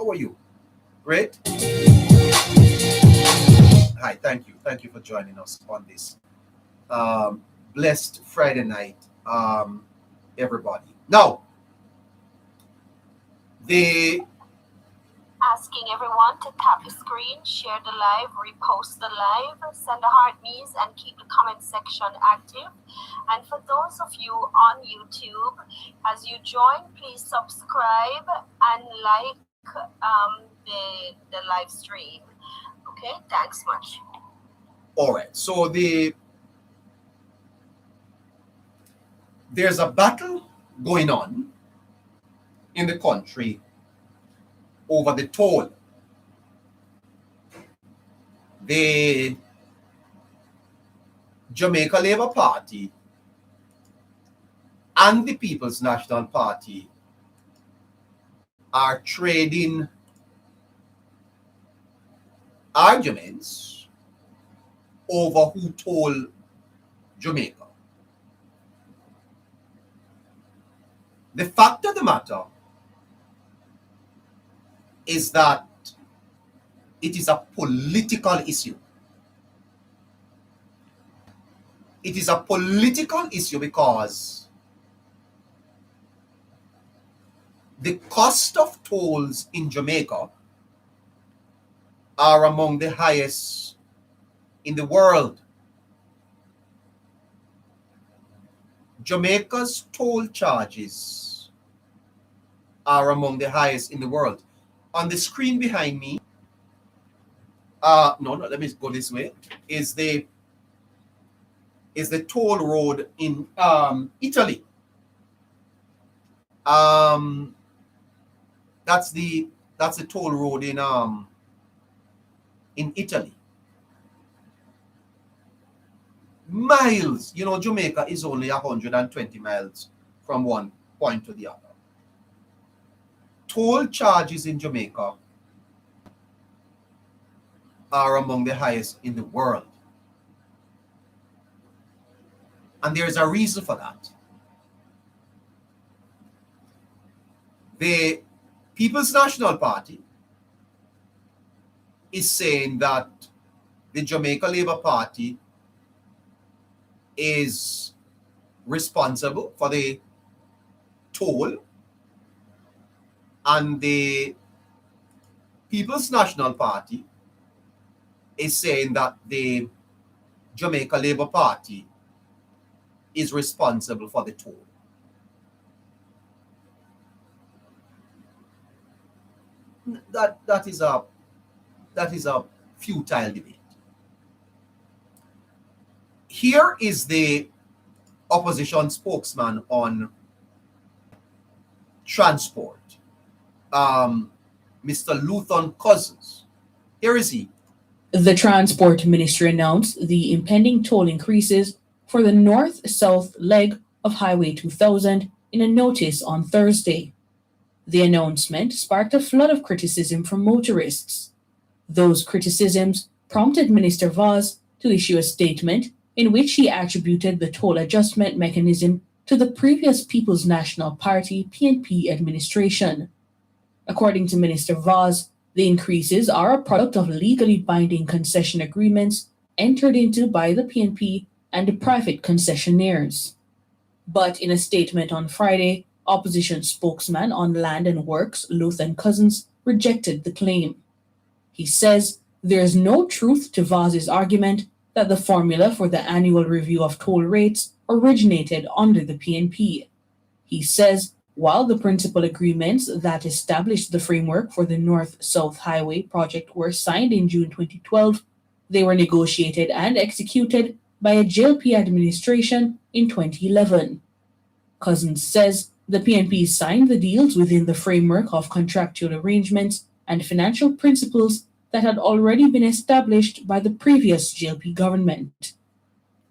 How are you? Great. Hi, thank you. Thank you for joining us on this blessed Friday night, everybody. Now, the asking everyone to tap the screen, share the live, repost the live, send the heart me's, and keep the comment section active. And for those of you on YouTube, as you join, please subscribe and like the live stream. Okay, thanks much. all right. So there's a battle going on in the country over the toll. The Jamaica Labour Party and the People's National Party are trading arguments over who told Jamaica. The fact of the matter is that it is a political issue. It is a political issue because the cost of tolls in Jamaica are among the highest in the world. Jamaica's toll charges are among the highest in the world. On the screen behind me, let me go this way, is the toll road in Italy. That's the toll road in Italy. Miles, Jamaica is only 120 miles from one point to the other. Toll charges in Jamaica are among the highest in the world. And there is a reason for that. The People's National Party is saying that the Jamaica Labour Party is responsible for the toll, and the People's National Party is saying that the Jamaica Labour Party is responsible for the toll. That is a futile debate. Here is the opposition spokesman on transport, Mr. Luton Cousins. Here is he. The Transport Ministry announced the impending toll increases for the north-south leg of Highway 2000 in a notice on Thursday. The announcement sparked a flood of criticism from motorists. Those criticisms prompted Minister Vaz to issue a statement in which he attributed the toll adjustment mechanism to the previous People's National Party PNP administration. According to Minister Vaz, the increases are a product of legally binding concession agreements entered into by the PNP and the private concessionaires. But in a statement on Friday, opposition spokesman on Land and Works, Luton Cousins, rejected the claim. He says there is no truth to Vaz's argument that the formula for the annual review of toll rates originated under the PNP. He says while the principal agreements that established the framework for the North-South Highway project were signed in June 2012, they were negotiated and executed by a JLP administration in 2011. Cousins says the PNP signed the deals within the framework of contractual arrangements and financial principles that had already been established by the previous JLP government.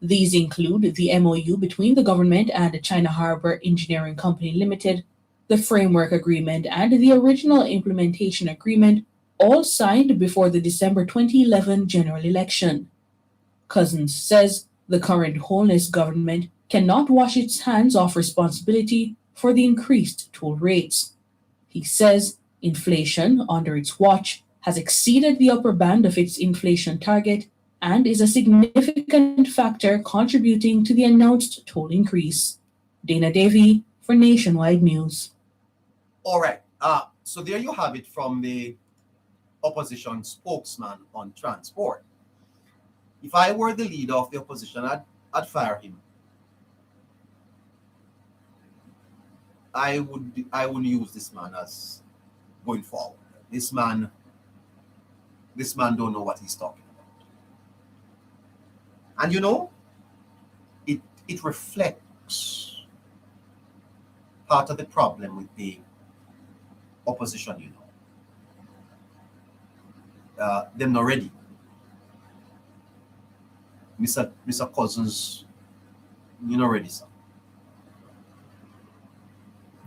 These include the MOU between the government and the China Harbour Engineering Company Limited, the framework agreement, and the original implementation agreement, all signed before the December 2011 general election. Cousins says the current Holness government cannot wash its hands off responsibility for the increased toll rates. He says Inflation under its watch has exceeded the upper band of its inflation target and is a significant factor contributing to the announced toll increase. Dana Davy for Nationwide News. All right. So there you have it from the opposition spokesman on transport. If I were the leader of the opposition, I'd fire him. I wouldn't use this man as going forward. This man don't know what he's talking about. And you know, it reflects part of the problem with the opposition, you know. Them not ready. Mr. Cousins, you not ready, sir.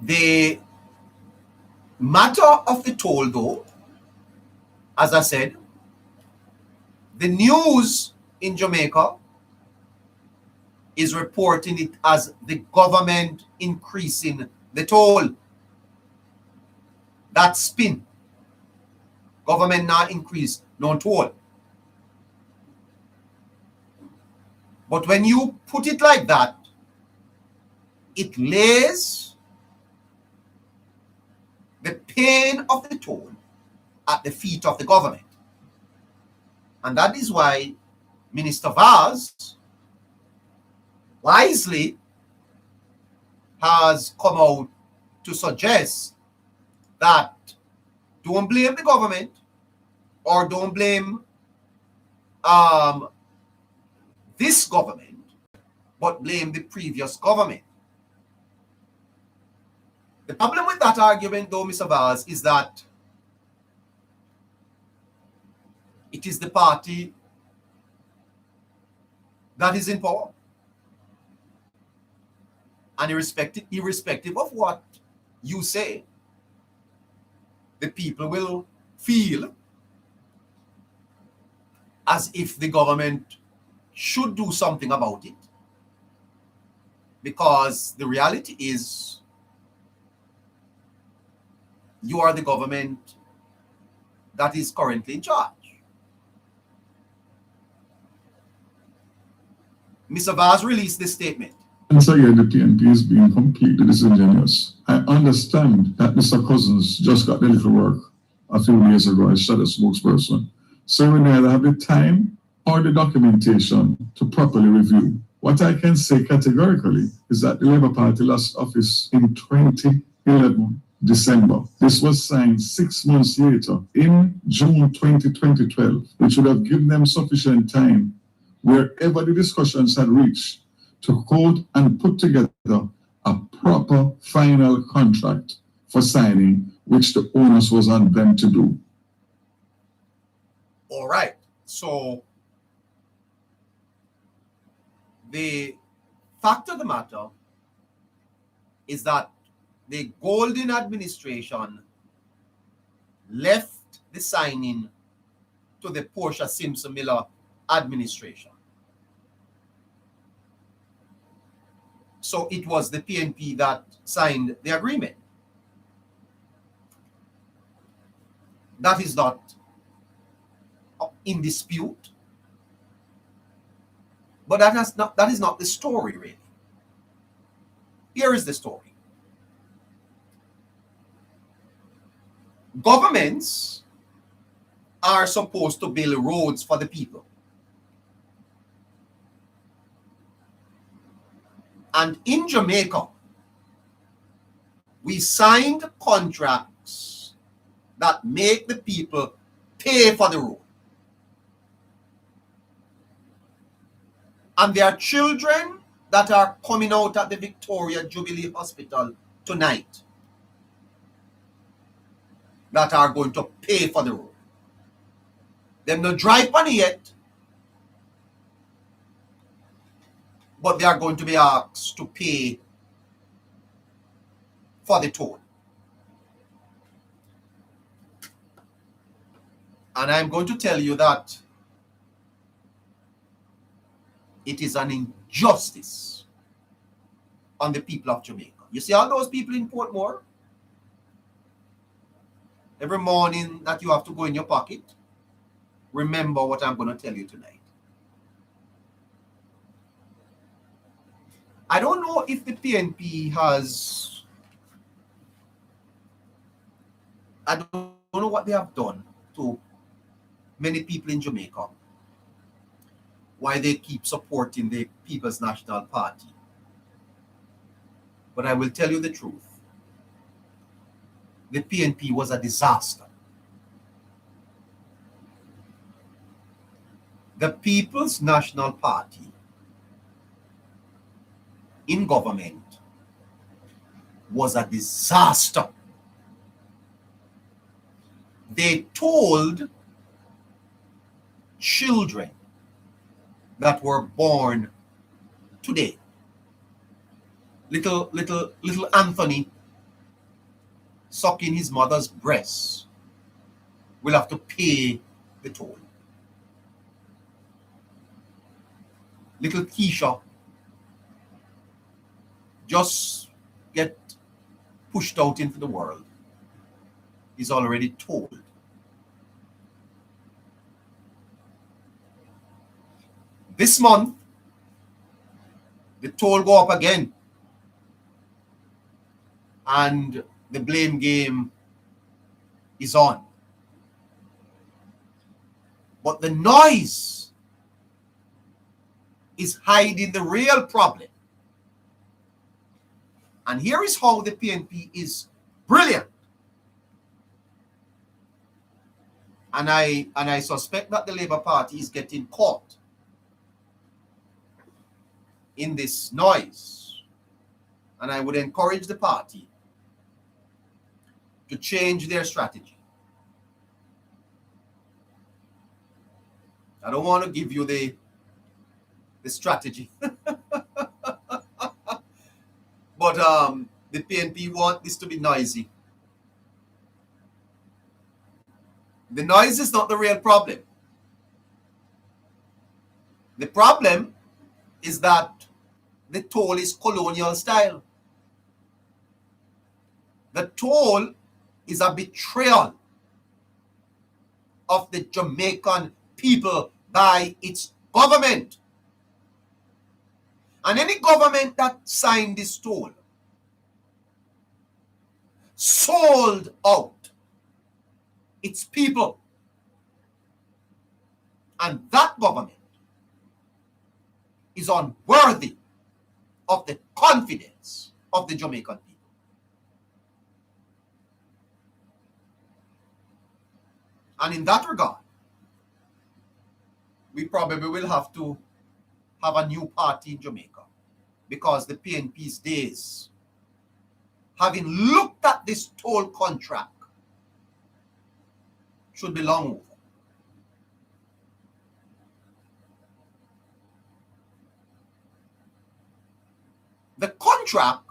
The matter of the toll, though, as I said, the news in Jamaica is reporting it as the government increasing the toll. That spin. Government now increase no toll. But when you put it like that, it lays the pain of the toll at the feet of the government. And that is why Minister Vaz wisely has come out to suggest that don't blame the government or don't blame this government, but blame the previous government. The problem with that argument, though, Mr. Vaz, is that it is the party that is in power. And irrespective of what you say, the people will feel as if the government should do something about it. Because the reality is, you are the government that is currently in charge. Mr. Vaz released this statement. Once again, the PNP is being completely disingenuous. I understand that Mr. Cousins just got the little work a few days ago as shadow spokesperson. So we neither have the time or the documentation to properly review. What I can say categorically is that the Labour Party lost office in 2011, December. This was signed 6 months later, in June 2012, which would have given them sufficient time, wherever the discussions had reached, to code and put together a proper final contract for signing, which the onus was on them to do. All right. So the fact of the matter is that the Golden administration left the signing to the Portia Simpson Miller administration. So it was the PNP that signed the agreement. That is not in dispute. But that is not the story, really. Here is the story. Governments are supposed to build roads for the people. And in Jamaica, we signed contracts that make the people pay for the road. And there are children that are coming out at the Victoria Jubilee Hospital tonight that are going to pay for the road. Them no drive on it yet, but they are going to be asked to pay for the toll. And I'm going to tell you that it is an injustice on the people of Jamaica. You see all those people in Portmore? every morning that you have to go in your pocket, remember what I'm going to tell you tonight. I don't know if the PNP has, I don't know what they have done to many people in Jamaica, why they keep supporting the People's National Party. But I will tell you the truth. The PNP was a disaster. The People's National Party in government was a disaster. They told children that were born today, little Anthony sucking his mother's breasts will have to pay the toll. Little Keisha just get pushed out into the world is already told. This month, the toll go up again, and the blame game is on. But the noise is hiding the real problem. And here is how the PNP is brilliant. And I suspect that the Labour Party is getting caught in this noise. And I would encourage the party to change their strategy. I don't want to give you the strategy. But the PNP want this to be noisy. The noise is not the real problem. The problem is that the toll is colonial style. The toll is a betrayal of the Jamaican people by its government. And any government that signed this toll sold out its people. And that government is unworthy of the confidence of the Jamaican people. And in that regard, we probably will have to have a new party in Jamaica, because the PNP's days, having looked at this toll contract, should be long over. The contract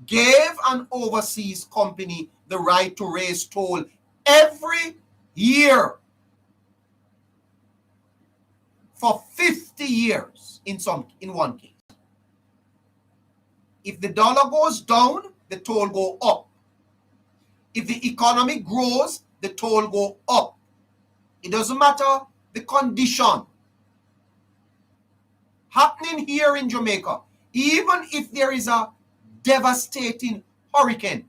gave an overseas company the right to raise toll every year for 50 years in one case. If the dollar goes down, the toll go up. If the economy grows, the toll go up. It doesn't matter the condition. Happening here in Jamaica, even if there is a devastating hurricane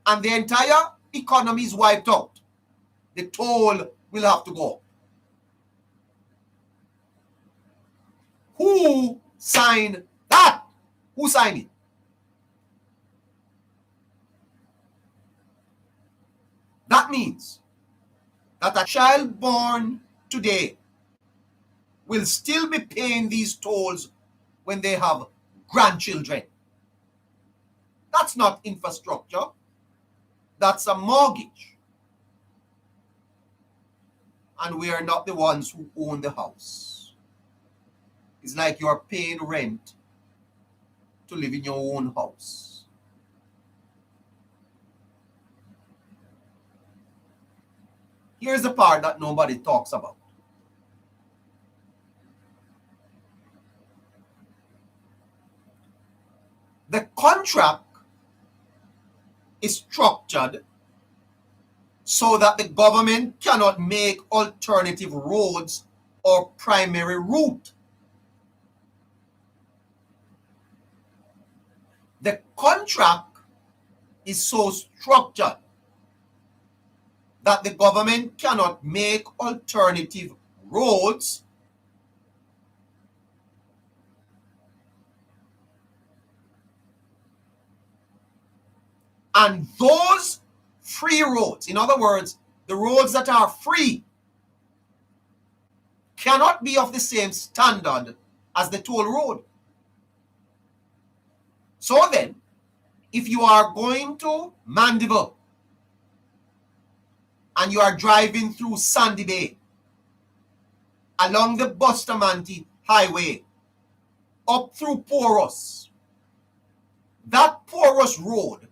and the entire economy is wiped out, the toll will have to go up. Who signed that? Who signed it? That means that a child born today will still be paying these tolls when they have grandchildren. That's not infrastructure. That's a mortgage. And we are not the ones who own the house. It's like you're paying rent to live in your own house. Here's the part that nobody talks about. The contract is structured so that the government cannot make alternative roads or primary route. The contract is so structured that the government cannot make alternative roads and those free roads, in other words, the roads that are free, cannot be of the same standard as the toll road. So then, if you are going to Mandeville and you are driving through Sandy Bay along the Bustamante Highway up through Porous, that Porous Road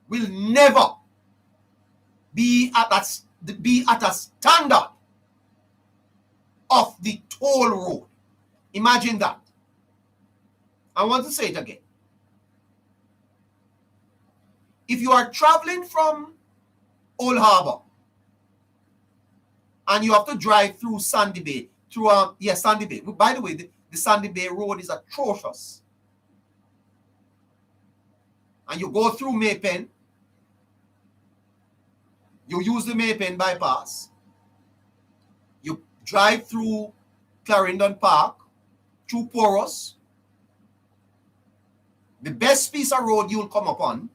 will never be at a standard of the toll road. Imagine that. I want to say it again. If you are traveling from Old Harbor and you have to drive through Sandy Bay, Sandy Bay. By the way, the Sandy Bay Road is atrocious. And you go through Maypen, you use the Maypen bypass, you drive through Clarendon Park, through Porous. The best piece of road you'll come upon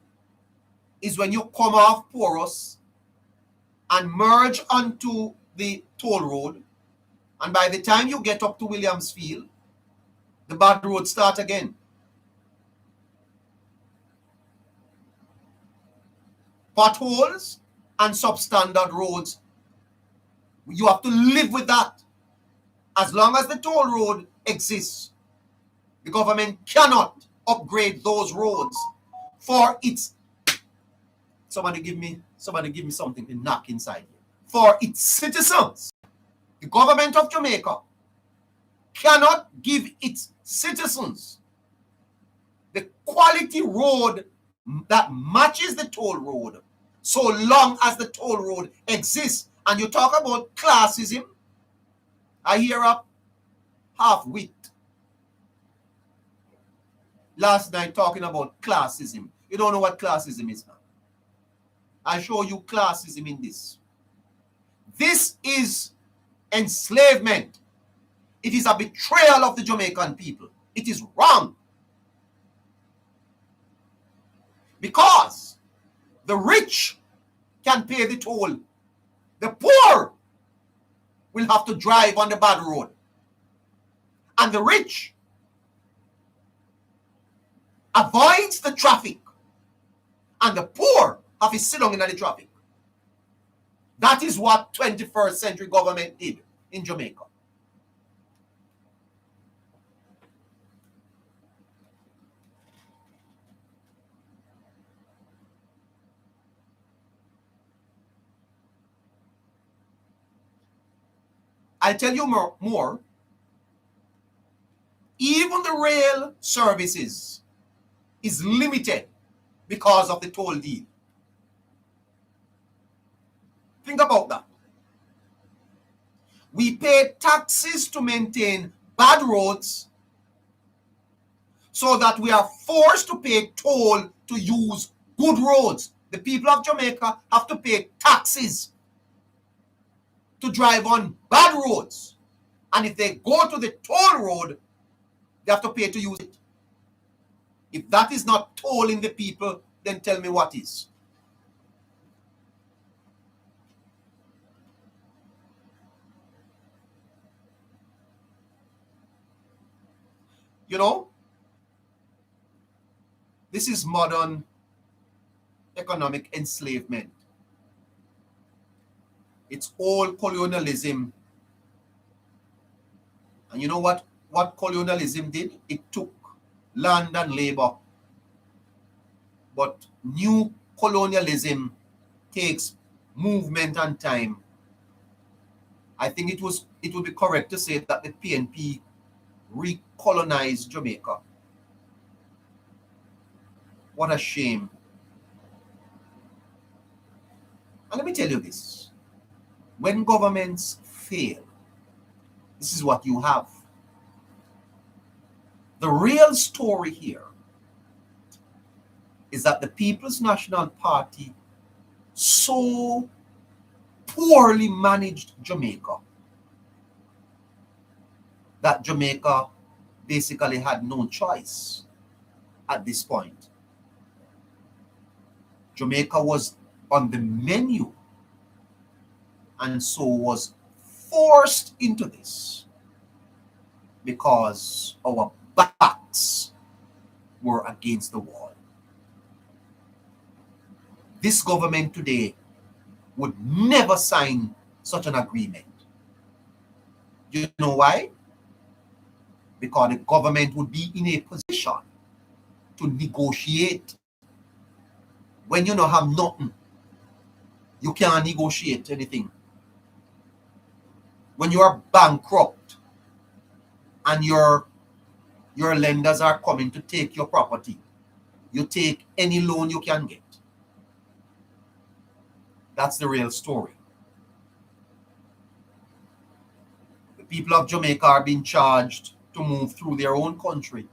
is when you come off Porous and merge onto the toll road, and by the time you get up to Williamsfield, the bad roads start again. Potholes and substandard roads, you have to live with that. As long as the toll road exists, the government cannot upgrade those roads for its somebody give me something to knock inside here. For its citizens. The government of Jamaica cannot give its citizens the quality road that matches the toll road so long as the toll road exists. And you talk about classism, I hear a half-wit last night talking about classism. You don't know what classism is now. I show you classism in this. This is enslavement. It is a betrayal of the Jamaican people. It is wrong. Because the rich can pay the toll. The poor will have to drive on the bad road. And the rich avoids the traffic. And the poor have to sit down in the traffic. That is what 21st century government did in Jamaica. I'll tell you more. Even the rail services is limited because of the toll deal. Think about that. We pay taxes to maintain bad roads so that we are forced to pay toll to use good roads. The people of Jamaica have to pay taxes to drive on bad roads. And if they go to the toll road, they have to pay to use it. If that is not tolling the people, then tell me what is. You know, this is modern economic enslavement. It's all colonialism. And you know what colonialism did? It took land and labor. But new colonialism takes movement and time. I think it would be correct to say that the PNP recolonized Jamaica. What a shame. And let me tell you this. When governments fail, this is what you have. The real story here is that the People's National Party so poorly managed Jamaica that Jamaica basically had no choice at this point. Jamaica was on the menu and so was forced into this because our backs were against the wall. This government today would never sign such an agreement. You know why? Because the government would be in a position to negotiate. When you don't have nothing, you can't negotiate anything. When you are bankrupt and your lenders are coming to take your property, you take any loan you can get. That's the real story. The people of Jamaica are being charged to move through their own country.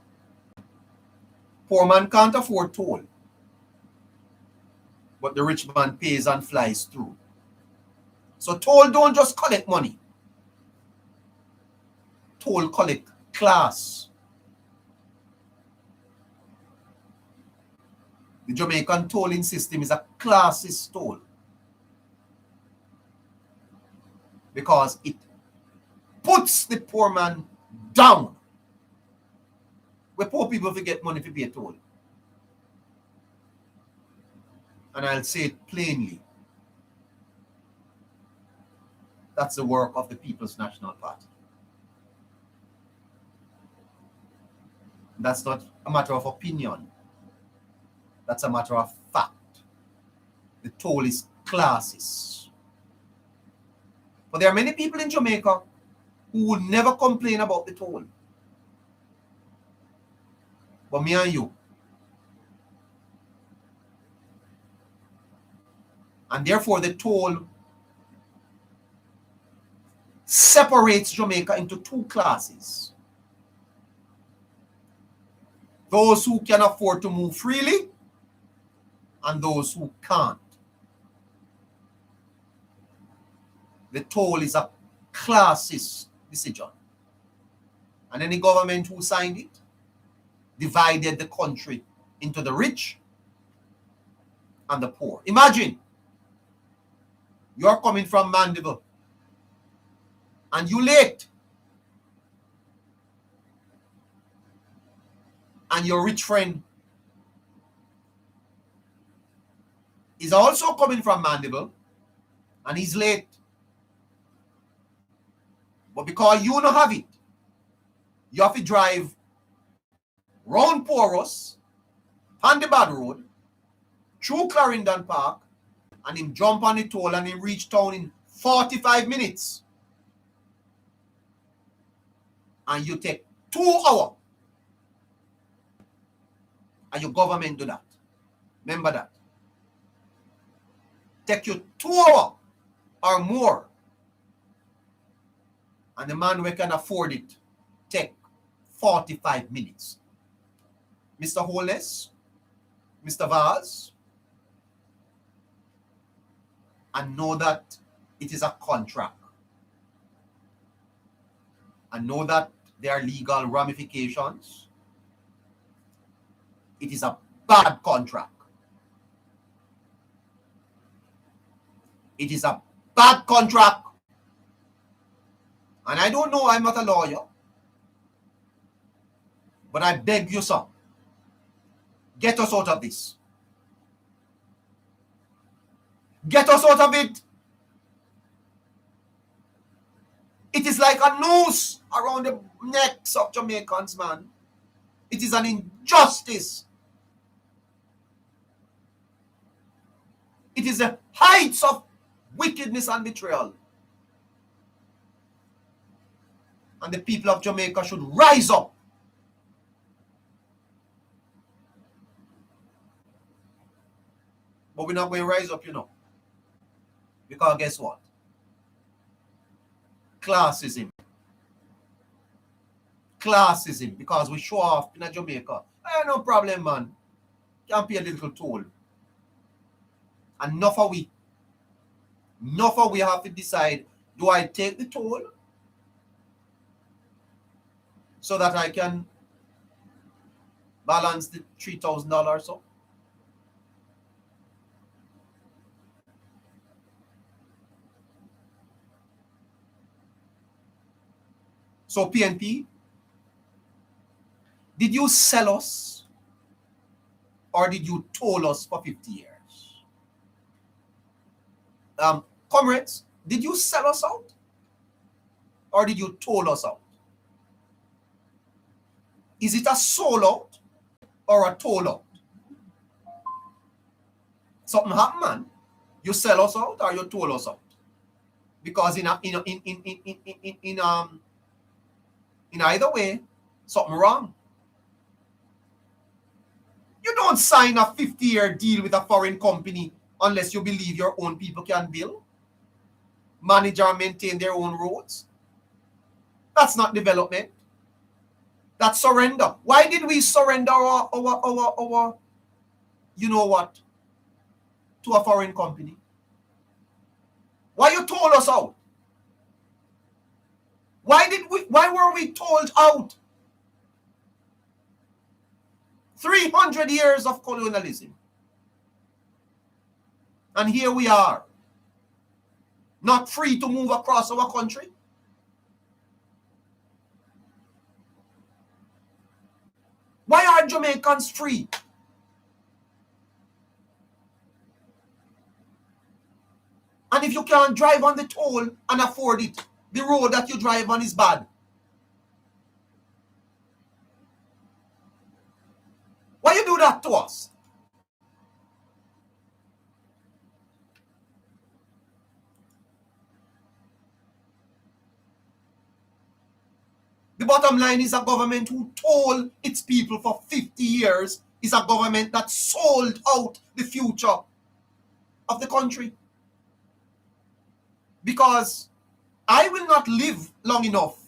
Poor man can't afford toll, but the rich man pays and flies through. So toll don't just collect money. Toll collect class. The Jamaican tolling system is a classist toll because it puts the poor man down. Where poor people forget money to pay a toll. And I'll say it plainly. That's the work of the People's National Party. That's not a matter of opinion. That's a matter of fact. The toll is classist. But there are many people in Jamaica who will never complain about the toll. But me and you. And therefore the toll separates Jamaica into two classes. Those who can afford to move freely and those who can't. The toll is a classist decision. And any government who signed it divided the country into the rich and the poor. Imagine you're coming from Mandeville and you late. And your rich friend is also coming from Mandeville and he's late. But because you don't have it, you have to drive round Porus, on the bad road, through Clarendon Park, and him jump on the toll and him reach town in 45 minutes. And you take 2 hours. And your government do that. Remember that. Take you 2 hours or more. And the man who can afford it take 45 minutes. Mr. Holness, Mr. Vaz, and know that it is a contract. And know that there are legal ramifications. It is a bad contract. It is a bad contract. And I don't know, I'm not a lawyer. But I beg you, sir, get us out of this. Get us out of it. It is like a noose around the necks of Jamaicans, man. It is an injustice. It is the heights of wickedness and betrayal. And the people of Jamaica should rise up. But we're not going to rise up, you know. Because guess what? Classism. Classism. Because we show off in Jamaica. No problem, man. Can pay a little toll. And enough of we have to decide, do I take the toll so that I can balance the $3,000 or so? So PNP, did you sell us or did you toll us for 50 years? Comrades, did you sell us out or did you toll us out? Is it a sold out or a toll out? Something happened, man. You sell us out or you toll us out? Because in either way, something wrong. You don't sign a 50-year deal with a foreign company unless you believe your own people can build, manage and maintain their own roads. That's not development. That's surrender. Why did we surrender our you know what, to a foreign company? Why you told us out? Why were we told out? 300 years of colonialism. And here we are, not free to move across our country. Why are Jamaicans free? And if you can't drive on the toll and afford it, the road that you drive on is bad. Why you do that to us? The bottom line is a government who told its people for 50 years is a government that sold out the future of the country. Because I will not live long enough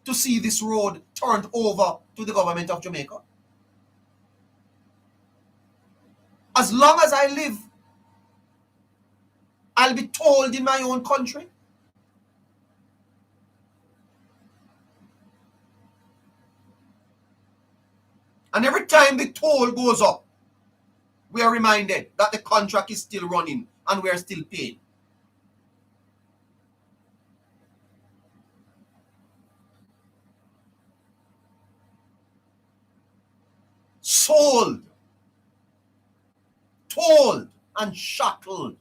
to see this road turned over to the government of Jamaica. As long as I live, I'll be told in my own country. And every time the toll goes up, we are reminded that the contract is still running and we are still paying. Sold, told, and shackled.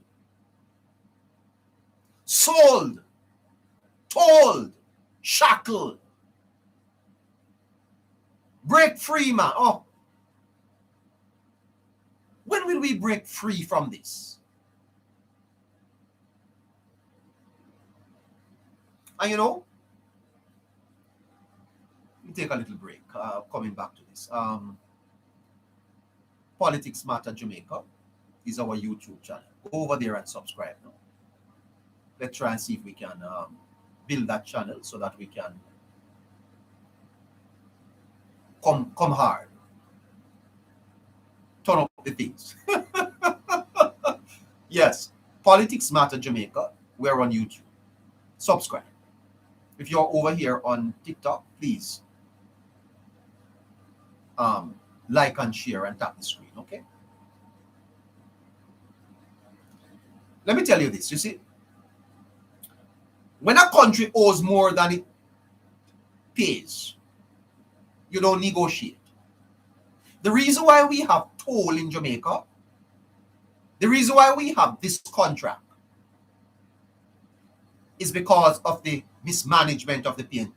Sold, told, shackled. Break free, man. Oh. When will we break free from this? And you know, let me take a little break. Coming back to this. Politics Matter Jamaica is our YouTube channel. Go over there and subscribe now. Let's try and see if we can build that channel so that we can come hard. Turn up the things. Yes, Politics Matter Jamaica. We're on YouTube. Subscribe. If you're over here on TikTok, please like and share and tap the screen, okay? Let me tell you this, you see, when a country owes more than it pays, you don't negotiate. The reason why we have toll in Jamaica, the reason why we have this contract is because of the mismanagement of the PNP.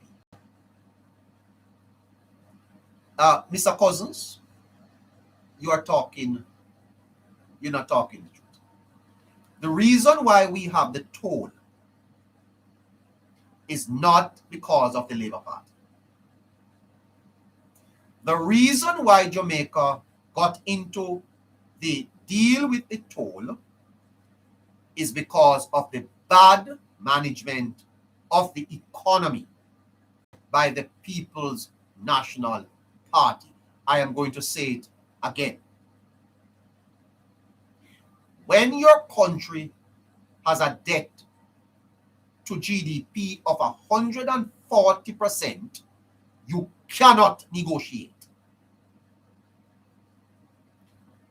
Mr. Cousins, you're not talking the truth. The reason why we have the toll is not because of the Labour Party. The reason why Jamaica got into the deal with the toll is because of the bad management of the economy by the People's National Party. I am going to say it again. When your country has a debt to GDP of 140%, you cannot negotiate.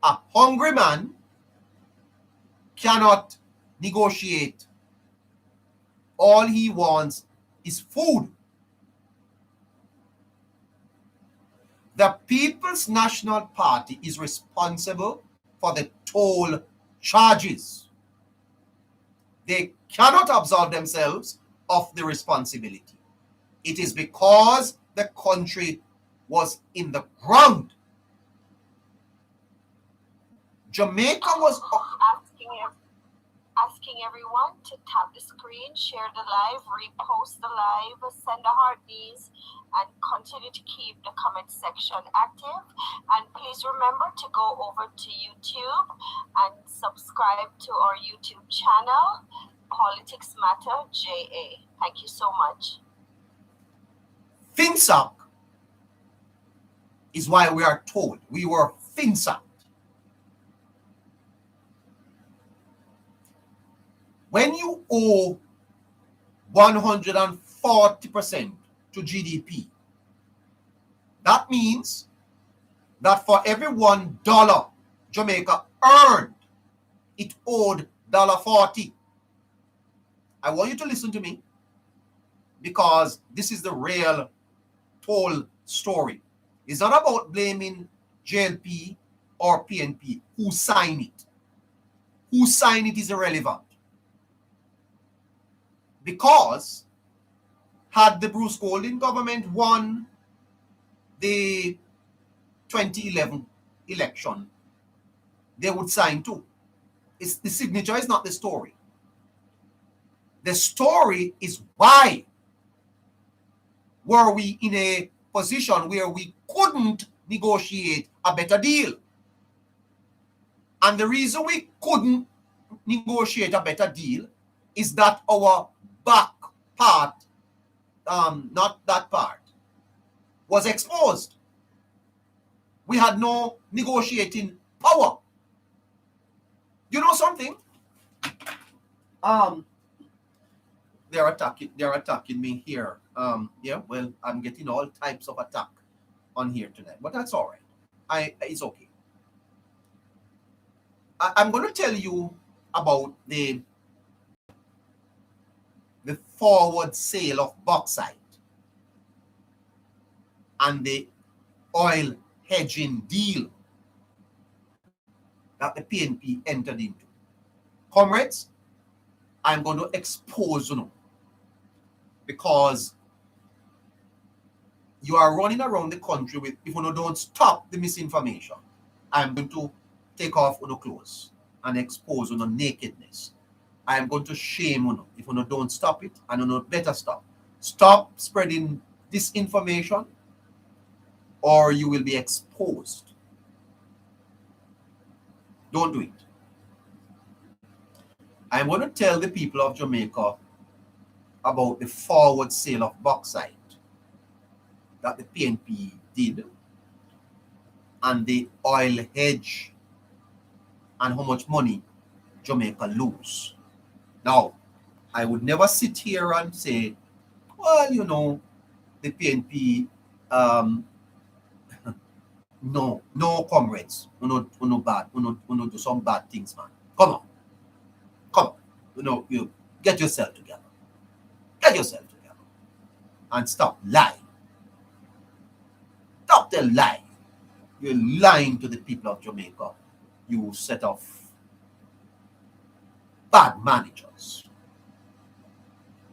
A hungry man cannot negotiate. All he wants is food. The People's National Party is responsible for the toll charges. They cannot absolve themselves of the responsibility. It is because the country was in the ground. Jamaica was asking everyone to tap the screen, share the live, repost the live, send the heartbeats, and continue to keep the comment section active. And please remember to go over to YouTube and subscribe to our YouTube channel, Politics Matter JA. Thank you so much. FinSac is why we are told we were FinSac. When you owe 140% to GDP, that means that for every $1 Jamaica earned, it owed $40. I want you to listen to me, because this is the real toll story. It's not about blaming JLP or PNP. Who signed it? Who signed it is irrelevant. Because had the Bruce Golding government won the 2011 election, they would sign too. It's the signature is not the story. The story is why were we in a position where we couldn't negotiate a better deal. And the reason we couldn't negotiate a better deal is that our back part, not that part, was exposed. We had no negotiating power. You know something? They're attacking me here. Yeah, well, I'm getting all types of attack on here tonight, but that's all right. It's okay. I'm going to tell you about the forward sale of bauxite and the oil hedging deal that the PNP entered into. Comrades, I'm going to expose you, because you are running around the country with, if you don't stop the misinformation, I'm going to take off your clothes and expose your nakedness. I am going to shame you if you don't stop it, and you better stop. Stop spreading disinformation, or you will be exposed. Don't do it. I'm going to tell the people of Jamaica about the forward sale of bauxite that the PNP did, and the oil hedge, and how much money Jamaica lose. Now, I would never sit here and say, well, the PNP, no, comrades, bad, do some bad things, man. Come on, you get yourself together. Get yourself together and stop lying. Stop the lie. You're lying to the people of Jamaica. You set of bad managers.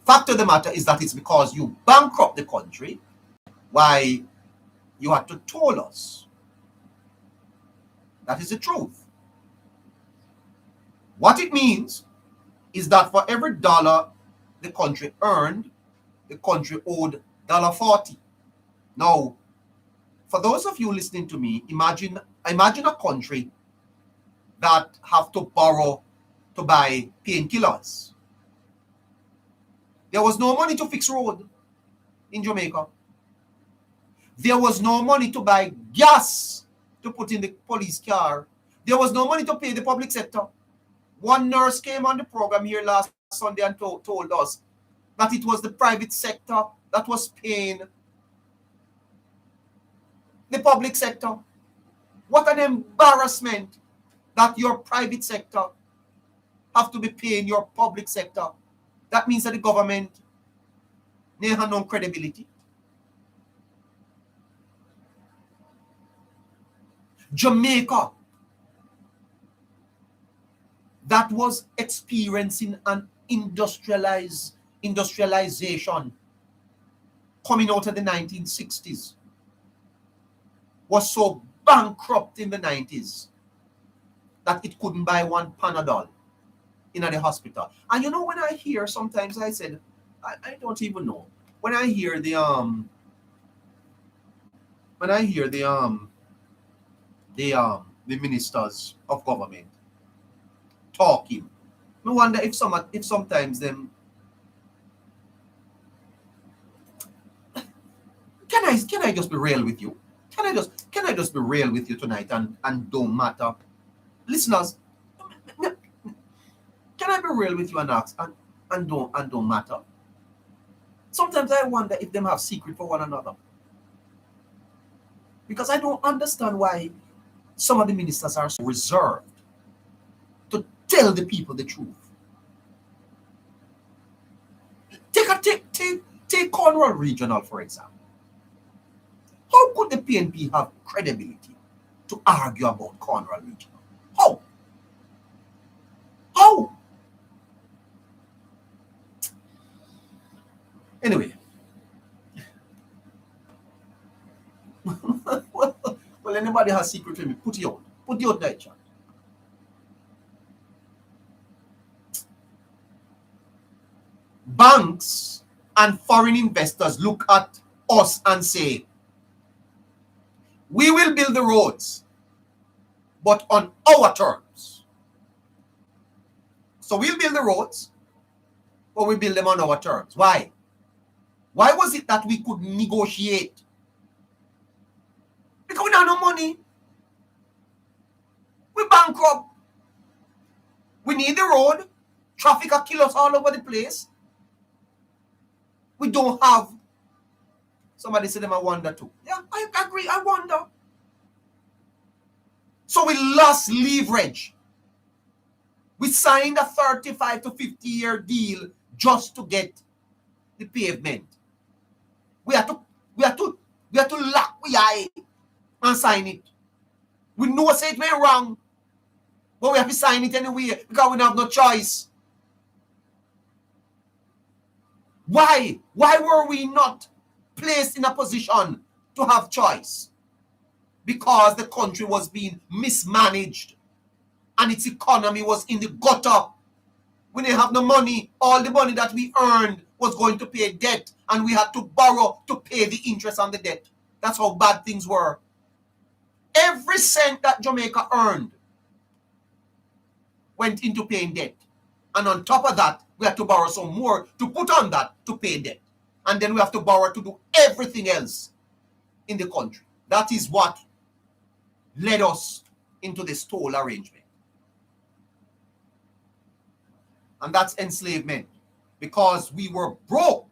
Fact of the matter is that it's because you bankrupt the country why you had to toll us. That is the truth. What it means is that for every $1 the country earned, the country owed $40. Now, for those of you listening to me, imagine a country that have to borrow to buy painkillers. There was no money to fix road in Jamaica. There was no money to buy gas to put in the police car. There was no money to pay the public sector. One nurse came on the program here last Sunday and told us that it was the private sector that was paying the public sector. What an embarrassment that your private sector have to be paying your public sector. That means that the government they have no credibility. Jamaica, that was experiencing an industrialization coming out of the 1960s, was so bankrupt in the 90s that it couldn't buy one Panadol in the hospital. And you know, when I hear, sometimes I said, I don't even know. When I hear the ministers of government talking, I wonder if sometimes them can I just be real with you? Can I just be real with you tonight and don't matter? Listeners, can I be real with you and ask and don't matter? Sometimes I wonder if them have secret for one another. Because I don't understand why some of the ministers are so reserved to tell the people the truth. Take Cornwall Regional, for example. How could the PNP have credibility to argue about Cornwall Regional? How? Anyway. Well, anybody has secret with me, put it out there, chat. Banks and foreign investors look at us and say, we will build the roads, but on our terms. So we'll build the roads, but we build them on our terms. Why? Why was it that we could negotiate? Because we don't have no money. We're bankrupt. We need the road. Traffic will kill us all over the place. We don't have. Somebody said them I wonder too. Yeah, I agree, I wonder. So we lost leverage. We signed a 35 to 50-year deal just to get the pavement. We have to lock we eye and sign it. We know say it went wrong, but we have to sign it anyway because we don't have no choice. Why? Why were we not placed in a position to have choice? Because the country was being mismanaged and its economy was in the gutter. We didn't have no money. All the money that we earned was going to pay debt, and we had to borrow to pay the interest on the debt. That's how bad things were. Every cent that Jamaica earned went into paying debt. And on top of that, we had to borrow some more to put on that to pay debt. And then we have to borrow to do everything else in the country. That is what led us into this toll arrangement. And that's enslavement. Because we were broke.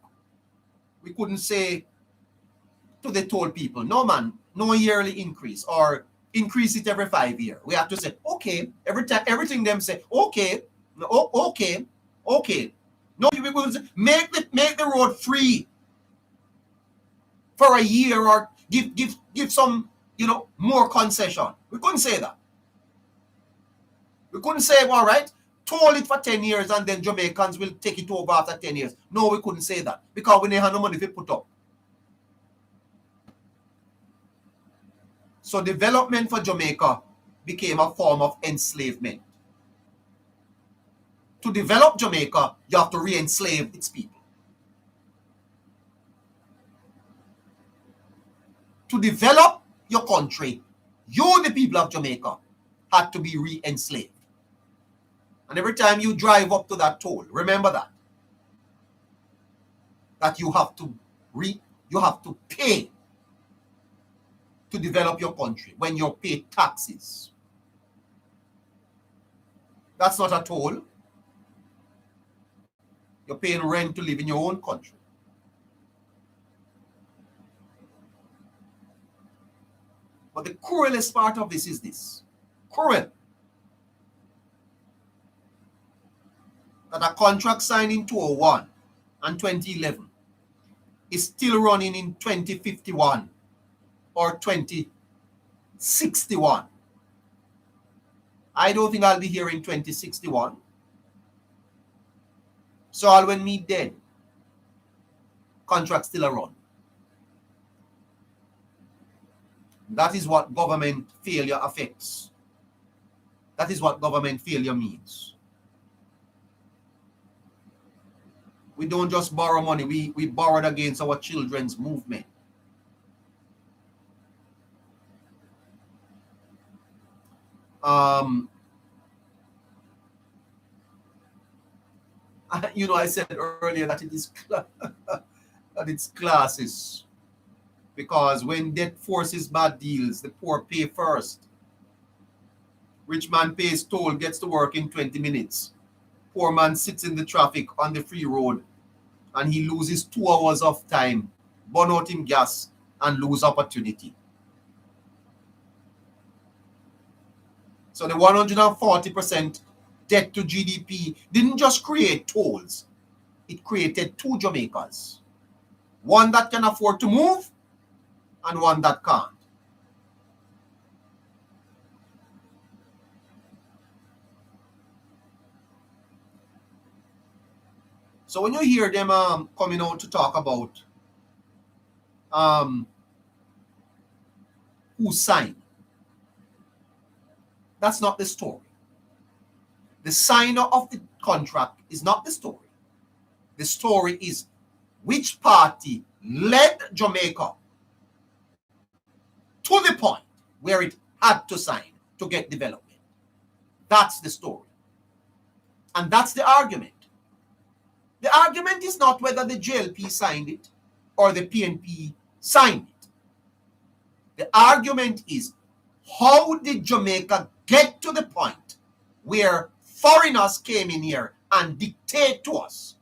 We couldn't say to the toll people, no man, no yearly increase or increase it every 5 years. We have to say, okay, every time, everything them say, okay, okay. No, we will say, make the road free for a year or give some, more concession. We couldn't say that. We couldn't say, all right, toll it for 10 years and then Jamaicans will take it over after 10 years. No, we couldn't say that because we didn't have no money to put up. So development for Jamaica became a form of enslavement. To develop Jamaica, you have to re-enslave its people. To develop your country, you, the people of Jamaica, had to be re-enslaved. And every time you drive up to that toll, remember that you have to pay to develop your country when you pay taxes. That's not a toll. You're paying rent to live in your own country. But the cruelest part of this is this. Cruel. That a contract signed in 2001 and 2011 is still running in 2051 or 2061. I don't think I'll be here in 2061. So I'll when me dead, contract still a run. That is what government failure affects. That is what government failure means. We don't just borrow money, we borrowed against our children's movement. You know, I said earlier that it is that it's classes. Because when debt forces bad deals, the poor pay first. Rich man pays toll, gets to work in 20 minutes. Poor man sits in the traffic on the free road and he loses 2 hours of time, burn out him gas and lose opportunity. So the 140% debt to GDP didn't just create tolls. It created 2 Jamaicas. One that can afford to move and one that can't. So when you hear them coming out to talk about who signed, that's not the story. The signer of the contract is not the story. The story is which party led Jamaica to the point where it had to sign to get development. That's the story. And that's the argument. The argument is not whether the JLP signed it or the PNP signed it. The argument is how did Jamaica get to the point where foreigners came in here and dictate to us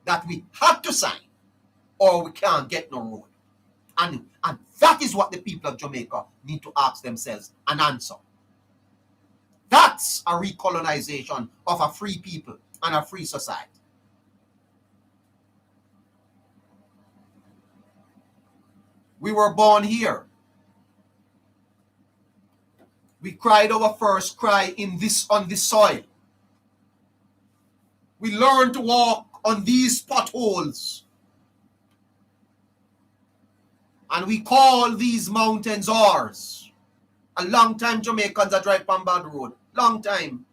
that we had to sign or we can't get no road. And that is what the people of Jamaica need to ask themselves and answer. That's a recolonization of a free people and a free society. We were born here. We cried our first cry on this soil. We learned to walk on these potholes. And we call these mountains ours. A long time Jamaicans are drive on bad road. Long time.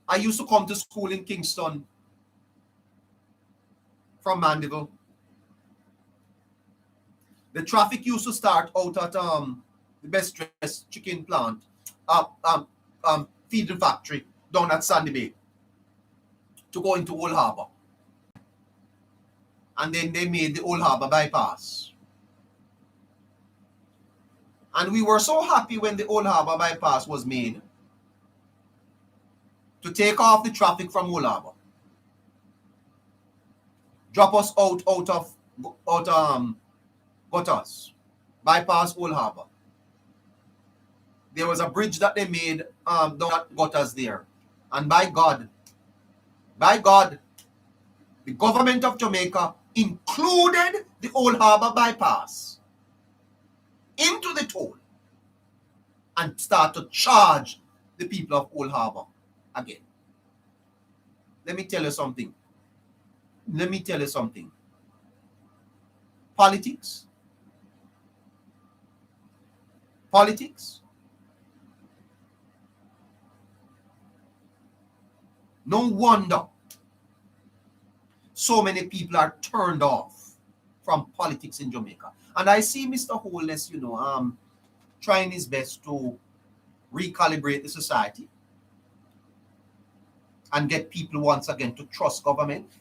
I used to come to school in Kingston from Mandeville. The traffic used to start out at the Best Dressed Chicken plant, feeding factory down at Sandy Bay to go into Old Harbour. And then they made the Old Harbour bypass. And we were so happy when the Old Harbour bypass was made to take off the traffic from Old Harbour. Drop us out Gutters, bypass Old Harbour. There was a bridge that they made down at Gutters there. And by God, the government of Jamaica included the Old Harbour bypass into the toll and start to charge the people of Old Harbour again. Let me tell you something. Politics. No wonder so many people are turned off from politics in Jamaica. And I see Mr. Holness, trying his best to recalibrate the society and get people once again to trust government.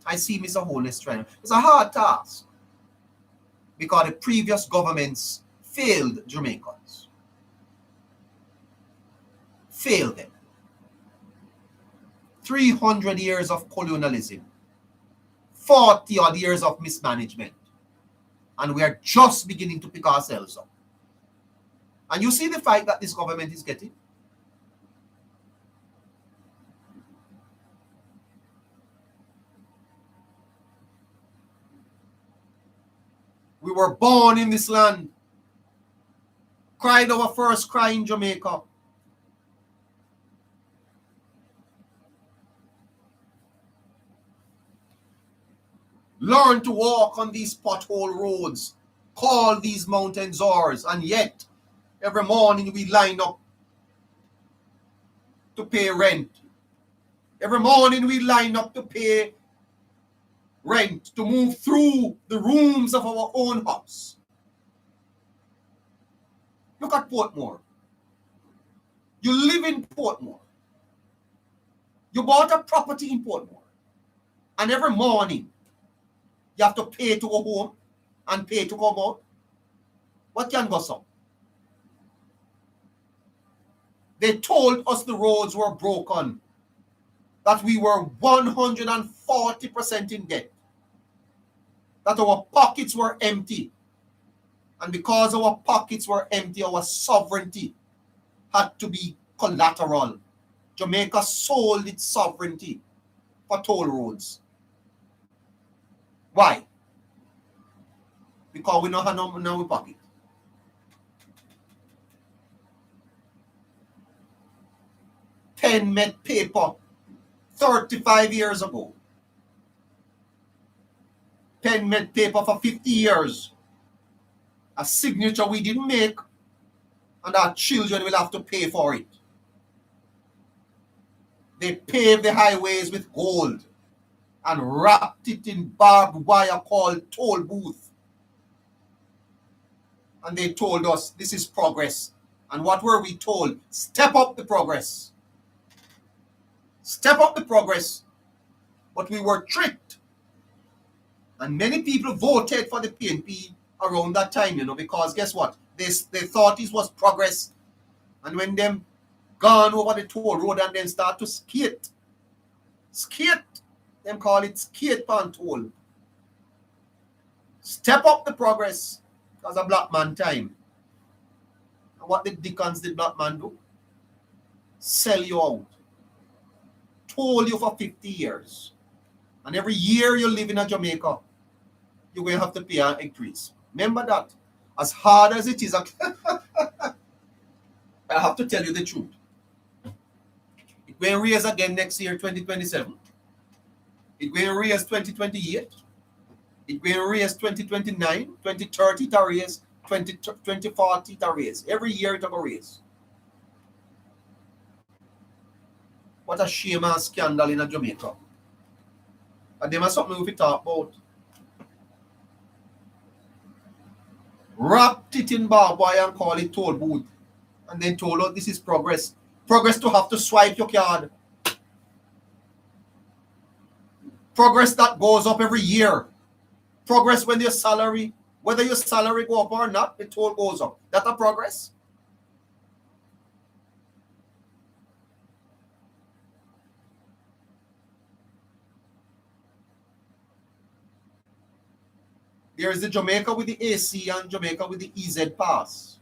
I see Mr. Holness trying. It's a hard task because the previous governments failed Jamaicans. Failed them. 300 years of colonialism, 40 odd years of mismanagement, and we are just beginning to pick ourselves up. And you see the fight that this government is getting. We were born in this land, cried our first cry in Jamaica. Learn to walk on these pothole roads, call these mountains ours, and yet every morning we line up to pay rent. Every morning we line up to pay rent, to move through the rooms of our own house. Look at Portmore. You live in Portmore. You bought a property in Portmore. And every morning, you have to pay to go home and pay to come out. What can go so? They told us the roads were broken, that we were 140% in debt, that our pockets were empty. And because our pockets were empty, our sovereignty had to be collateral. Jamaica sold its sovereignty for toll roads. Why? Because we don't have no money in our pocket. Pen met paper 35 years ago. Pen met paper for 50 years. A signature we didn't make, and our children will have to pay for it. They paved the highways with gold and wrapped it in barbed wire called toll booth. And they told us this is progress. And what were we told? Step up the progress. Step up the progress. But we were tricked. And many people voted for the PNP around that time, because guess what? They thought this was progress. And when them gone over the toll road and then start to skate, them call it skate pan toll. Step up the progress because of black man time. And what the Dickens did black man do? Sell you out. Told you for 50 years. And every year you live in Jamaica, you're going to have to pay an increase. Remember that. As hard as it is, I have to tell you the truth. It will raise again next year, 2027. It will raise 2028. It will raise 2029, 2030 to raise, 2040 to raise. Every year it will raise. What a shame and scandal in Jamaica. And there is something we talk about. Wrapped it in barbed wire and call it toll booth. And then told us this is progress. Progress to have to swipe your card. Progress that goes up every year. Progress when your salary, whether your salary go up or not, the toll goes up. That's a progress. There is the Jamaica with the AC and Jamaica with the EZ pass.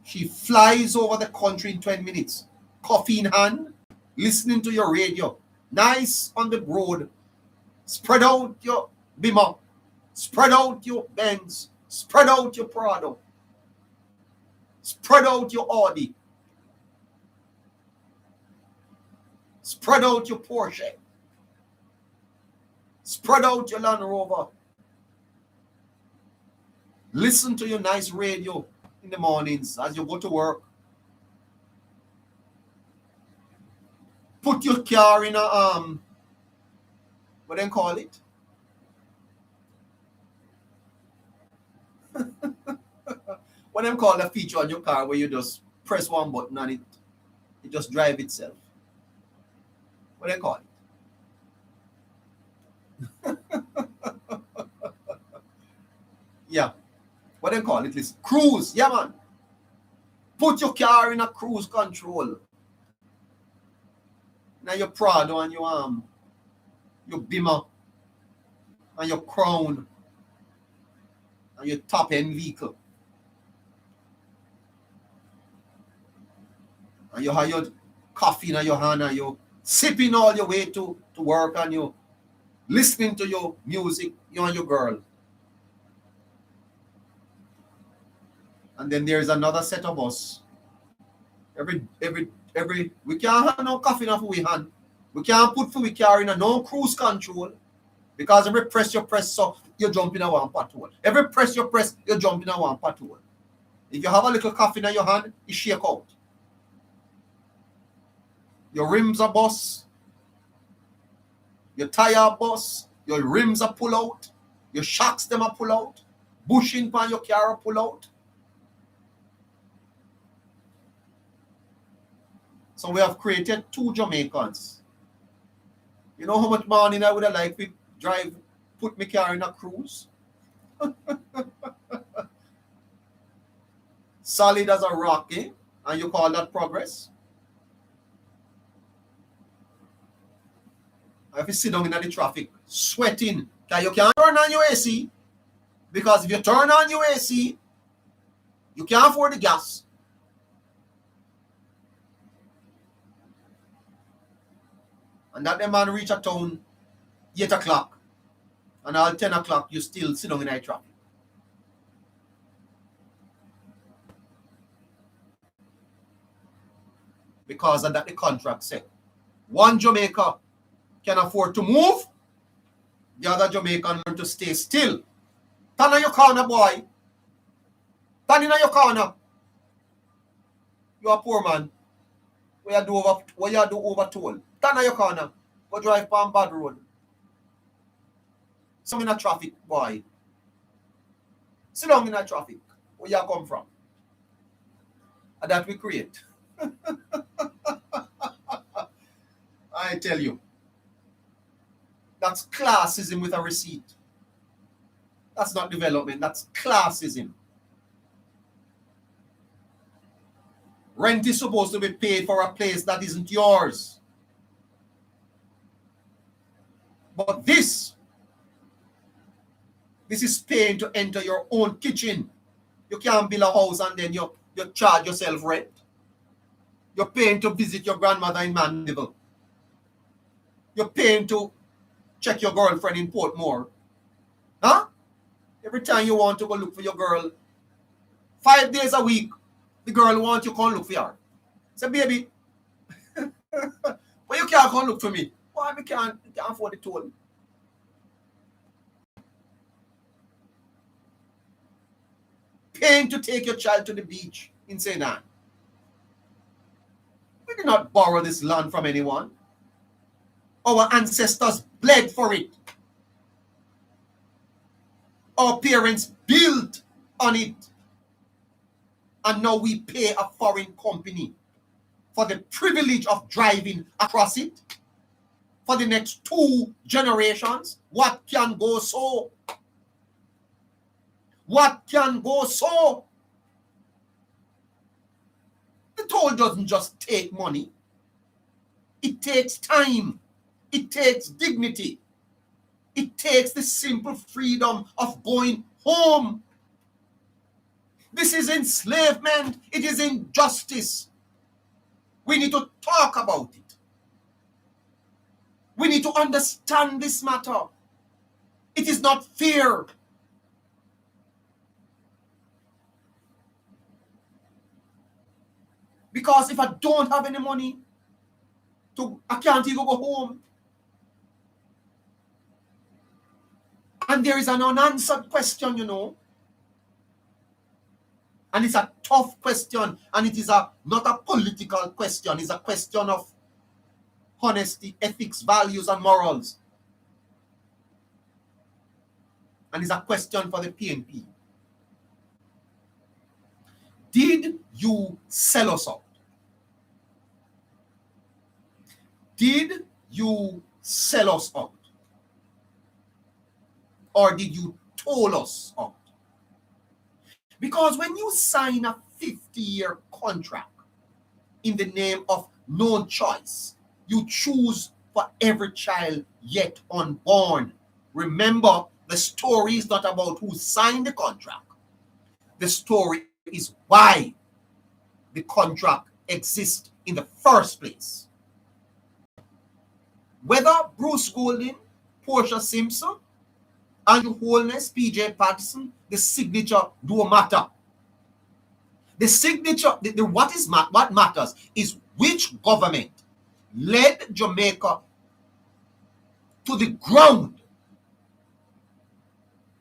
She flies over the country in 20 minutes, coffee in hand, listening to your radio, nice on the road. Spread out your Beamer, spread out your Benz, spread out your Prado, spread out your Audi, spread out your Porsche, spread out your Land Rover. Listen to your nice radio in the mornings as you go to work. Put your car in a what do they call it? What them call the feature on your car where you just press one button and it just drive itself? What do they call it? Yeah. What they call it is cruise. Yeah, man. Put your car in a cruise control. Now your Prado and your Beamer and your Crown and your top end vehicle. And you have your coffee in your hand and you're sipping all your way to work and you're listening to your music, you and your girl. And then there's another set of us. Every we can't have no coffee enough we hand. We can't put food we carry in a no cruise control. Because every press you press, so you jump in a one pothole. Every press you press, you jump in a one pothole. If you have a little coffee in your hand, it shake out. Your rims are bust. Your tire are bust. Your rims are pull out. Your shocks them are pull out. Bushing pan your car are pull out. So we have created two Jamaicans. You know how much money I would have liked to drive, put my car in a cruise? Solid as a rock, eh? And you call that progress? If you sit down in the traffic, sweating, because you can't turn on your AC. Because if you turn on your AC, you can't afford the gas. And that the man reach a town 8 o'clock. And all 10 o'clock, you still sit down in the traffic. Because of that the contract said. One Jamaica can afford to move. The other Jamaican learn to stay still. Turn on your corner, boy. Turn in your corner. You a poor man. What you do over toll? Turn on your corner. Go drive on bad road. Some in a traffic, boy. Sit down in a traffic. Where you come from? And that we create. I tell you. That's classism with a receipt. That's not development. That's classism. Rent is supposed to be paid for a place that isn't yours. But this is paying to enter your own kitchen. You can't build a house and then you charge yourself rent. You're paying to visit your grandmother in Mandeville. You're paying to check your girlfriend in Portmore. Huh? Every time you want to go look for your girl, 5 days a week, the girl wants you to come look for her. Say, baby, but you can't come look for me. Why we can't afford the toll? Paying to take your child to the beach in St. Anne. We did not borrow this land from anyone. Our ancestors bled for it. Our parents built on it. And now we pay a foreign company for the privilege of driving across it for the next 2 generations. What can go so? What can go so? The toll doesn't just take money. It takes time. It takes dignity. It takes the simple freedom of going home. This is enslavement. It is injustice. We need to talk about it. We need to understand this matter. It is not fair. Because if I don't have any money, I can't even go home. And there is an unanswered question, you know. And it's a tough question. And it is not a political question. It's a question of honesty, ethics, values, and morals. And it's a question for the PNP. Did you sell us out? Did you sell us out? Or did you toll us out? Because when you sign a 50-year contract in the name of no choice, you choose for every child yet unborn. Remember, the story is not about who signed the contract. The story is why the contract exists in the first place. Whether Bruce Golding, Portia Simpson, Andrew Holness, PJ Patterson, the signature don't matter. The signature, what matters is which government led Jamaica to the ground.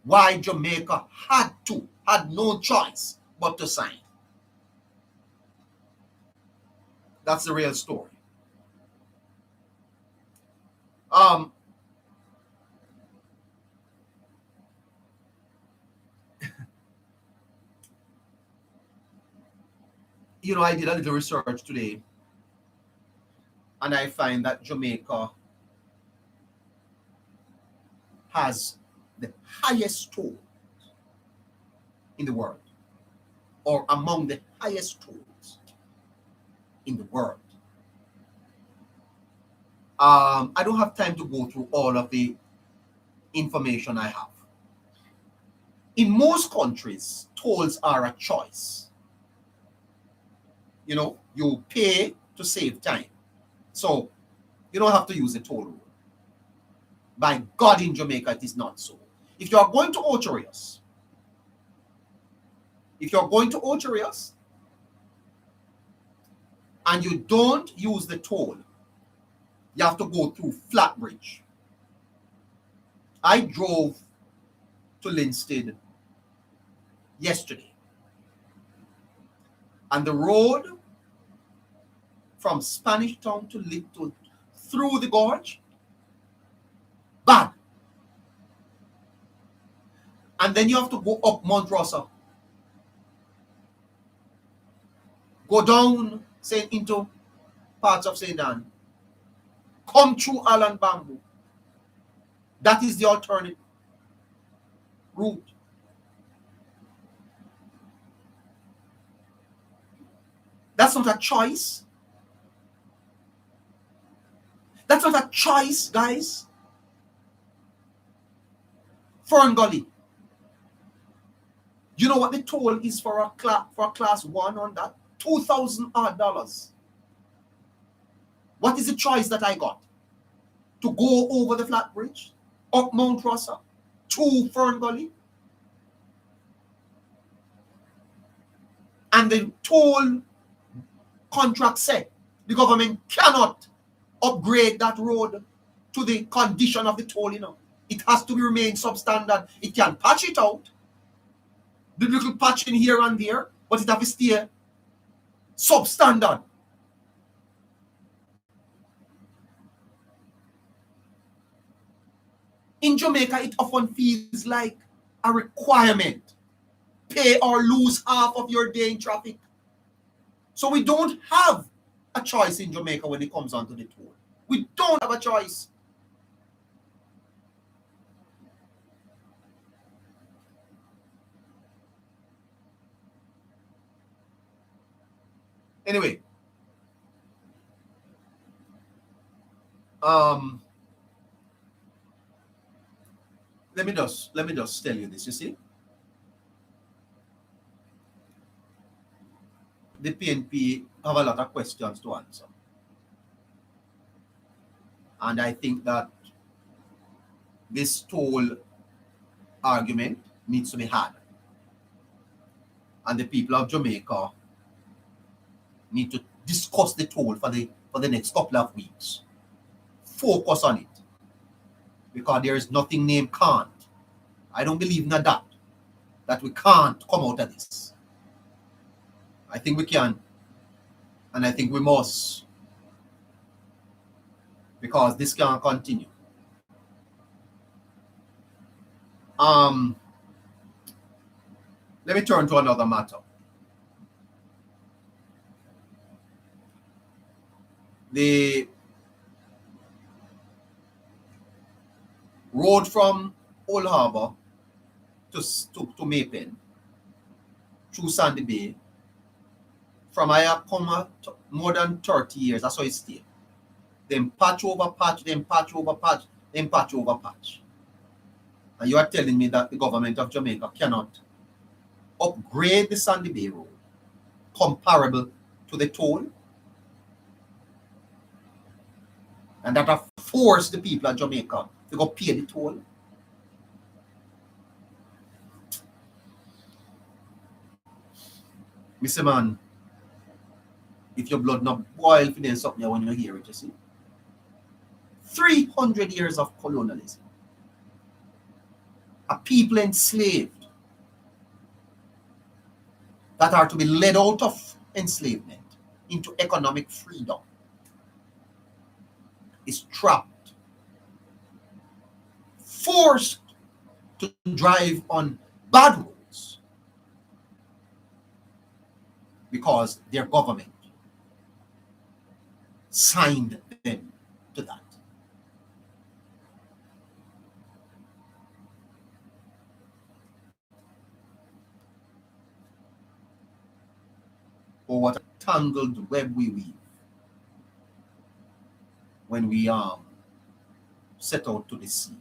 Why Jamaica had no choice but to sign. That's the real story. You know, I did a little research today, and I find that Jamaica has the highest toll in the world, or among the highest tolls in the world. I don't have time to go through all of the information I have. In most countries, tolls are a choice. You know, you pay to save time. So you don't have to use the toll road. By God, in Jamaica, it is not so. If you are going to Ocho Rios, and you don't use the toll, you have to go through Flatbridge. I drove to Linstead yesterday, and the road from Spanish Town to Little through the gorge, bad. And then you have to go up Mount Rosa, go down into parts of St. Anne, come through Allen Bamboo. That is the alternate route. That's not a choice. That's not a choice, guys. Fern Gully. You know what the toll is for a class 1 on that? $2,000 odd. What is the choice that I got? To go over the flat bridge, up Mount Rosa, to Fern Gully? And the toll contract said the government cannot upgrade that road to the condition of the toll, you know. It has to remain substandard. It can patch it out, the little patching here and there, but it has to stay substandard. In Jamaica, it often feels like a requirement. Pay or lose half of your day in traffic. So we don't have a choice in Jamaica when it comes onto the toll. We don't have a choice. Anyway, let me just tell you this. You see, the PNP have a lot of questions to answer, and I think that this toll argument needs to be had, and the people of Jamaica need to discuss the toll for the next couple of weeks. Focus on it, because there is nothing named can't. I don't believe in that we can't come out of this. I think we can, and I think we must, because this can't continue. Let me turn to another matter. the road from Old Harbour to Maypen through Sandy Bay, from Ayakoma, more than 30 years. That's how it stayed. Then patch over patch, then patch over patch, then patch over patch. And you are telling me that the government of Jamaica cannot upgrade the Sandy Bay Road comparable to the toll? And that have forced the people of Jamaica to go pay the toll? Mr. Man, if your blood not boil for something when you hear it, you see. 300 years of colonialism. A people enslaved that are to be led out of enslavement into economic freedom is trapped, forced to drive on bad roads because their government signed them to that. Oh, what a tangled web we weave when we set out to deceive.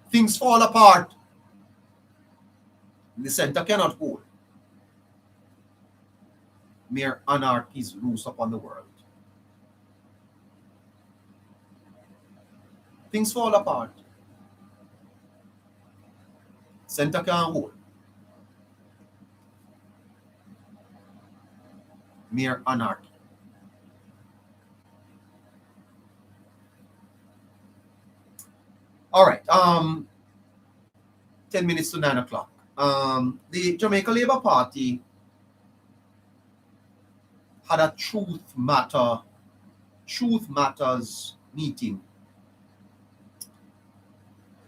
Things fall apart. The center cannot hold. Mere anarchy is loose upon the world. Things fall apart. Center can't hold. Mere anarchy. All right. 10 minutes to 9 o'clock. The Jamaica Labour Party had a Truth Matters meeting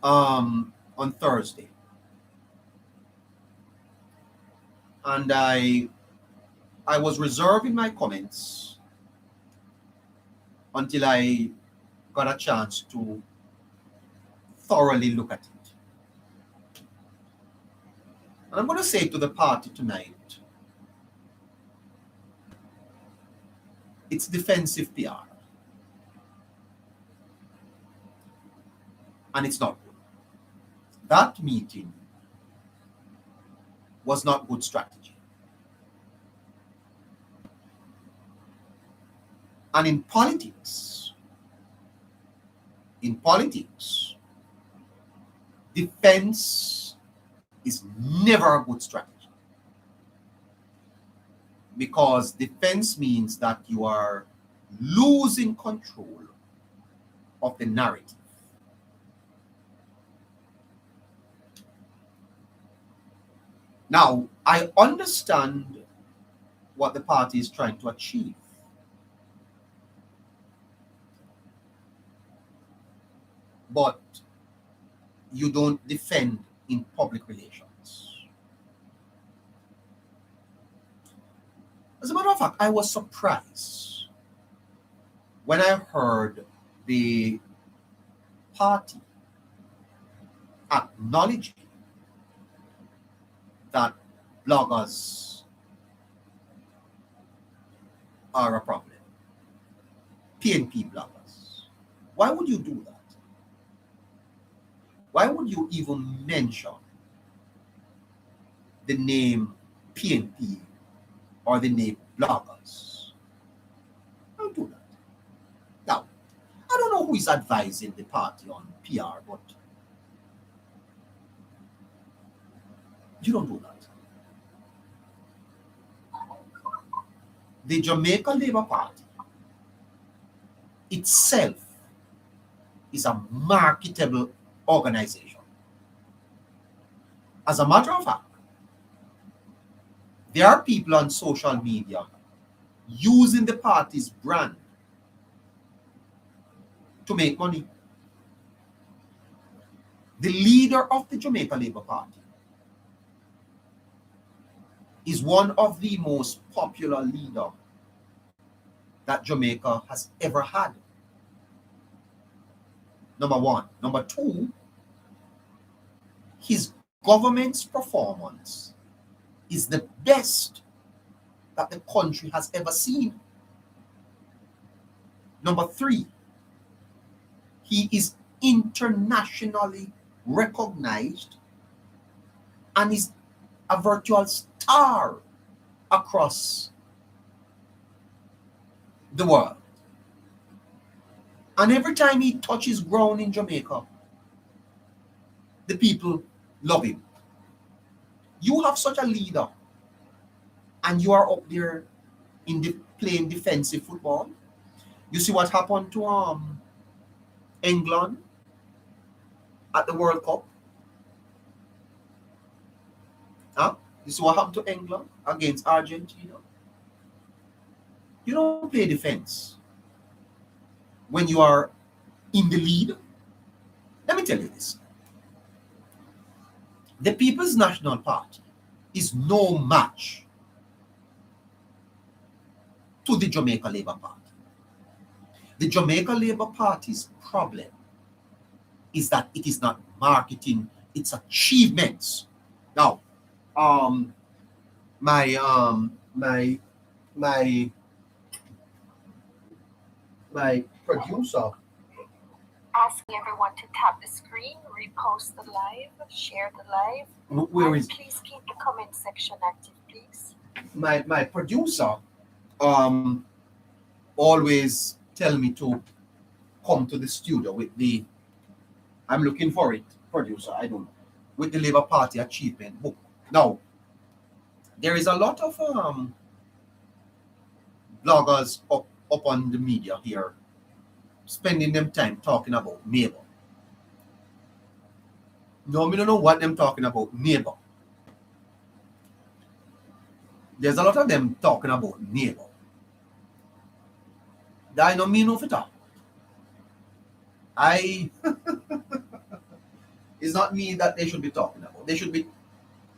on Thursday. And I was reserving my comments until I got a chance to thoroughly look at it. And I'm going to say to the party tonight, it's defensive PR. And it's not good. That meeting was not good strategy. And in politics, defense is never a good strategy. Because defense means that you are losing control of the narrative. Now, I understand what the party is trying to achieve. But you don't defend in public relations. As a matter of fact, I was surprised when I heard the party acknowledging that bloggers are a problem. PNP bloggers. Why would you do that? Why would you even mention the name PNP or the name bloggers? Don't do that. Now, I don't know who is advising the party on PR, but you don't do that. The Jamaica Labour Party itself is a marketable organization. As a matter of fact, there are people on social media using the party's brand to make money. The leader of the Jamaica Labour Party is one of the most popular leaders that Jamaica has ever had. Number one. Number two, his government's performance is the best that the country has ever seen. Number three, he is internationally recognized and is a virtual star across the world. And every time he touches ground in Jamaica, the people love him. You have such a leader, and you are up there playing defensive football. You see what happened to England at the World Cup? Huh? You see what happened to England against Argentina? You don't play defense when you are in the lead. Let me tell you this. The People's National Party is no match to the Jamaica Labour Party. The Jamaica Labour Party's problem is that it is not marketing its achievements. Now, my producer Asking everyone to tap the screen, repost the live, share the live. where And is please keep the comment section active, please. my producer always tell me to come to the studio with the I'm looking for it, producer, I don't know, with the Labour Party achievement book. Now, there is a lot of bloggers up on the media here spending them time talking about neighbor. No, we don't know what them talking about neighbor. There's a lot of them talking about neighbor. That I don't mean no fit. It's not me that they should be talking about. They should be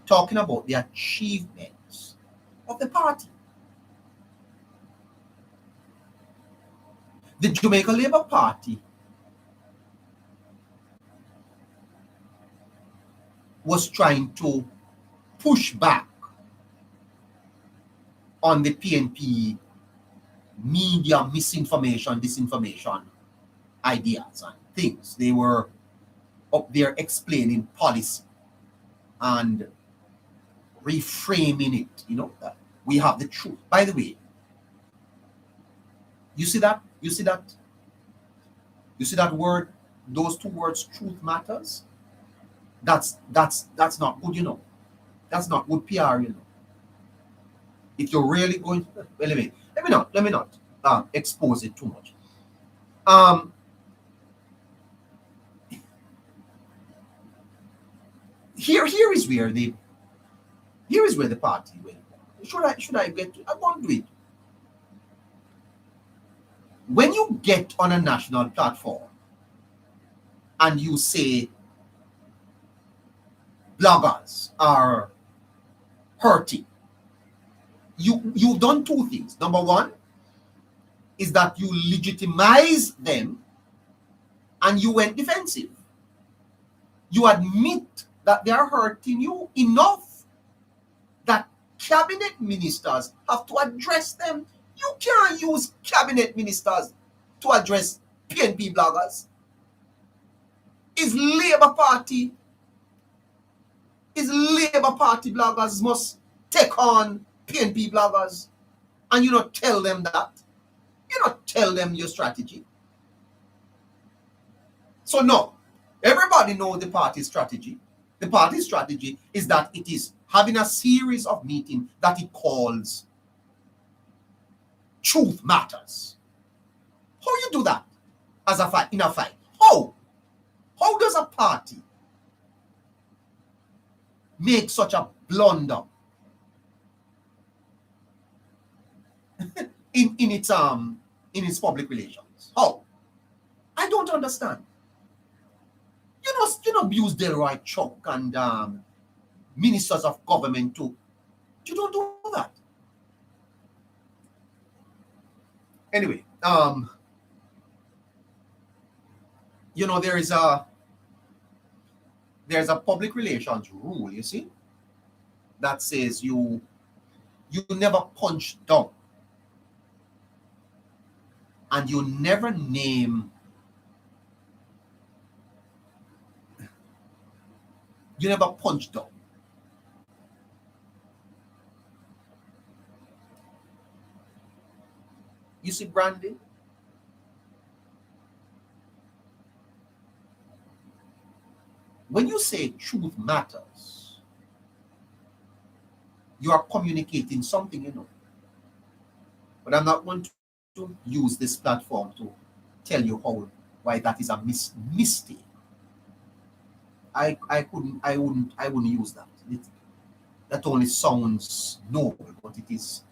talking about the achievements of the party. The Jamaica Labour Party was trying to push back on the PNP media misinformation, disinformation ideas and things. They were up there explaining policy and reframing it, that we have the truth. By the way, you see that word, those two words, truth matters. That's not good, That's not good PR, If you're really going to, well, let me not expose it too much. Here is where the party went. Should I get to, I won't do it. When you get on a national platform and you say bloggers are hurting, you've done two things. Number one is that you legitimize them and you went defensive. You admit that they are hurting you enough that cabinet ministers have to address them. You can't use cabinet ministers to address PNP bloggers. Is Labour Party bloggers must take on PNP bloggers, and you not tell them that. You not tell them your strategy. So no, everybody knows the party strategy. The party strategy is that it is having a series of meetings that it calls Truth Matters. How you do that as a fight in a fight? How does a party make such a blunder in its public relations? How? I don't understand. You don't abuse Delroy Chuck and ministers of government too. You don't do that. Anyway, you know, there's a public relations rule, you see, that says you never punch down, and you never name, you never punch down. You see, Brandy, when you say truth matters, you are communicating something, you know. But I'm not going to use this platform to tell you why that is a mistake. I wouldn't use that. That only sounds noble, but it's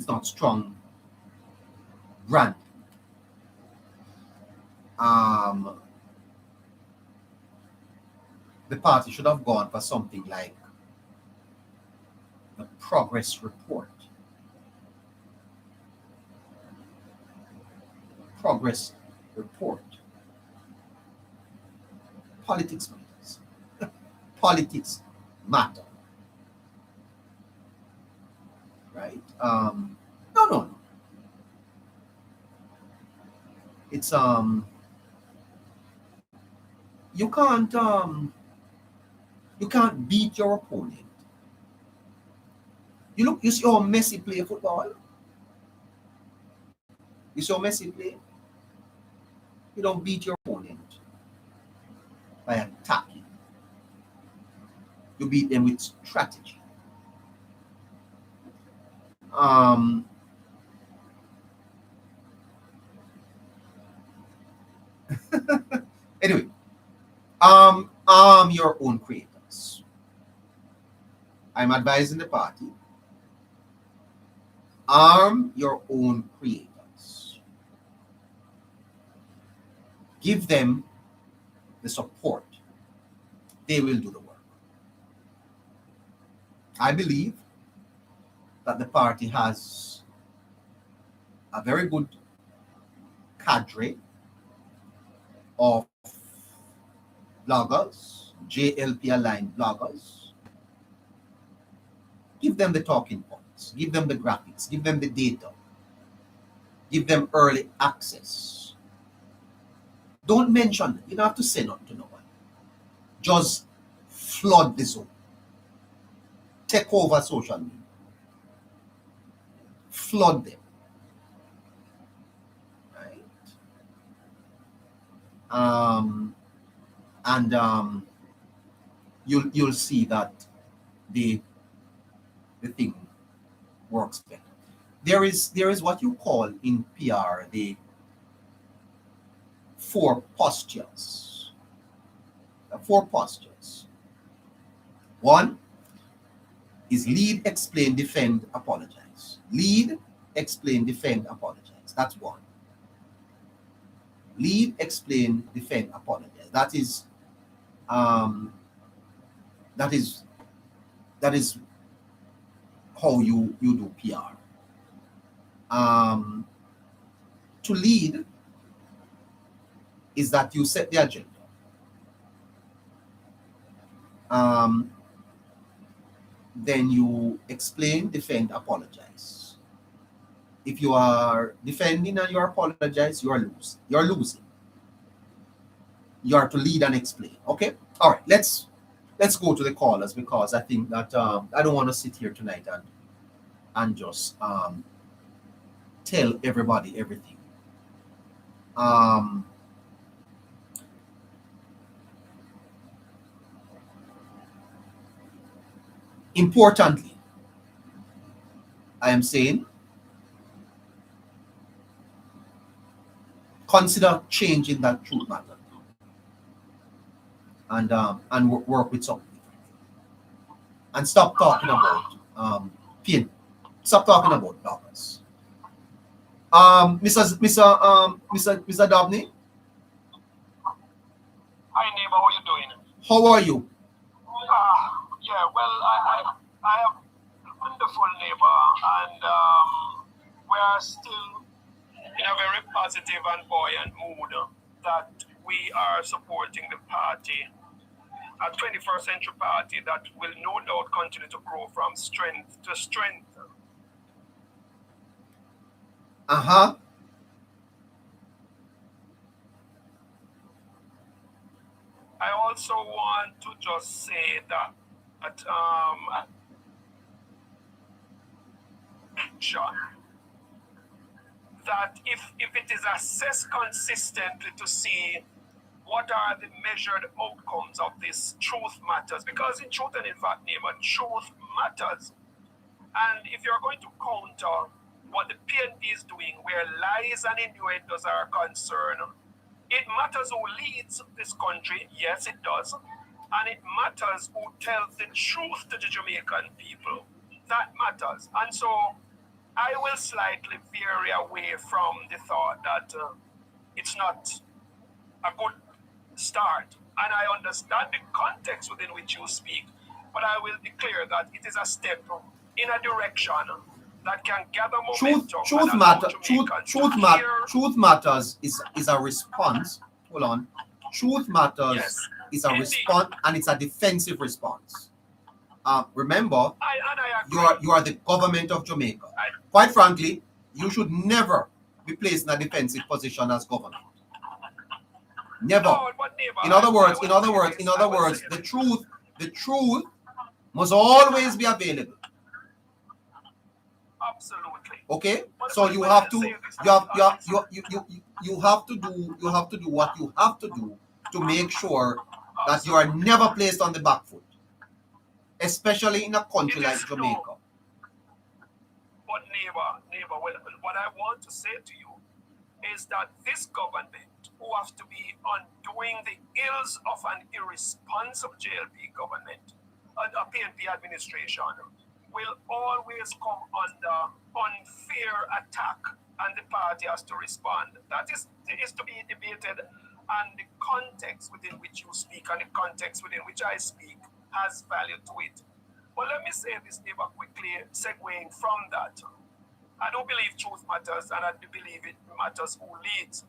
not strong brand. The party should have gone for something like the progress report. Progress report. Politics matters. Politics matter. Right? No. It's you can't beat your opponent. You see how Messi play football. You see how Messi play. You don't beat your opponent by attacking. You beat them with strategy. Anyway, arm your own creators. I'm advising the party. Arm your own creators. Give them the support. They will do the work. I believe that the party has a very good cadre of bloggers, JLP aligned bloggers. Give them the talking points, give them the graphics, give them the data, give them early access. Don't mention it. You don't have to say nothing to no one. Just flood the zone. Take over social media. Flood them. Right? You'll see that the thing works better. There is what you call in PR the 4 postures. The 4 postures. 1 is lead, explain, defend, apologize. Lead, explain, defend, apologize. That's 1. Lead, explain, defend, apologize. That is how you do PR. To lead is that you set the agenda. Then you explain, defend, apologize. If you are defending and you apologize, you are losing. You're losing. You are to lead and explain. Okay? All right, let's go to the callers, because I think that I don't want to sit here tonight and just tell everybody everything. Importantly, I am saying, consider changing that truth matter and work with something. And stop talking about PNP. Stop talking about dollars. Mr. Dabney. Hi neighbor, how you doing? How are you? Yeah, well, I have a wonderful neighbor, and we are still in a very positive and buoyant mood that we are supporting the party, a 21st century party that will no doubt continue to grow from strength to strength. Uh-huh. I also want to just say that that if it is assessed consistently to see what are the measured outcomes of this truth matters, because in truth and in fact, neighbor, truth matters. And if you're going to counter what the PNP is doing, where lies and innuendos are concerned, it matters who leads this country, yes it does, and it matters who tells the truth to the Jamaican people. That matters. And so I will slightly vary away from the thought that it's not a good start. And I understand the context within which you speak, but I will declare that it is a step in a direction that can gather momentum. Truth matters is a response. Hold on. Truth matters is a response, and it's a defensive response. Remember, you are the government of Jamaica. Quite frankly, you should never be placed in a defensive position as government. Never. No, but neighbor, in other words, the truth must always be available. Absolutely. Okay? So you have to do what you have to do to make sure that you are never placed on the back foot, especially in a country like Jamaica. But neighbor, what I want to say to you is that this government, who has to be undoing the ills of an irresponsible JLP government, a PNP administration, will always come under unfair attack, and the party has to respond. That is to be debated, and the context within which you speak and the context within which I speak has value to it. But let me say this, neighbor, quickly, segueing from that. I don't believe truth matters, and I do believe it matters who leads.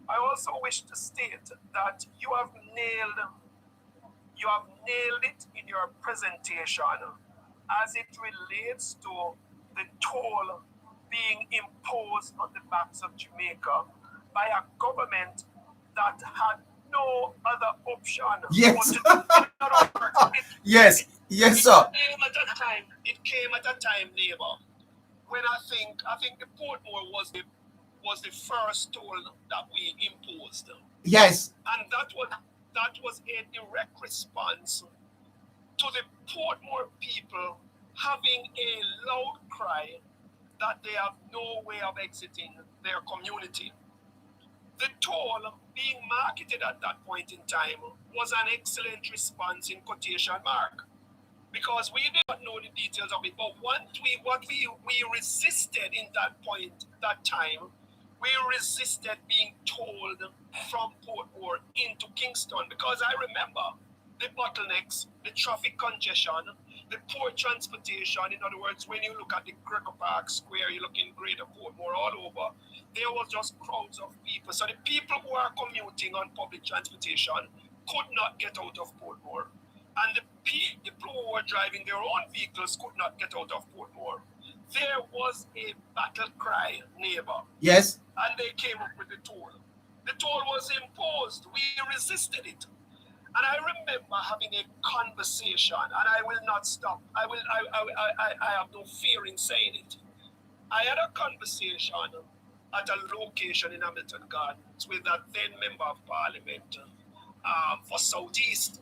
I also wish to state that you have nailed it in your presentation as it relates to the toll being imposed on the backs of Jamaica by a government that had no other option. Yes. Yes, sir. It came at a time, neighbor, when I think the Portmore was the first toll that we imposed. Yes. And that was a direct response to the Portmore people having a loud cry that they have no way of exiting their community. The toll being marketed at that point in time was an excellent response in quotation mark, because we did not know the details of it. But what we resisted in that time, we resisted being told from Portmore into Kingston, because I remember the bottlenecks, the traffic congestion, the poor transportation. In other words, when you look at the Gregor Park Square, you look in Greater Portmore all over, there was just crowds of people. So the people who are commuting on public transportation could not get out of Portmore. And the people who were driving their own vehicles could not get out of Portmore. There was a battle cry, neighbor. Yes. And they came up with the toll. The toll was imposed. We resisted it. And I remember having a conversation, and I will not stop. I have no fear in saying it. I had a conversation at a location in Hamilton Gardens with that then Member of Parliament for Southeast.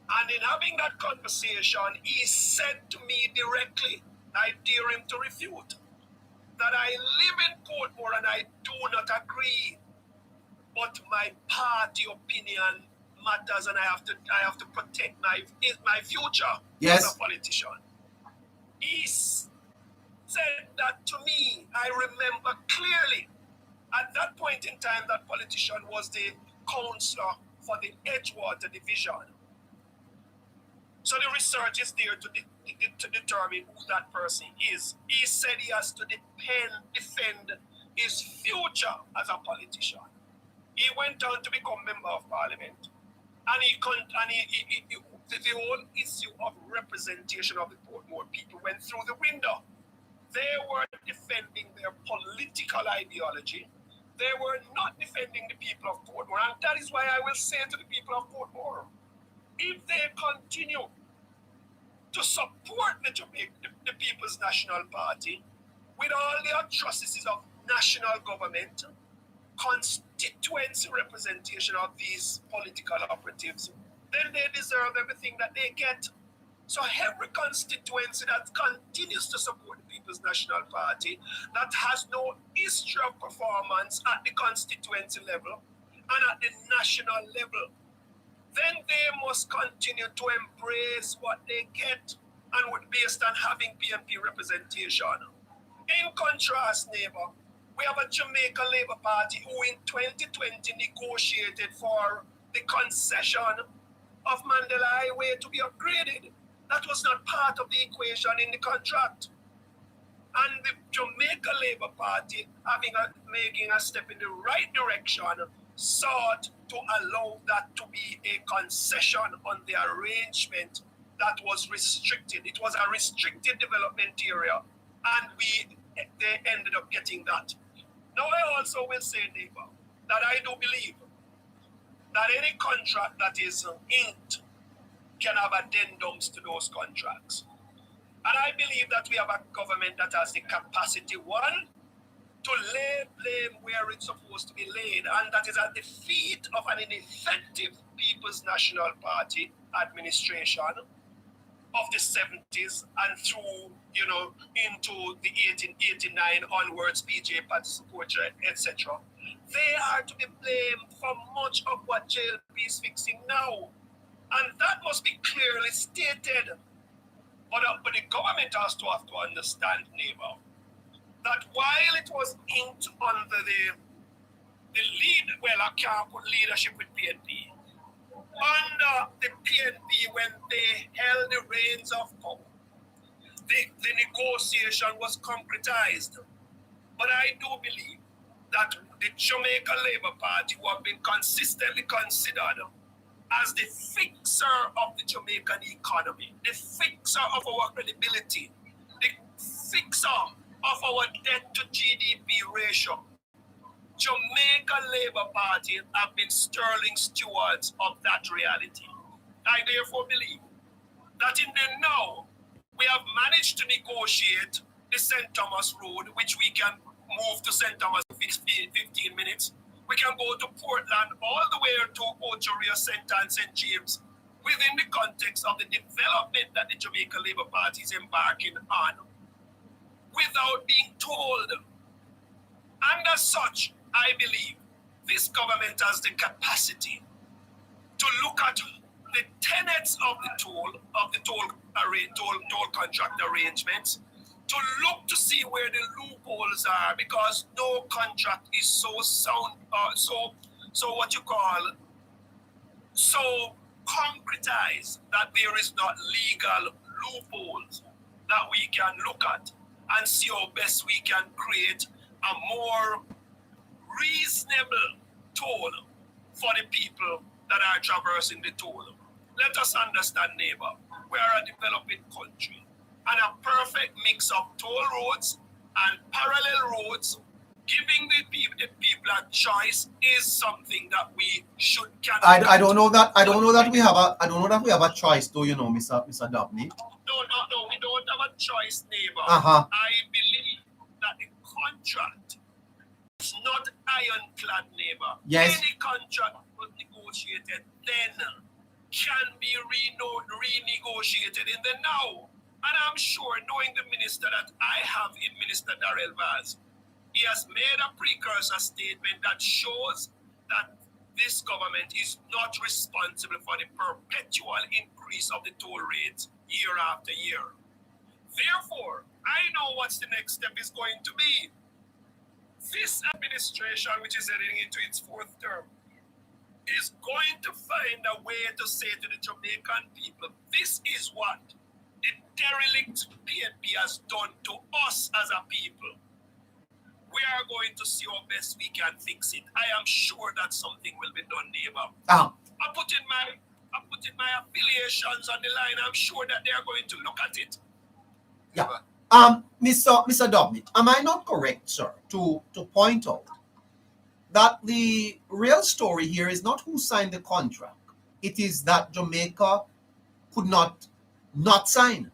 And in having that conversation, he said to me directly, I dare him to refute, that I live in Portmore and I do not agree, but my party opinion matters, and I have to protect my future as a politician. He said that to me. I remember clearly. At that point in time, that politician was the councillor for the Edgewater division. So the research is there to determine who that person is. He said he has to defend his future as a politician. He went on to become member of parliament, and the whole issue of representation of the Portmore people went through the window. They were defending their political ideology. They were not defending the people of Portmore, and that is why I will say to the people of Portmore, if they continue to support the People's National Party with all the atrocities of national government, constituency representation of these political operatives, then they deserve everything that they get. So every constituency that continues to support the People's National Party, that has no history of performance at the constituency level and at the national level, then they must continue to embrace what they get and would based on having PNP representation. In contrast, neighbor, we have a Jamaica Labour Party who in 2020 negotiated for the concession of Mandela Highway to be upgraded. That was not part of the equation in the contract. And the Jamaica Labour Party, making a step in the right direction, sought to allow that to be a concession on the arrangement that was restricted. It was a restricted development area, and they ended up getting that. Now, I also will say, neighbor, that I do believe that any contract that is inked can have addendums to those contracts. And I believe that we have a government that has the capacity, one, to lay blame where it's supposed to be laid, and that is at the feet of an ineffective People's National Party administration of the 70s and through, into the 1889 onwards, PJ Party support, etc. They are to be blamed for much of what JLP is fixing now. And that must be clearly stated. But the government has to understand, neighbor, that while it was inked under the lead, well, I can't put leadership with PNP, under the PNP when they held the reins of power, the negotiation was concretized. But I do believe that the Jamaica Labour Party, who have been consistently considered as the fixer of the Jamaican economy, the fixer of our credibility, the fixer of our debt to GDP ratio, Jamaica Labour Party have been sterling stewards of that reality. I therefore believe that in the now, we have managed to negotiate the St. Thomas Road, which we can move to St. Thomas in 15 minutes. We can go to Portland all the way to Ochoria, St. Anne, St. James, within the context of the development that the Jamaica Labour Party is embarking on, without being told. And as such, I believe this government has the capacity to look at the tenets of the toll contract arrangements, to look to see where the loopholes are, because no contract is so sound, so concretized that there is not legal loopholes that we can look at and see how best we can create a more reasonable toll for the people that are traversing the toll. Let us understand, neighbor, we are a developing country, and a perfect mix of toll roads and parallel roads, giving the people a choice, is something that we should. I don't know that we have a choice, though, Mr. Dabney. No, we don't have a choice, neighbor. I believe that the contract is not ironclad, neighbor. Yes. Any contract was negotiated then can be renegotiated in the now. And I'm sure, knowing the minister that I have in Minister Darrell Vaz, he has made a precursor statement that shows that this government is not responsible for the perpetual increase of the toll rates year after year. Therefore, I know what the next step is going to be. This administration, which is heading into its fourth term, is going to find a way to say to the Jamaican people, this is what the derelict PNP has done to us as a people. We are going to see how best we can fix it. I am sure that something will be done, neighbor. Ah. I put in my affiliations on the line. I'm sure that they are going to look at it. Yeah. Mr. Dobney, am I not correct, sir, to point out that the real story here is not who signed the contract. It is that Jamaica could not sign.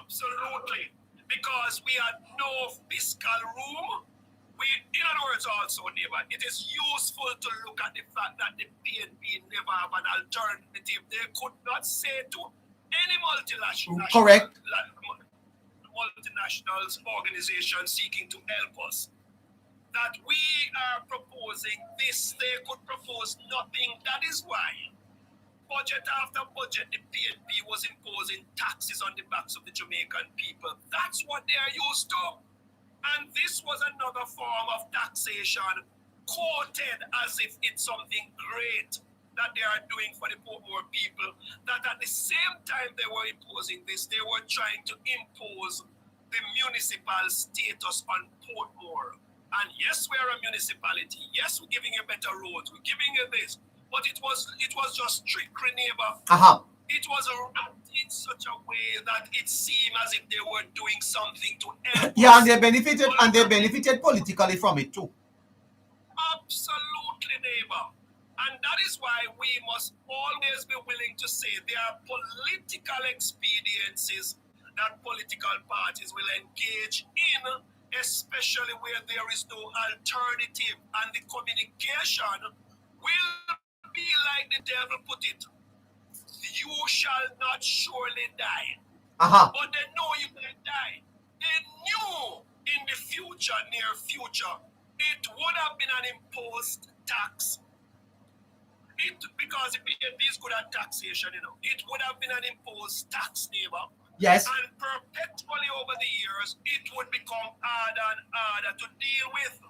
Absolutely. Because we had no fiscal room. In other words, also, neighbor, it is useful to look at the fact that the PNP never have an alternative. They could not say to any multinational organization seeking to help us that we are proposing this. They could propose nothing. That is why budget after budget, the PNP was imposing taxes on the backs of the Jamaican people. That's what they are used to. And this was another form of taxation, quoted as if it's something great that they are doing for the poor people. That at the same time they were imposing this, they were trying to impose the municipal status on Portmore. And yes, we are a municipality. Yes, we're giving you better roads. We're giving you this. But it was just trickery, neighbor. It was in such a way that it seemed as if they were doing something to help. Yeah, and they benefited politically from it too. Absolutely, neighbor. And that is why we must always be willing to say there are political expediencies that political parties will engage in, especially where there is no alternative, and the communication will be like the devil put it. You shall not surely die. But they know you will die. They knew in the future, near future, it would have been an imposed tax. Because the PNP is good at taxation, it would have been an imposed tax, neighbor. Yes. And perpetually over the years, it would become harder and harder to deal with.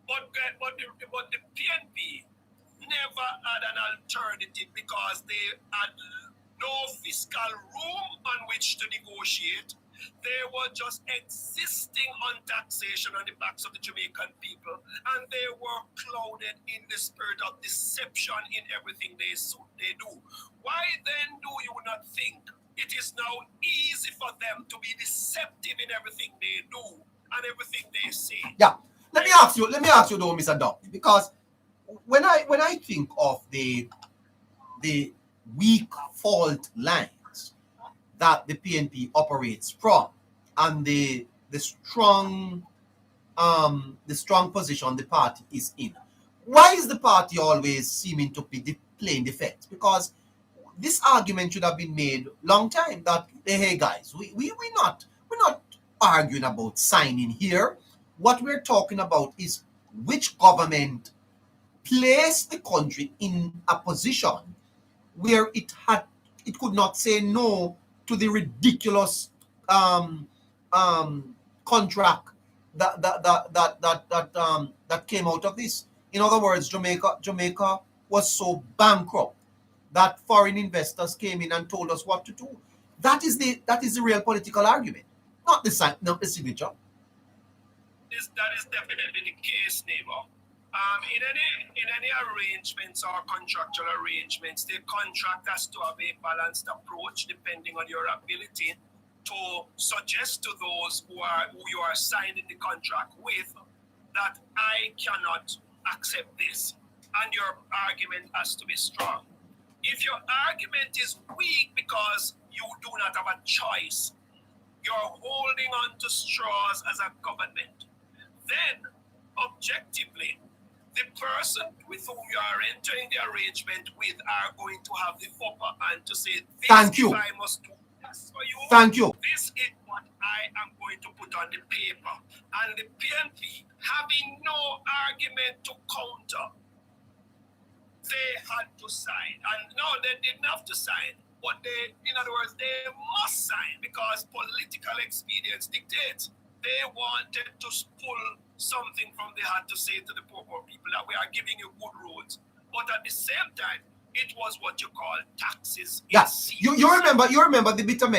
But the PNP never had an alternative because they had no fiscal room on which to negotiate. They were just existing on taxation on the backs of the Jamaican people, and they were clouded in the spirit of deception in everything they do. Why then do you not think it is now easy for them to be deceptive in everything they do and everything they say? Yeah. Let me ask you though, Mr. Doc, because when I think of the weak fault lines that the PNP operates from, and the strong position the party is in, why is the party always seeming to be playing defense? Because this argument should have been made long time that, hey guys, we're not arguing about signing here. What we're talking about is which government placed the country in a position where it could not say no to the ridiculous contract that came out of this. In other words, Jamaica was so bankrupt that foreign investors came in and told us what to do. That is the real political argument, not the signature. That is definitely the case, neighbor. In any arrangements or contractual arrangements, the contract has to have a balanced approach depending on your ability to suggest to those who you are signing the contract with that I cannot accept this, and your argument has to be strong. If your argument is weak because you do not have a choice, you're holding on to straws as a government, then objectively, the person with whom you are entering the arrangement with are going to have the upper hand to say, this Thank you. I must do this for you. Thank you. This is what I am going to put on the paper. And the PNP, having no argument to counter, they had to sign. And no, they didn't have to sign. But in other words, they must sign because political expedience dictates. They wanted to pull something from the heart to say to the poor people that we are giving you good roads, but at the same time, it was what you call taxes. Yes, you remember the bitter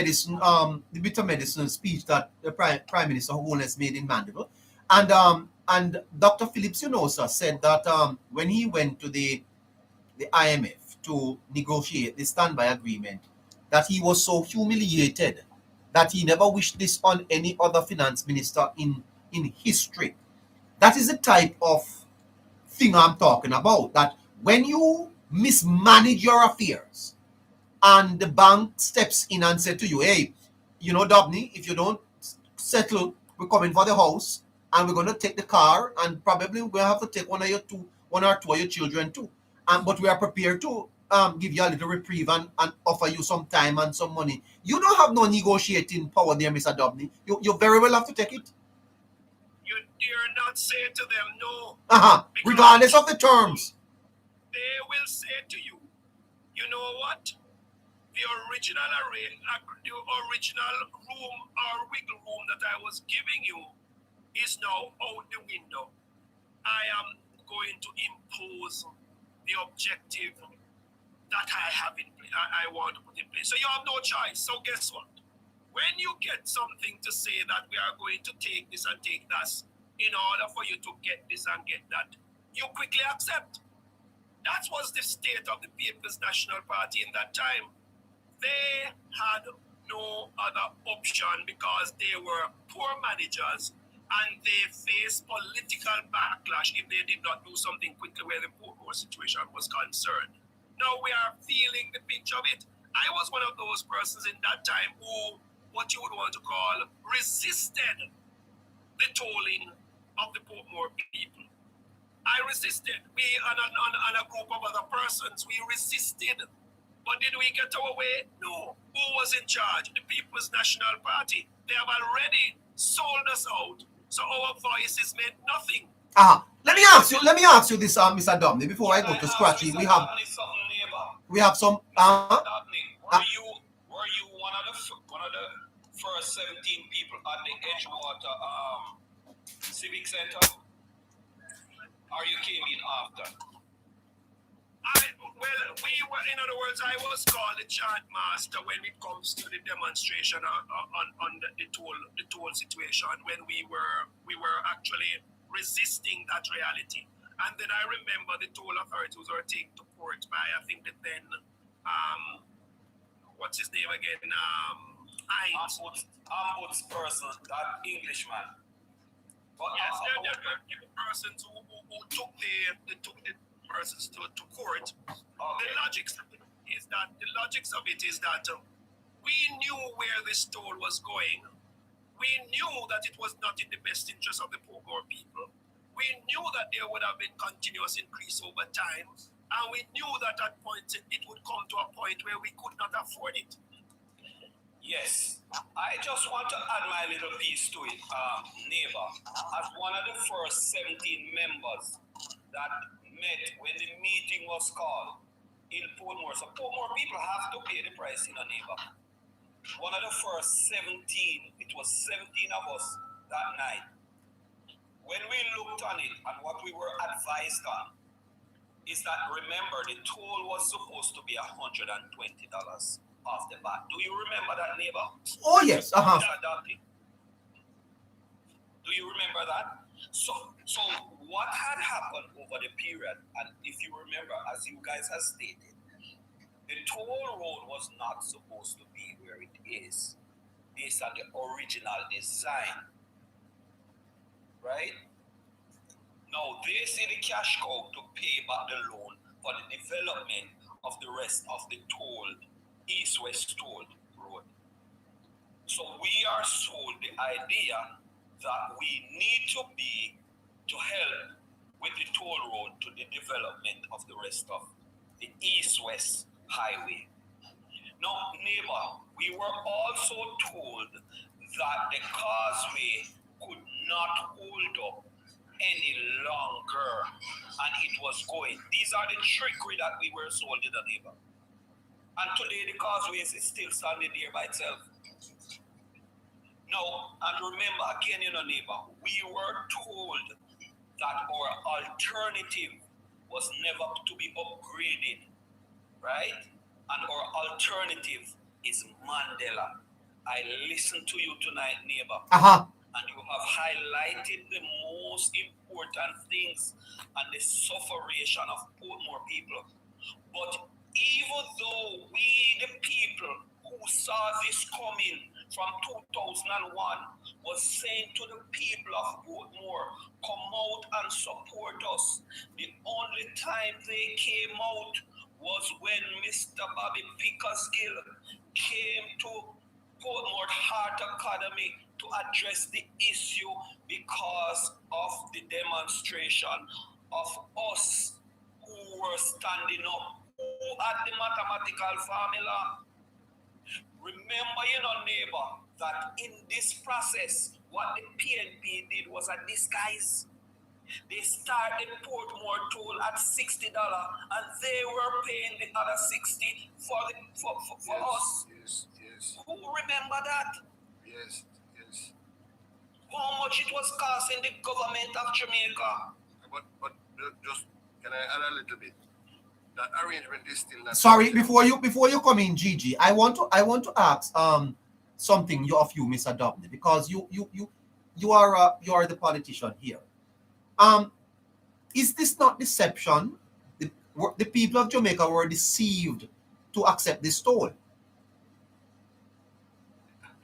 medicine speech that the Prime Minister Holness made in Mandeville, and Dr. Phillips, sir, said that when he went to the IMF to negotiate the standby agreement, that he was so humiliated that he never wished this on any other finance minister in history. That is the type of thing I'm talking about. That when you mismanage your affairs and the bank steps in and said to you, hey, Dobney, if you don't settle, we're coming for the house and we're going to take the car and probably we'll have to take one or two of your children too. But we are prepared to give you a little reprieve and offer you some time and some money. You don't have no negotiating power there, Mr. Dobney. You very well have to take it. You dare not say to them no. Regardless of the terms. They will say to you, you know what? The original room or wiggle room that I was giving you is now out the window. I am going to impose the objective that I want to put in place. So you have no choice. So guess what? When you get something to say that we are going to take this and take that in order for you to get this and get that, you quickly accept. That was the state of the People's National Party in that time. They had no other option because they were poor managers and they faced political backlash if they did not do something quickly where the poor situation was concerned. Now we are feeling the pinch of it. I was one of those persons in that time who, what you would want to call, resisted the tolling of the Portmore people. I resisted. We and a group of other persons, we resisted. But did we get our way? No. Who was in charge? The People's National Party. They have already sold us out. So our voices meant nothing. Let me ask you this, Mr. Dobney, before I go to Scratchy. We have some. Were you one of the first 17 people at the Edgewater Civic Center? Or you came in after? In other words, I was called the chant master when it comes to the demonstration on the toll situation, when we were actually resisting that reality. And then I remember the toll authorities were taken to court by, I think, the then, what's his name again? Ombudsperson, that Englishman. Yes, the persons who took the persons to court. Okay. The logics of it is that we knew where this toll was going. We knew that it was not in the best interest of the poor people. We knew that there would have been continuous increase over time, and we knew that at points it would come to a point where we could not afford it. Yes, I just want to add my little piece to it, neighbor. As one of the first 17 members that met when the meeting was called in Portmore. So Portmore people have to pay the price in a neighbor. One of the first 17, it was 17 of us that night. When we looked on it and what we were advised on is that, remember, the toll was supposed to be $120 off the bat. Do you remember that, neighbor? Oh, yes. Do you remember that? So what had happened over the period, and if you remember, as you guys have stated, the toll road was not supposed to be where it is based on the original design, right? Now, they see the cash cow to pay back the loan for the development of the rest of the toll, east-west toll road. So we are sold the idea that we need to be to help with the toll road to the development of the rest of the east-west highway. Now, neighbor, we were also told that the causeway could not hold up any longer, and it was going. These are the trickery that we were sold in the neighbor. And today the causeway is still standing there by itself. Now, and remember again, neighbor, we were told that our alternative was never to be upgraded, right? And our alternative is Mandela. I listened to you tonight, neighbor. And you have highlighted the most important things and the sufferation of Portmore people. But even though we, the people who saw this coming from 2001, was saying to the people of Portmore, come out and support us, the only time they came out was when Mr. Bobby Pickersgill came to Portmore Heart Academy to address the issue because of the demonstration of us who were standing up, who had the mathematical formula. Remember, neighbor, that in this process, what the PNP did was a disguise. They started Portmore toll at $60, and they were paying the other $60 for us. Yes. Who remember that? Yes. How much it was costing the government of Jamaica? But just can I add a little bit? That arrangement is still not. Sorry, before you come in, Gigi, I want to ask something of you, Mr. Dobney, because you are the politician here. Is this not deception? The people of Jamaica were deceived to accept this toll.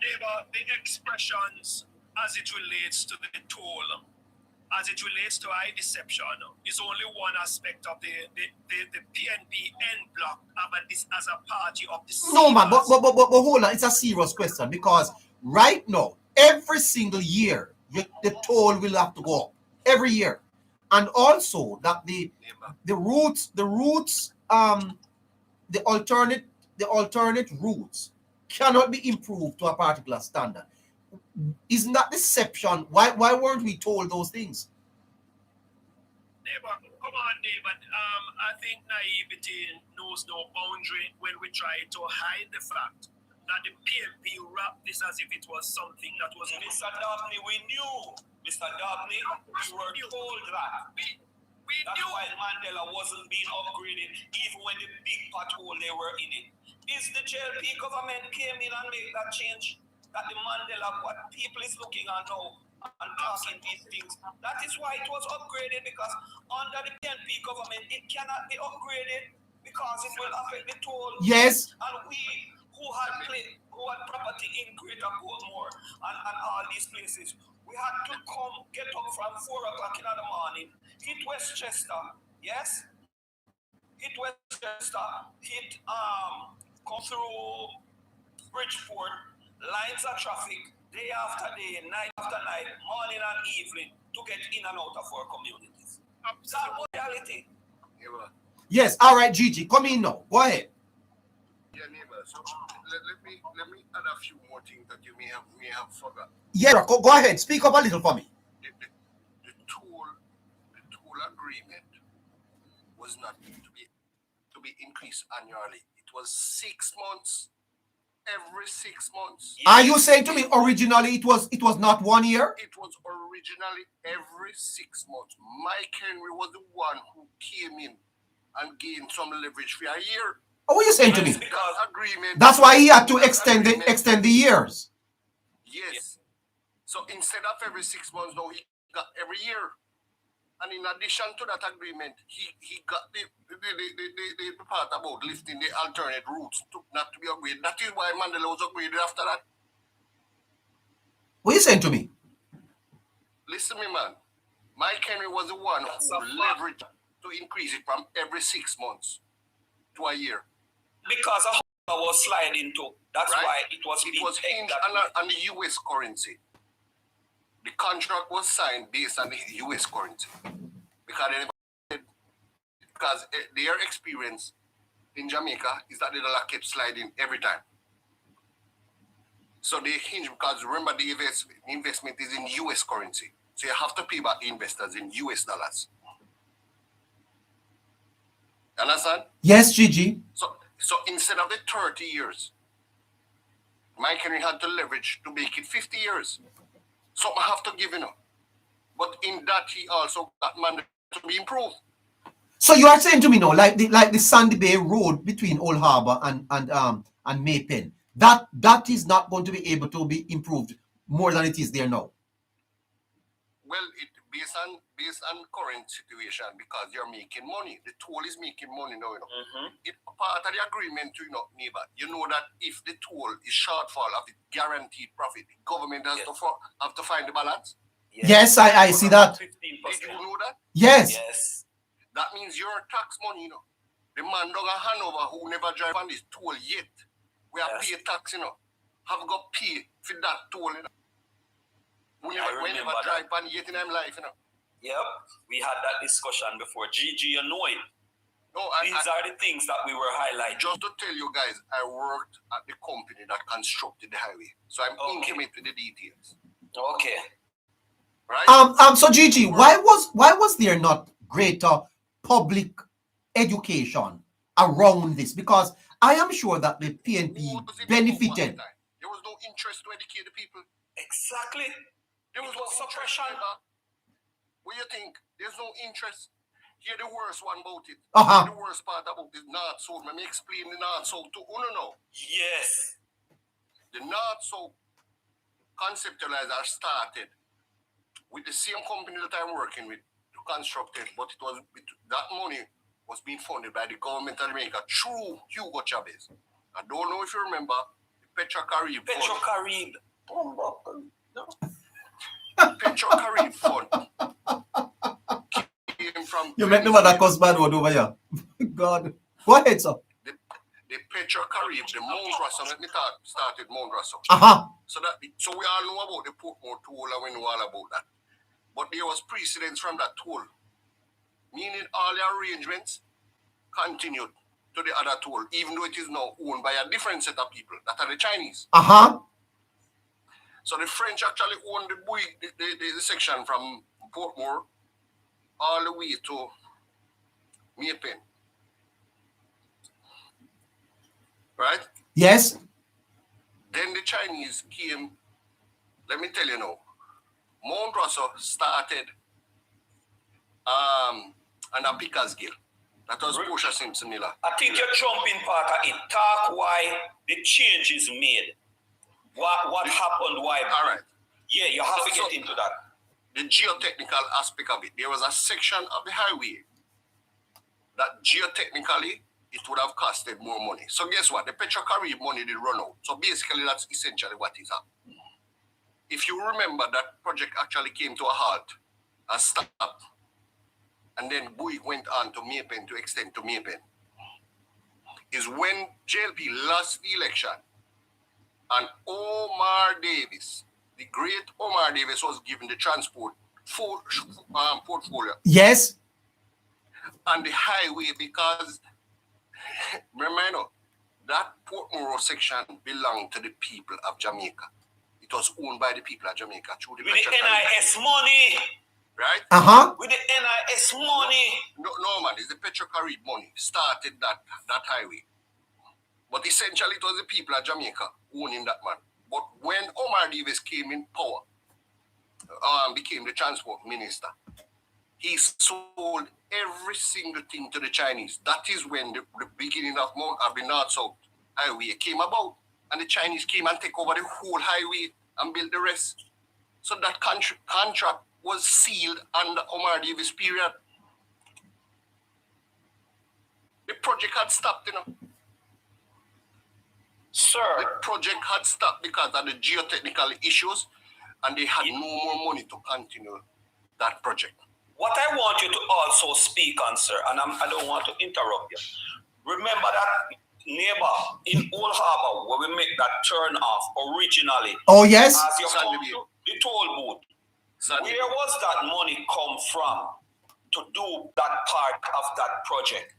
Neighbor, the expressions as it relates to the toll, as it relates to eye deception, is only one aspect of the PNP end block this as a party of the. No, man, but hold on, it's a serious question, because right now, every single year, the toll will have to go up every year, and also that the alternate routes cannot be improved to a particular standard. Isn't that deception? Why weren't we told those things? Neighbor, come on, neighbor. I think naivety knows no boundary when we try to hide the fact that the PNP wrapped this as if it was something that was. Mr. Dobney, we knew. Mr. Dobney, we were told that. That's why Mandela wasn't being upgraded, even when the big pothole they were in it. Is the JLP government came in and made that change? That the Mandela, what people is looking at now and talking these things. That is why it was upgraded, because under the PNP government, it cannot be upgraded because it will affect the toll. Yes. And we who had property in Greater Portmore and all these places, we had to get up from 4 o'clock in the morning, hit Westchester, yes? Hit Westchester, come through Bridgeport, lines of traffic, day after day, night after night, morning and evening, to get in and out of our communities. That's reality. Neighbor. Yes, all right, Gigi, come in now. Go ahead. Yeah, neighbor. So let me add a few more things that you may have forgot. Yeah, go ahead. Speak up a little for me. The toll agreement was not to be increased annually. It was 6 months. Every 6 months. Are you saying to me originally it was not 1 year? It was originally every 6 months. Mike Henry was the one who came in and gained some leverage for a year. Oh, what are you saying to me? That agreement. That's why he had to extend the years. Yes. So instead of every 6 months, now he got every year. And in addition to that agreement, he got the part about lifting the alternate routes not to be upgraded. That is why Mandela was upgraded after that. What are you saying to me? Listen to me, man. Mike Henry was the one who leveraged to increase it from every 6 months to a year. Because of how I was sliding to. That's right? Why it was hinged on the US currency. The contract was signed based on the US currency. Because their experience in Jamaica is that the dollar kept sliding every time. So they hinge because remember the investment is in US currency. So you have to pay back the investors in US dollars. Understand? Yes, Gigi. So instead of the 30 years, Mike Henry had to leverage to make it 50 years. Something have to give, But in that, he also got mandate to be improved. So you are saying to me now, like the Sandy Bay Road between Old Harbour and Maypen, that is not going to be able to be improved more than it is there now. Well, it based on current situation, because you're making money. The toll is making money now, It part of the agreement to neighbor. You know that if the toll is shortfall of the guaranteed profit, the government has to find the balance. Yes, I see that. 15%. Did you know that? Yes. Yes. That means your tax money, The man down at Hanover who never drive on this toll yet, we have paid tax, have got paid for that toll, We never drive on yet in our life, Yep, we had that discussion before. Gigi, you know it. No, These are the things that we were highlighting. Just to tell you guys, I worked at the company that constructed the highway, so I'm intimate with the details. Okay. Right? So Gigi, why was there not greater public education around this? Because I am sure that the PNP benefited. There was no interest to educate the people. Exactly. There was no suppression. What do you think? There's no interest. Here the worst one about it. The worst part about the North South. Let me explain the North South to no. Yes. The North South conceptualizer started with the same company that I'm working with to construct it, but that money was being funded by the government of Jamaica through Hugo Chavez. I don't know if you remember the Petro-Carib Fund. Petro-Carib. Petro-Carib Fund came from... You make me mad that cause bad word over here. God. Go ahead, sir. The Petro-Carib, the Mount Russell, let me start with Mount Russell. So we all know about the Portmore toll and we know all about that. But there was precedence from that toll, meaning all the arrangements continued to the other toll, even though it is now owned by a different set of people, that are the Chinese. So the French actually owned the section from Portmore all the way to Maypen. Right? Yes. Then the Chinese came, let me tell you now, Mount Russell started under Pickersgill. That was Portia Simpson Miller. I think you're jumping part of it. Talk why the change is made. What happened, why? All right. Yeah, you have to get into that. The geotechnical aspect of it. There was a section of the highway that geotechnically it would have costed more money. So guess what? The Petro-Carib money did run out. So basically that's essentially what is happening. If you remember, that project actually came to a halt and stopped. And then Bowie went on to Maypen to extend to Maypen. Is when JLP lost the election and Omar Davis, the great Omar Davis, was given the transport portfolio. Yes. And the highway, because remember, that Portmore section belonged to the people of Jamaica. It was owned by the people of Jamaica through the NIS money. Right? With the NIS money. No, man, it's the Petro-Carib money started that highway. But essentially it was the people of Jamaica owning that man. But when Omar Davis came in power, became the transport minister, he sold every single thing to the Chinese. That is when the beginning of the North-South highway came about. And the Chinese came and took over the whole highway and built the rest. So that contract was sealed under Omar Davis period. The project had stopped, Sir. The project had stopped because of the geotechnical issues, and they had no more money to continue that project. What I want you to also speak on, sir, and I don't want to interrupt you. Remember that neighbor in Old Harbour where we make that turn off originally. Oh, yes. As you come to the toll booth. Where was that money come from to do that part of that project?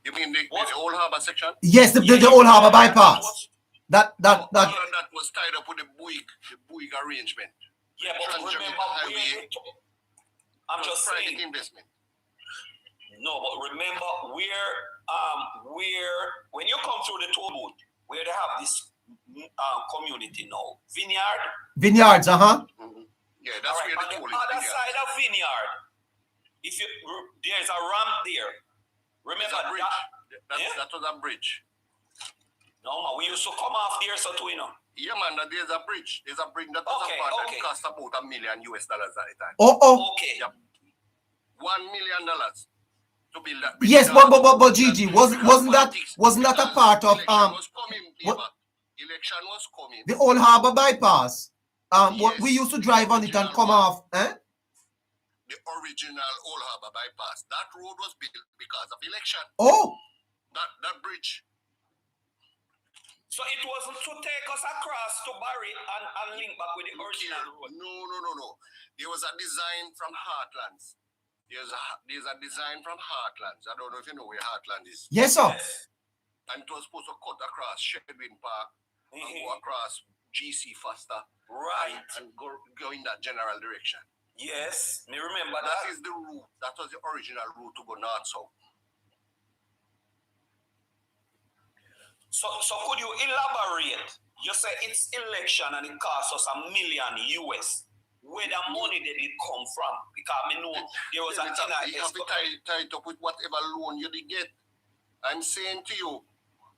You mean the Old Harbour section? Yes, the Old Harbour bypass. That was tied up with the Bouygues arrangement. Yeah, but remember I'm just saying investment. No, but remember where when you come through the toll booth, where they have this community now? Vineyard? Vineyards, Yeah, that's where On the the toll is. other Vineyard. side of Vineyard, there's a ramp there. There's Remember a bridge. Yeah? That was a bridge. No, man, we used to come off there, so too, you know. Yeah, man, there's a bridge. There's a bridge that was a part that cost about $1 million at the time. Okay. Yep. $1 million to build that. Yes, but Gigi, wasn't that a part of election was coming. The old harbor bypass? Yes, we used to drive on it and come off. The original Old Harbor bypass. That road was built because of election. Oh. That bridge. So it wasn't to take us across to Barry and link back with the original road. No. There was a design from Heartlands. There's a design from Heartlands. I don't know if you know where Heartland is. Yes, sir. Yes. And it was supposed to cut across Shedwin Park and go across GC Foster. Right. And go in that general direction. Yes, me remember that. That is the route. That was the original route to go north-south. So could you elaborate? You say it's election and it costs us $1 million US. Where the money did it come from? Because I know there was a thing you have to tie it up with whatever loan you did get. I'm saying to you,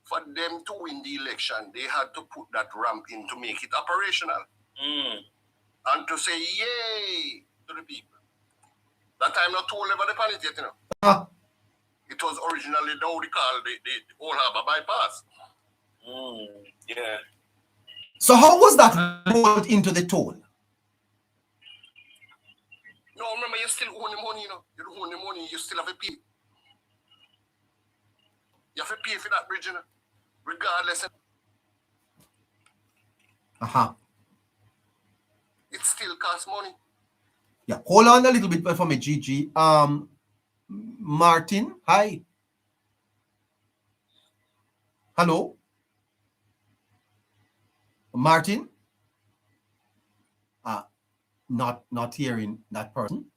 for them to win the election, they had to put that ramp in to make it operational. And to say yay to the people. That time not told about the planet yet, you know. It was originally now they called the Old Harbor bypass. Yeah. So how was that rolled into the toll? No, remember you still own the money, you know. You don't own the money, you still have to pay. You have to pay for that bridge, you know. Regardless. It still costs money. Yeah, hold on a little bit for me, Gigi. Martin, hi. Hello? Martin? Not hearing that person.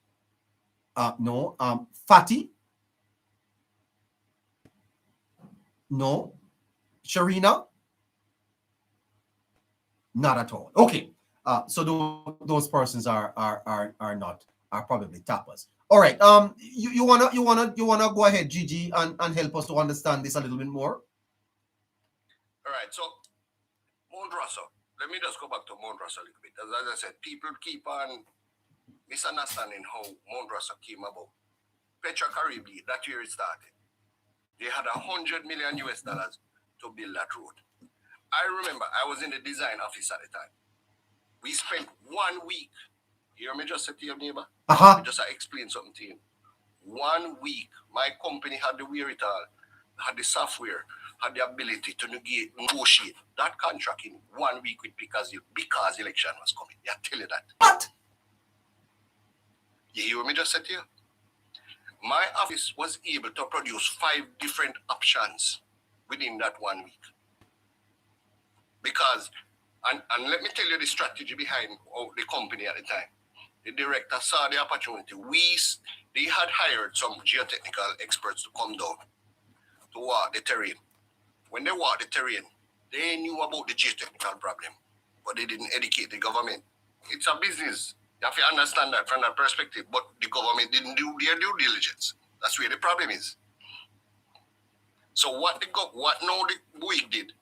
No. Fatty? No. Sharina? Not at all. Okay. So those persons are probably tappers. All right. You wanna go ahead, Gigi, and help us to understand this a little bit more. All right. So Mount Russell. Let me just go back to Mount Russell a little bit. As I said, people keep on misunderstanding how Mount Russell came about. Petra Caribbean, that year it started. They had $100 million US to build that road. I remember I was in the design office at the time. We spent 1 week. You hear me just say to your neighbor? Just explain something to him. 1 week, my company had the wherewithal, had the software, had the ability to negotiate that contract in 1 week with because election was coming. I tell you that. What? You hear me just say to you? My office was able to produce 5 different options within that 1 week. Because, and let me tell you the strategy behind the company at the time. The director saw the opportunity. They had hired some geotechnical experts to come down to walk the terrain. When they walked the terrain, they knew about the geotechnical problem, but they didn't educate the government. It's a business. You have to understand that from that perspective, but the government didn't do their due diligence. That's where the problem is. So what now the Bouygues did,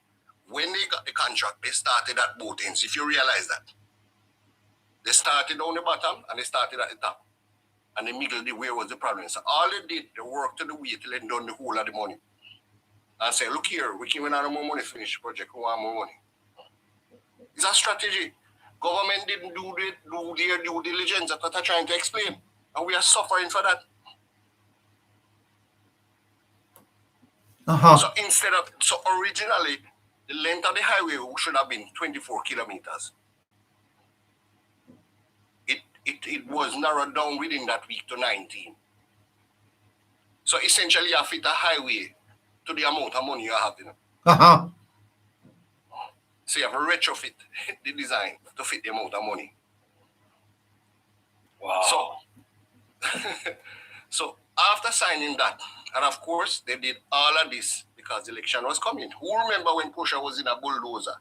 when they got the contract, they started at both ends, if you realize that. They started on the bottom and they started at the top. And the middle, where was the problem? So all they did, they worked to the way till they done the whole of the money. And say, look here, we came in on more money, finish the project, we want more money. It's a strategy. Government didn't do their due diligence. That's what I'm trying to explain. And we are suffering for that. So originally, the length of the highway should have been 24 kilometers. It was narrowed down within that week to 19. So essentially, you fit a highway to the amount of money you have. You know? So you have to retrofit the design to fit the amount of money. Wow. So after signing that, and of course, they did all of this because the election was coming. Who remember when Pusha was in a bulldozer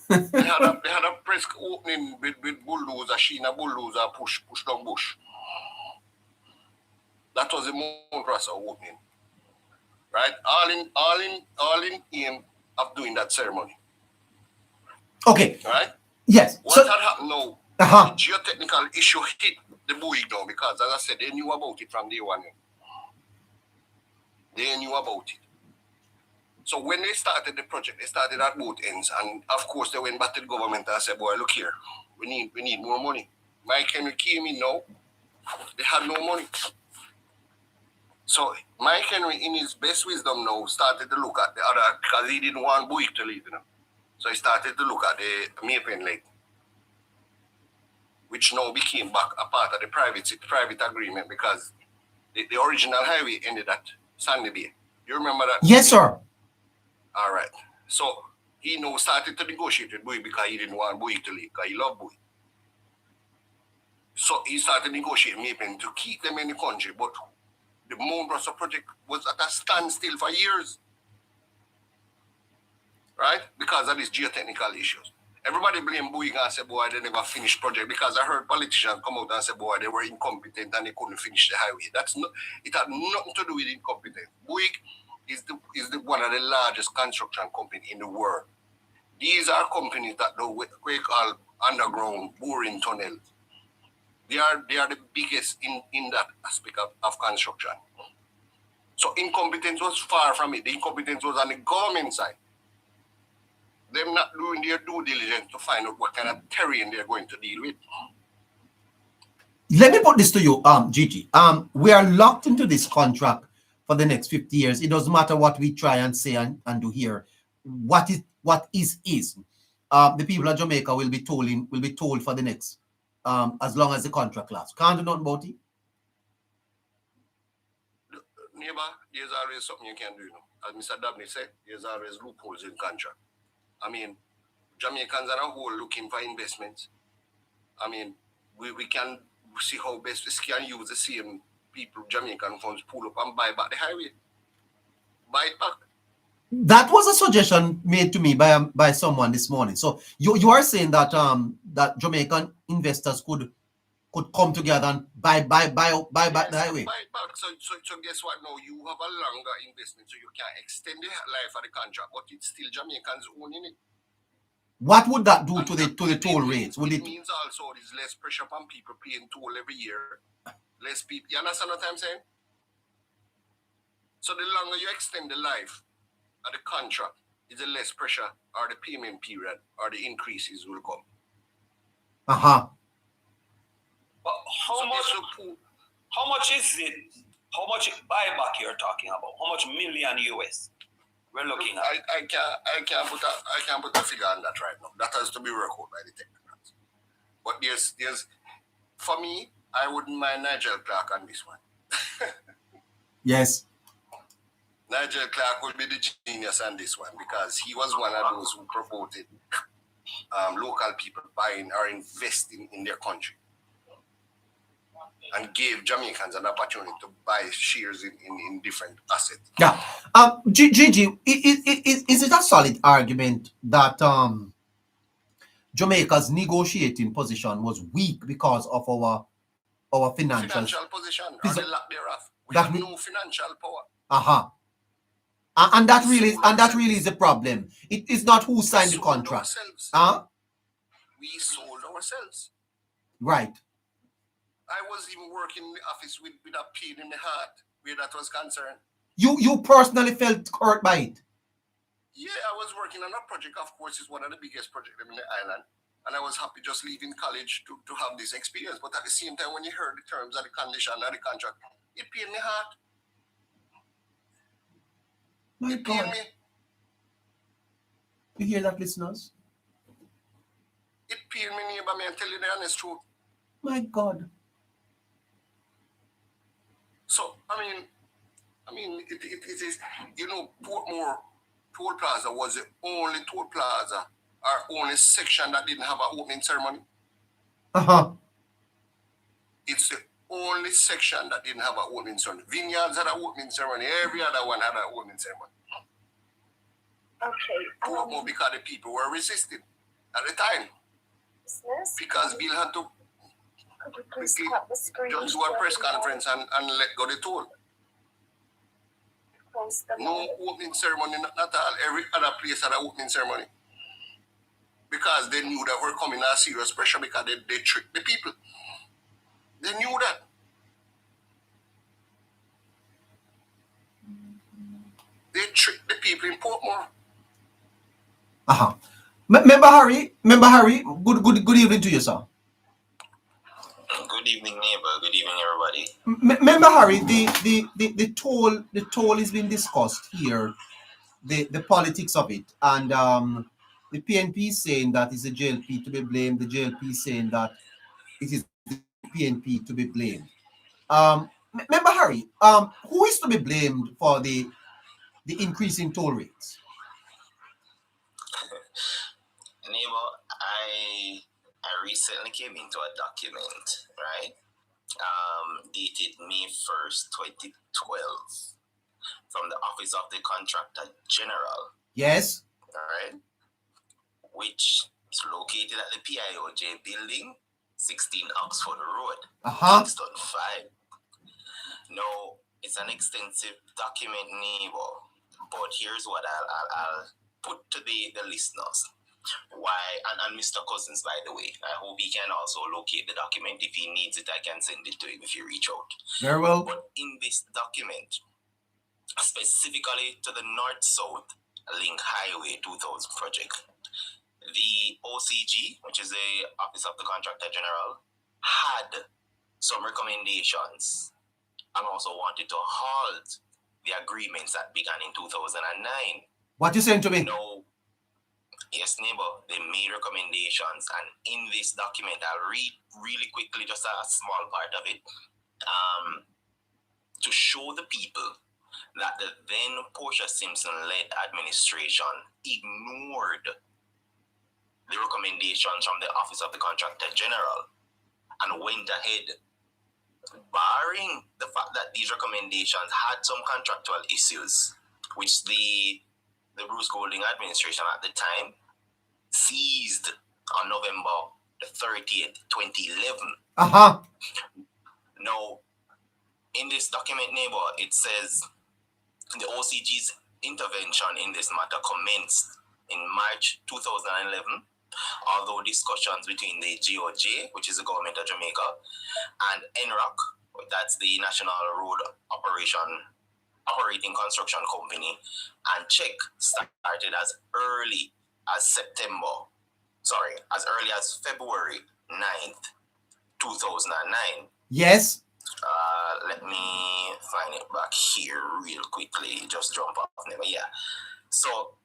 They had a press opening with bulldozer, Sheena bulldozer, push down bush. That was the Mount Rasa opening. Right? All in aim of doing that ceremony. Okay. Right? Yes. What had happened now, the Uh-huh. geotechnical issue hit the Boeing now because, as I said, they knew about it from day one. They knew about it. So when they started the project, they started at both ends. And of course, they went back to the government and said, boy, look here, we need more money. Mike Henry came in now. They had no money. So Mike Henry, in his best wisdom now, started to look at the other, because he didn't want Boeing to leave, So he started to look at the Maypen Lake, which now became back a part of the private agreement because the original highway ended at Sandy Bay. You remember that? Yes, sir. All right. So he now started to negotiate with Boeing because he didn't want Boeing to leave, because he loved Boeing. So he started negotiating Maypen to keep them in the country, but the Mount Russell project was at a standstill for years. Right? Because of these geotechnical issues. Everybody blamed Boeing and said, boy, they never finished project, because I heard politicians come out and say, boy, they were incompetent and they couldn't finish the highway. It had nothing to do with incompetence. Boeing is one of the largest construction companies in the world. These are companies that do what we call underground boring tunnels. They are the biggest in that aspect of construction. So incompetence was far from it. The incompetence was on the government side. Them not doing their due diligence to find out what kind of terrain they're going to deal with. Let me put this to you, Gigi. We are locked into this contract for the next 50 years. It doesn't matter what we try and say and do here. What is. The people of Jamaica will be told for the next as long as the contract lasts. Can't do nothing about it. Neighbor, there's always something you can do, As Mr. Dabney said, there's always loopholes in contract. I mean, Jamaicans are a whole looking for investments. I mean, we can see how best we can use the same people, Jamaican funds, pull up and buy back the highway. Buy it back. That was a suggestion made to me by someone this morning. So you are saying that that Jamaican investors could come together and buy back the highway. Buy it back. So guess what? Now you have a longer investment, so you can extend the life of the contract, but it's still Jamaicans owning it. What would that do to the toll rates? It means also there's less pressure on people paying toll every year. Less people. You understand what I'm saying? So the longer you extend the life of the contract, the less pressure or the payment period or the increases will come. Uh-huh. But how much is it? How much buyback you're talking about? How much million US we're looking at? I can't put a figure on that right now. That has to be worked out by the technicals. But there's for me, I wouldn't mind Nigel Clark on this one. Yes. Nigel Clark would be the genius on this one because he was one of those who promoted local people buying or investing in their country and gave Jamaicans an opportunity to buy shares in different assets. Yeah. Gigi, is it a solid argument that Jamaica's negotiating position was weak because of our financial position or the lack thereof? We have no financial power. Uh-huh. And that really is the problem. It is not who signed the contract. We sold ourselves. Right. I was even working in the office with a pain in the heart where that was concerned. You personally felt hurt by it? Yeah, I was working on a project, of course, it's one of the biggest projects in the island. And I was happy just leaving college to have this experience. But at the same time, when you heard the terms of the condition of the contract, it pained my heart. My God. You hear that, listeners? It pained me, neighbor, I'm telling you the honest truth. My God. So, I mean, it is, Portmore Toll Plaza was the only toll plaza or only section that didn't have an opening ceremony. Uh-huh. It's the only section that didn't have an opening ceremony. Vineyards had an opening ceremony. Every other one had an opening ceremony. Okay. Portmore because the people were resisting. at the time Business. because Bill had to Could you please quickly tap the screen? just do a press conference and let go the toll. Post the No live. opening ceremony, not all. Every other place had an opening ceremony because they knew that we're coming under serious pressure because they tricked the people. They knew that. They tricked the people in Portmore. Uh-huh. Member Harry, good evening to you, sir. Good evening, neighbor. Good evening, everybody. Member Harry, the toll is being discussed here, the politics of it, and the PNP is saying that it's the JLP to be blamed. The JLP is saying that it is the PNP to be blamed. Member Harry, who is to be blamed for the increase in toll rates? Neighbor, I recently came into a document, right? Dated May 1st, 2012, from the Office of the Contractor General, Yes. right? Which is located at the PIOJ building, 16 Oxford Road, Kingston 5. Now, it's an extensive document, neighbor, but here's what I'll put to the listeners. Why, and Mr. Cousins, by the way, I hope he can also locate the document. If he needs it, I can send it to him if you reach out. Very well. But in this document, specifically to the North-South Link Highway 2000 project, the OCG, which is the Office of the Contractor General, had some recommendations and also wanted to halt the agreements that began in 2009. What you saying to me? No. Yes, neighbor, they made recommendations, and in this document, I'll read really quickly just a small part of it, to show the people that the then Portia Simpson-led administration ignored the recommendations from the Office of the Contractor General and went ahead, barring the fact that these recommendations had some contractual issues, which the Bruce Golding administration at the time seized on November the 30th, 2011. Now, in this document, neighbor, it says the OCG's intervention in this matter commenced in March 2011, although discussions between the GOJ, which is the government of Jamaica, and NROC, that's the National Road Operating Construction Company, and CHEC started as early as February 9th, 2009. Yes. Let me find it back here real quickly. Just jump off never. Yeah. So,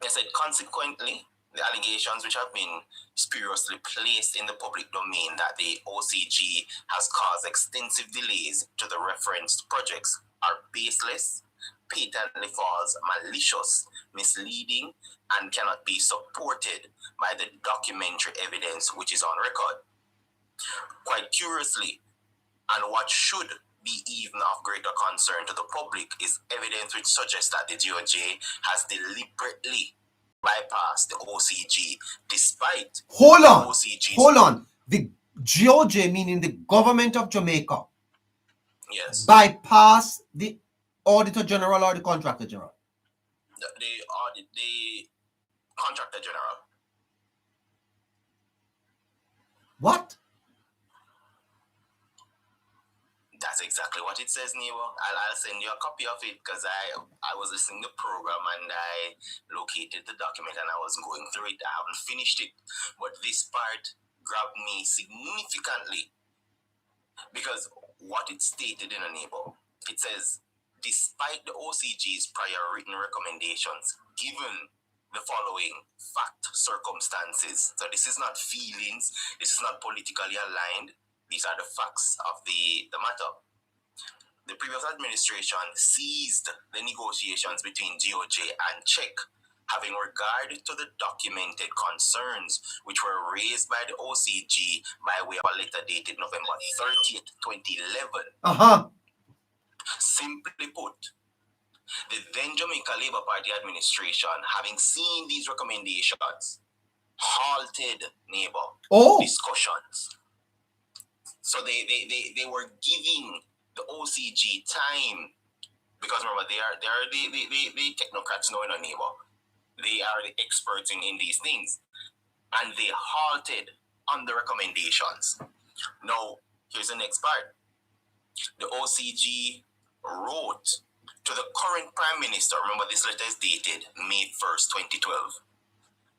they said, consequently, the allegations which have been spuriously placed in the public domain that the OCG has caused extensive delays to the referenced projects are baseless, patently false, malicious, misleading, and cannot be supported by the documentary evidence which is on record. Quite curiously, and what should be even of greater concern to the public, is evidence which suggests that the GOJ has deliberately bypassed the OCG despite Hold on. OCG's... Hold on. The GOJ, meaning the government of Jamaica, yes, bypass the Auditor General or the Contractor General? The Contractor General. What? That's exactly what it says, neighbor. I'll send you a copy of it because I was listening to the program and I located the document and I was going through it. I haven't finished it, but this part grabbed me significantly because what it stated in a neighbor, it says, despite the OCG's prior written recommendations, given the following fact circumstances. So this is not feelings, this is not politically aligned. These are the facts of the matter. The previous administration seized the negotiations between GOJ and CHEC, having regard to the documented concerns which were raised by the OCG by way of a letter dated November 30th, 2011. Simply put, the then Jamaica Labour Party administration, having seen these recommendations, halted discussions. So they were giving the OCG time, because remember they are the technocrats knowing a neighbor. They are the experts in these things, and they halted on the recommendations. Now here's the next part. The OCG wrote to the current Prime Minister. Remember, this letter is dated May 1st, 2012.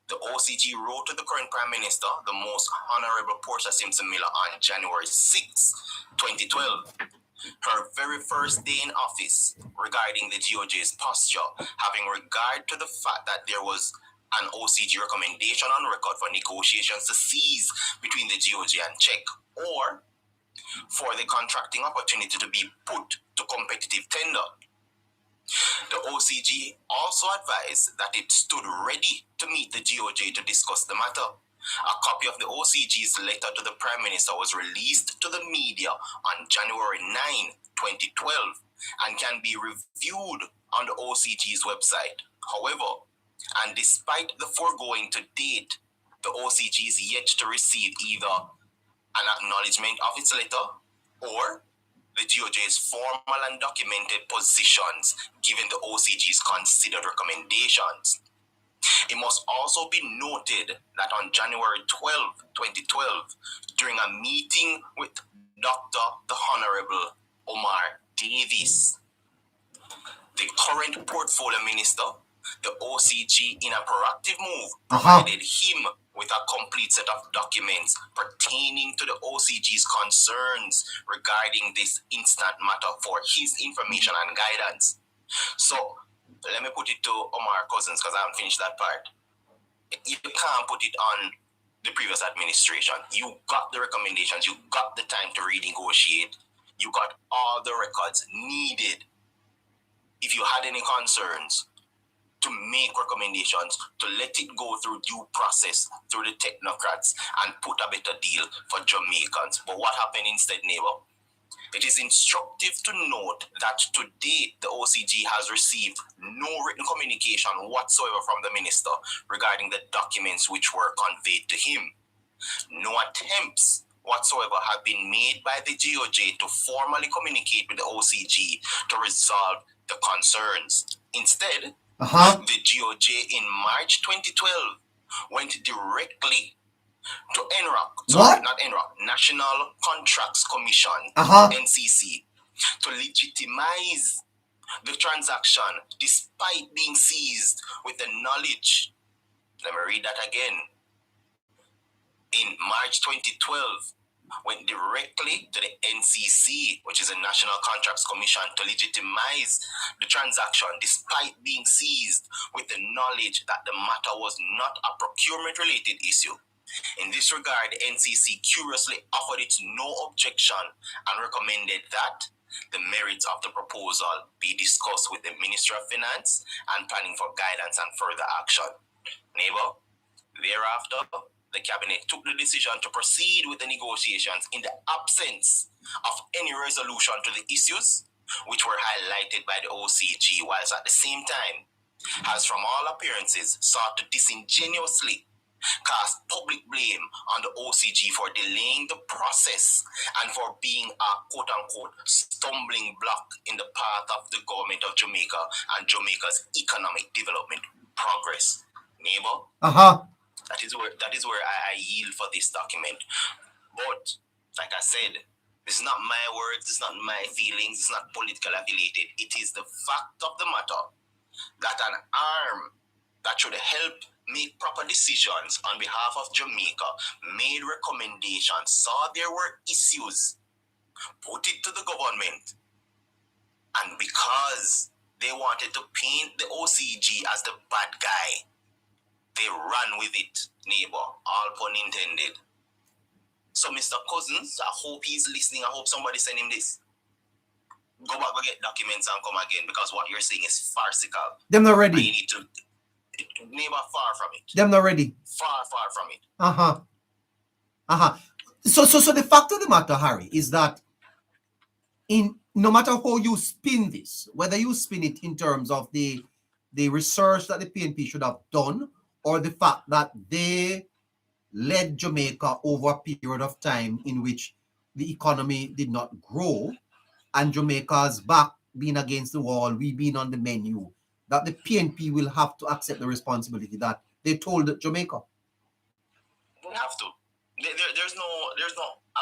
The OCG wrote to the current Prime Minister, the Most Honorable Portia Simpson Miller, on January 6, 2012, her very first day in office, regarding the GOJ's posture, having regard to the fact that there was an OCG recommendation on record for negotiations to cease between the GOJ and Czech, or for the contracting opportunity to be put to competitive tender. The OCG also advised that it stood ready to meet the GOJ to discuss the matter. A copy of the OCG's letter to the Prime Minister was released to the media on January 9, 2012, and can be reviewed on the OCG's website. However, and despite the foregoing to date, the OCG is yet to receive either an acknowledgement of its letter or the GOJ's formal and documented positions given the OCG's considered recommendations. It must also be noted that on January 12, 2012, during a meeting with Dr. the Honorable Omar Davies, the current portfolio minister, the OCG, in a proactive move, provided him with a complete set of documents pertaining to the OCG's concerns regarding this instant matter for his information and guidance. So, let me put it to Omar Cousins, because I haven't finished that part. You can't put it on the previous administration. You got the recommendations, you got the time to renegotiate, you got all the records needed. If you had any concerns, to make recommendations, to let it go through due process, through the technocrats, and put a better deal for Jamaicans. But what happened instead, neighbor? It is instructive to note that to date, the OCG has received no written communication whatsoever from the minister regarding the documents which were conveyed to him. No attempts whatsoever have been made by the GOJ to formally communicate with the OCG to resolve the concerns. Instead, the GOJ in March 2012 went directly to National Contracts Commission, NCC, to legitimize the transaction despite being seized with the knowledge. Let me read that again. In March 2012, went directly to the NCC, which is the National Contracts Commission, to legitimize the transaction despite being seized with the knowledge that the matter was not a procurement-related issue. In this regard, the NCC curiously offered its no objection and recommended that the merits of the proposal be discussed with the Ministry of Finance and Planning for guidance and further action. Neighbor, thereafter, the cabinet took the decision to proceed with the negotiations in the absence of any resolution to the issues which were highlighted by the OCG, whilst at the same time has from all appearances sought to disingenuously cast public blame on the OCG for delaying the process and for being a quote-unquote stumbling block in the path of the government of Jamaica and Jamaica's economic development progress. Neighbor? That is where I yield for this document. But, like I said, this is not my words, it's not my feelings, it's not politically affiliated. It is the fact of the matter that an arm that should help make proper decisions on behalf of Jamaica made recommendations, saw there were issues, put it to the government, and because they wanted to paint the OCG as the bad guy, they ran with it, neighbor, all pun intended. So, Mr. Cousins, I hope he's listening. I hope somebody sent him this. Go back and get documents and come again, because what you're saying is farcical. Them not ready. You need to, neighbor, far from it. Them not ready. Far from it. So the fact of the matter, Harry, is that no matter how you spin this, whether you spin it in terms of the research that the PNP should have done, or the fact that they led Jamaica over a period of time in which the economy did not grow, and Jamaica's back being against the wall, we being on the menu, that the PNP will have to accept the responsibility that they told Jamaica. We have to. There's no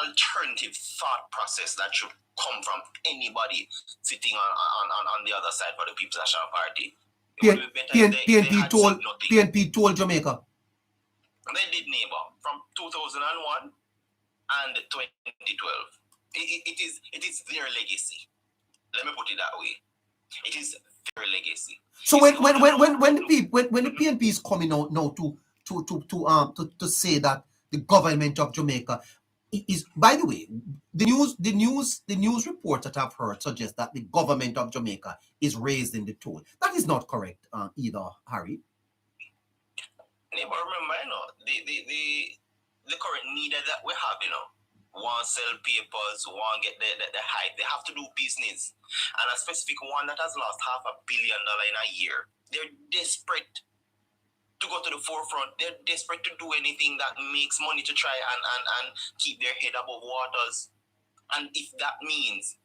alternative thought process that should come from anybody sitting on the other side for the People's National Party. PNP told Jamaica. They did, neighbor, from 2001 and 2012. It is their legacy. Let me put it that way. It is their legacy. So when the PNP is coming out now to say that the government of Jamaica is, by the way, the news reports that I've heard suggest that the government of Jamaica is raising the toll. That is not correct either, Harry. Neighbor, remember, the current need that we have, want to sell papers, want to get the hype. They have to do business. And a specific one that has lost $500 million in a year. They're desperate to go to the forefront. They're desperate to do anything that makes money to try and keep their head above waters. And if that means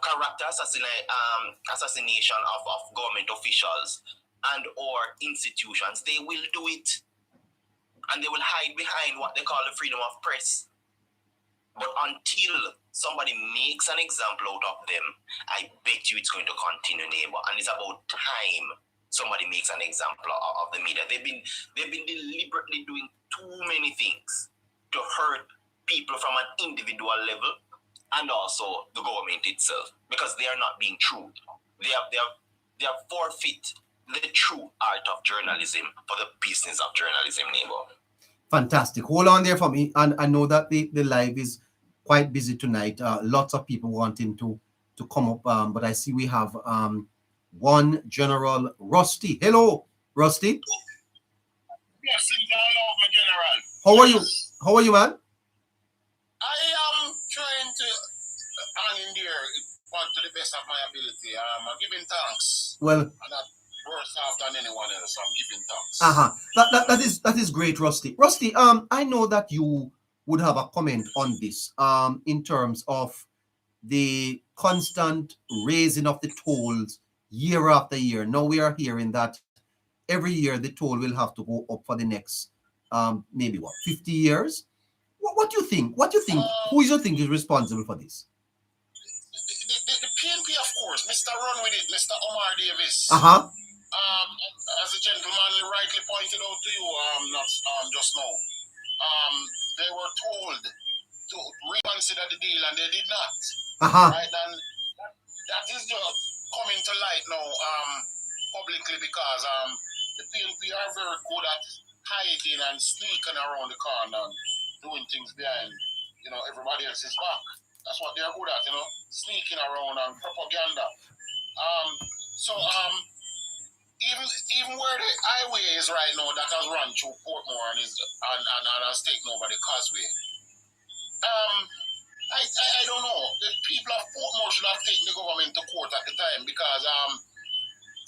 character assassination of government officials and or institutions, they will do it. And they will hide behind what they call the freedom of press. But until somebody makes an example out of them, I bet you it's going to continue, neighbor. And it's about time somebody makes an example of the media. They've been deliberately doing too many things to hurt people from an individual level and also the government itself, because they are not being true. They have forfeit the true art of journalism for the business of journalism, neighbor. Fantastic. Hold on there for me. And I know that the live is quite busy tonight. Lots of people wanting to come up. But I see we have one General Rusty. Hello, Rusty. Yes, hello, my general. How are you? How are you, man? I am trying to hang in there to the best of my ability. I'm giving thanks. Well, I'm not worse off than anyone else. I'm giving thanks. That is great, Rusty. Rusty, I know that you would have a comment on this in terms of the constant raising of the tolls year after year. Now we are hearing that every year the toll will have to go up for the next maybe 50 years. What do you think? Who do you think is responsible for this? The PNP, of course. Mr. Run With It, Mr. Omar Davis. As the gentleman rightly pointed out to you just now, they were told to reconsider the deal and they did not. Right, and that is just coming to light now publicly, because the PNP are very good at hiding and sneaking around the corner and doing things behind everybody else's back. That's what they're good at, sneaking around and propaganda. Even where the highway is right now that has run through Portmore and has taken over the causeway, I don't know. The people of Portmore should have taken the government to court at the time, because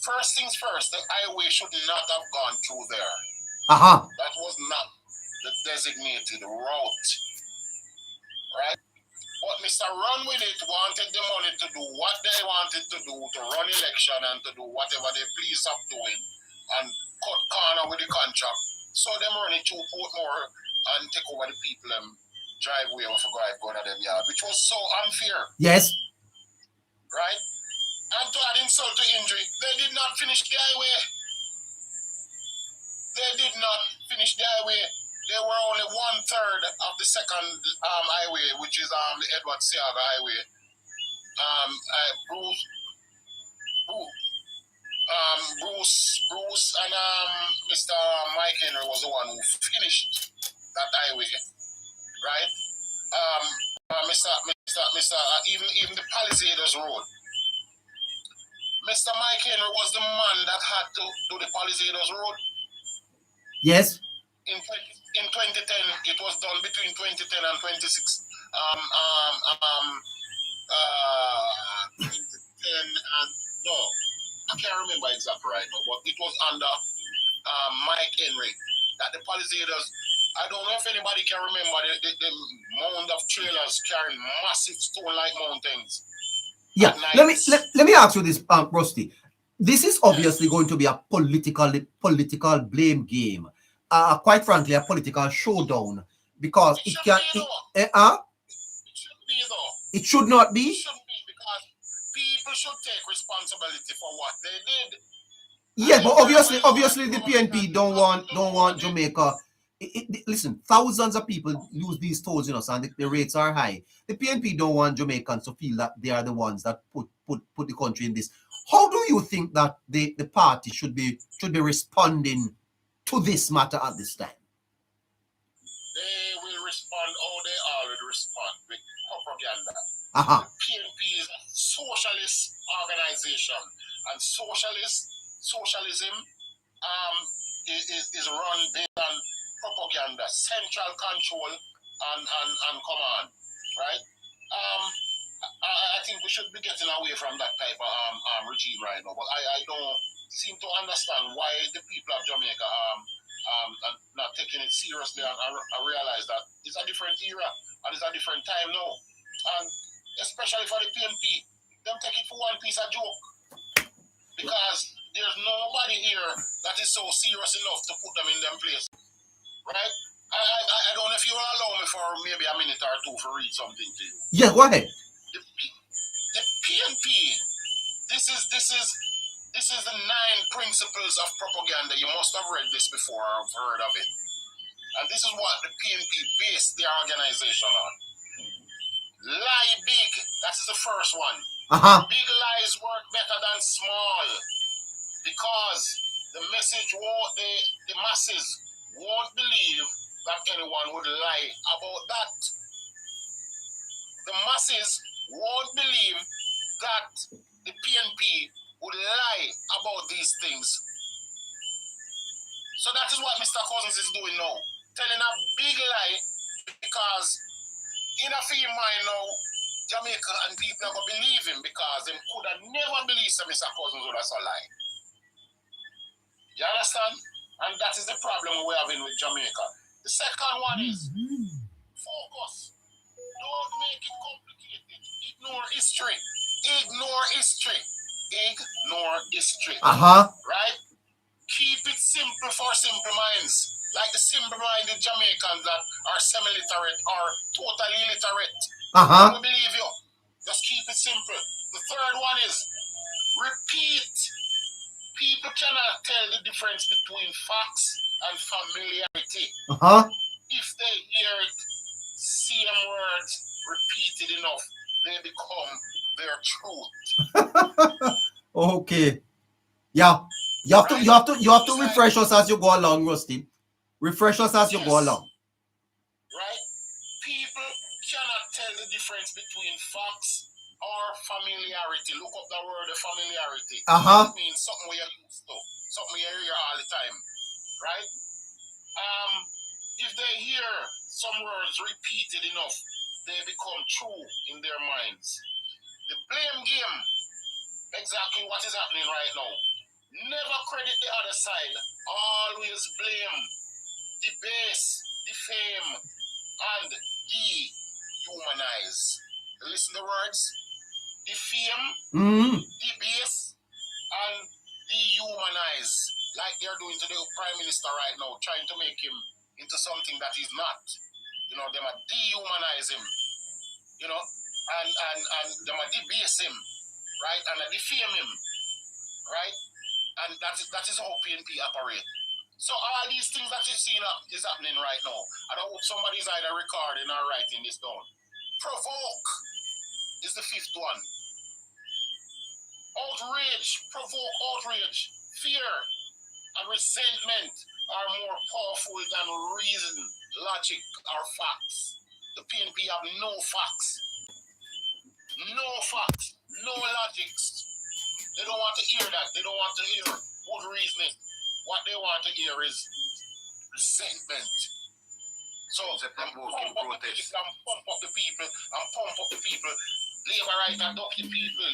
first things first, the highway should not have gone through there. That was not the designated route, right? But Mr. Run With It wanted the money to do what they wanted to do, to run election and to do whatever they please up doing and cut corner with the contract. So them run it through Portmore and take over the people driveway of a guy going to them yard, which was so unfair. Yes. Right? And to add insult to injury, they did not finish the highway. They were only 1/3 of the second highway, which is the Edward Seaga Highway. Bruce and Mr. Mike Henry was the one who finished that highway, right? Even the Palisades Road. Mr. Mike Henry was the man that had to do the Palisades Road. Yes. In 2010, it was done between 2010 and 2016. 2010 and I can't remember exactly right now, but it was under Mike Henry. that the Palisades, I don't know if anybody can remember the mound of trailers carrying massive stone-like mountains. Yeah, let me ask you this, Rusty. This is obviously going to be a political blame game. Quite frankly, a political showdown because it can. It shouldn't be though. It should not be. It shouldn't be because people should take responsibility for what they did. Yeah, but obviously the PNP don't want Jamaica. Listen, thousands of people use these tolls, and the rates are high. The PNP don't want Jamaicans to feel that they are the ones that put the country in this. How do you think that the party should be responding to this matter at this time? They will respond how they already respond, with propaganda. The PNP is a socialist organization, and socialism is run based on propaganda, central control, and command, right? I think we should be getting away from that type of regime right now, but I don't seem to understand why the people of Jamaica are not taking it seriously and realize that it's a different era and it's a different time now. And especially for the PNP, them take it for one piece of joke. Because there's nobody here that is so serious enough to put them in them place. Right? I don't know if you will allow me for maybe a minute or two to read something to you. Yeah, go ahead. The PNP, this is the 9 principles of propaganda. You must have read this before or have heard of it. And this is what the PNP based their organization on. Lie big. That is the first one. Big lies work better than small. Because the message the masses won't believe that anyone would lie about that. The masses won't believe that the PNP would lie about these things. So that is what Mr. Cousins is doing now. Telling a big lie because in a few mind now, Jamaica and people are going to believe him because they could have never believed that Mr. Cousins would have lie. You understand? And that is the problem we're having with Jamaica. The second one is focus. Don't make it complicated. Ignore history. Ignore history. Ignore history. Right? Keep it simple for simple minds. Like the simple-minded Jamaicans that are semi-literate or totally illiterate. I don't believe you. Just keep it simple. The third one is repeat. People cannot tell the difference between facts and familiarity. If they hear it, same words repeated enough, they become their truth. Okay. Yeah. You have to refresh us as you go along, Rusty. Refresh us as you go along. Right? People cannot tell the difference between facts or familiarity. Look up the word of familiarity. It means something we are used to, something we hear all the time. Right? If they hear some words repeated enough, they become true in their minds. The blame game, exactly what is happening right now. Never credit the other side. Always blame, debase, defame, and dehumanize. Listen to the words. Defame, debase, and dehumanize. Like they're doing to the Prime Minister right now, trying to make him into something that he's not. They might dehumanize him. And they might debase him, right? And defame him, right? And that is how PNP operate. So all these things that you've seen is happening right now. And I hope somebody's either recording or writing this down. Provoke is the 5th one. Outrage, provoke outrage, fear, and resentment are more powerful than reason, logic, or facts. The PNP have no facts. No facts, no logics. They don't want to hear that. They don't want to hear good reasoning. What they want to hear is resentment. So, pump up the people. Labor right and duck the people.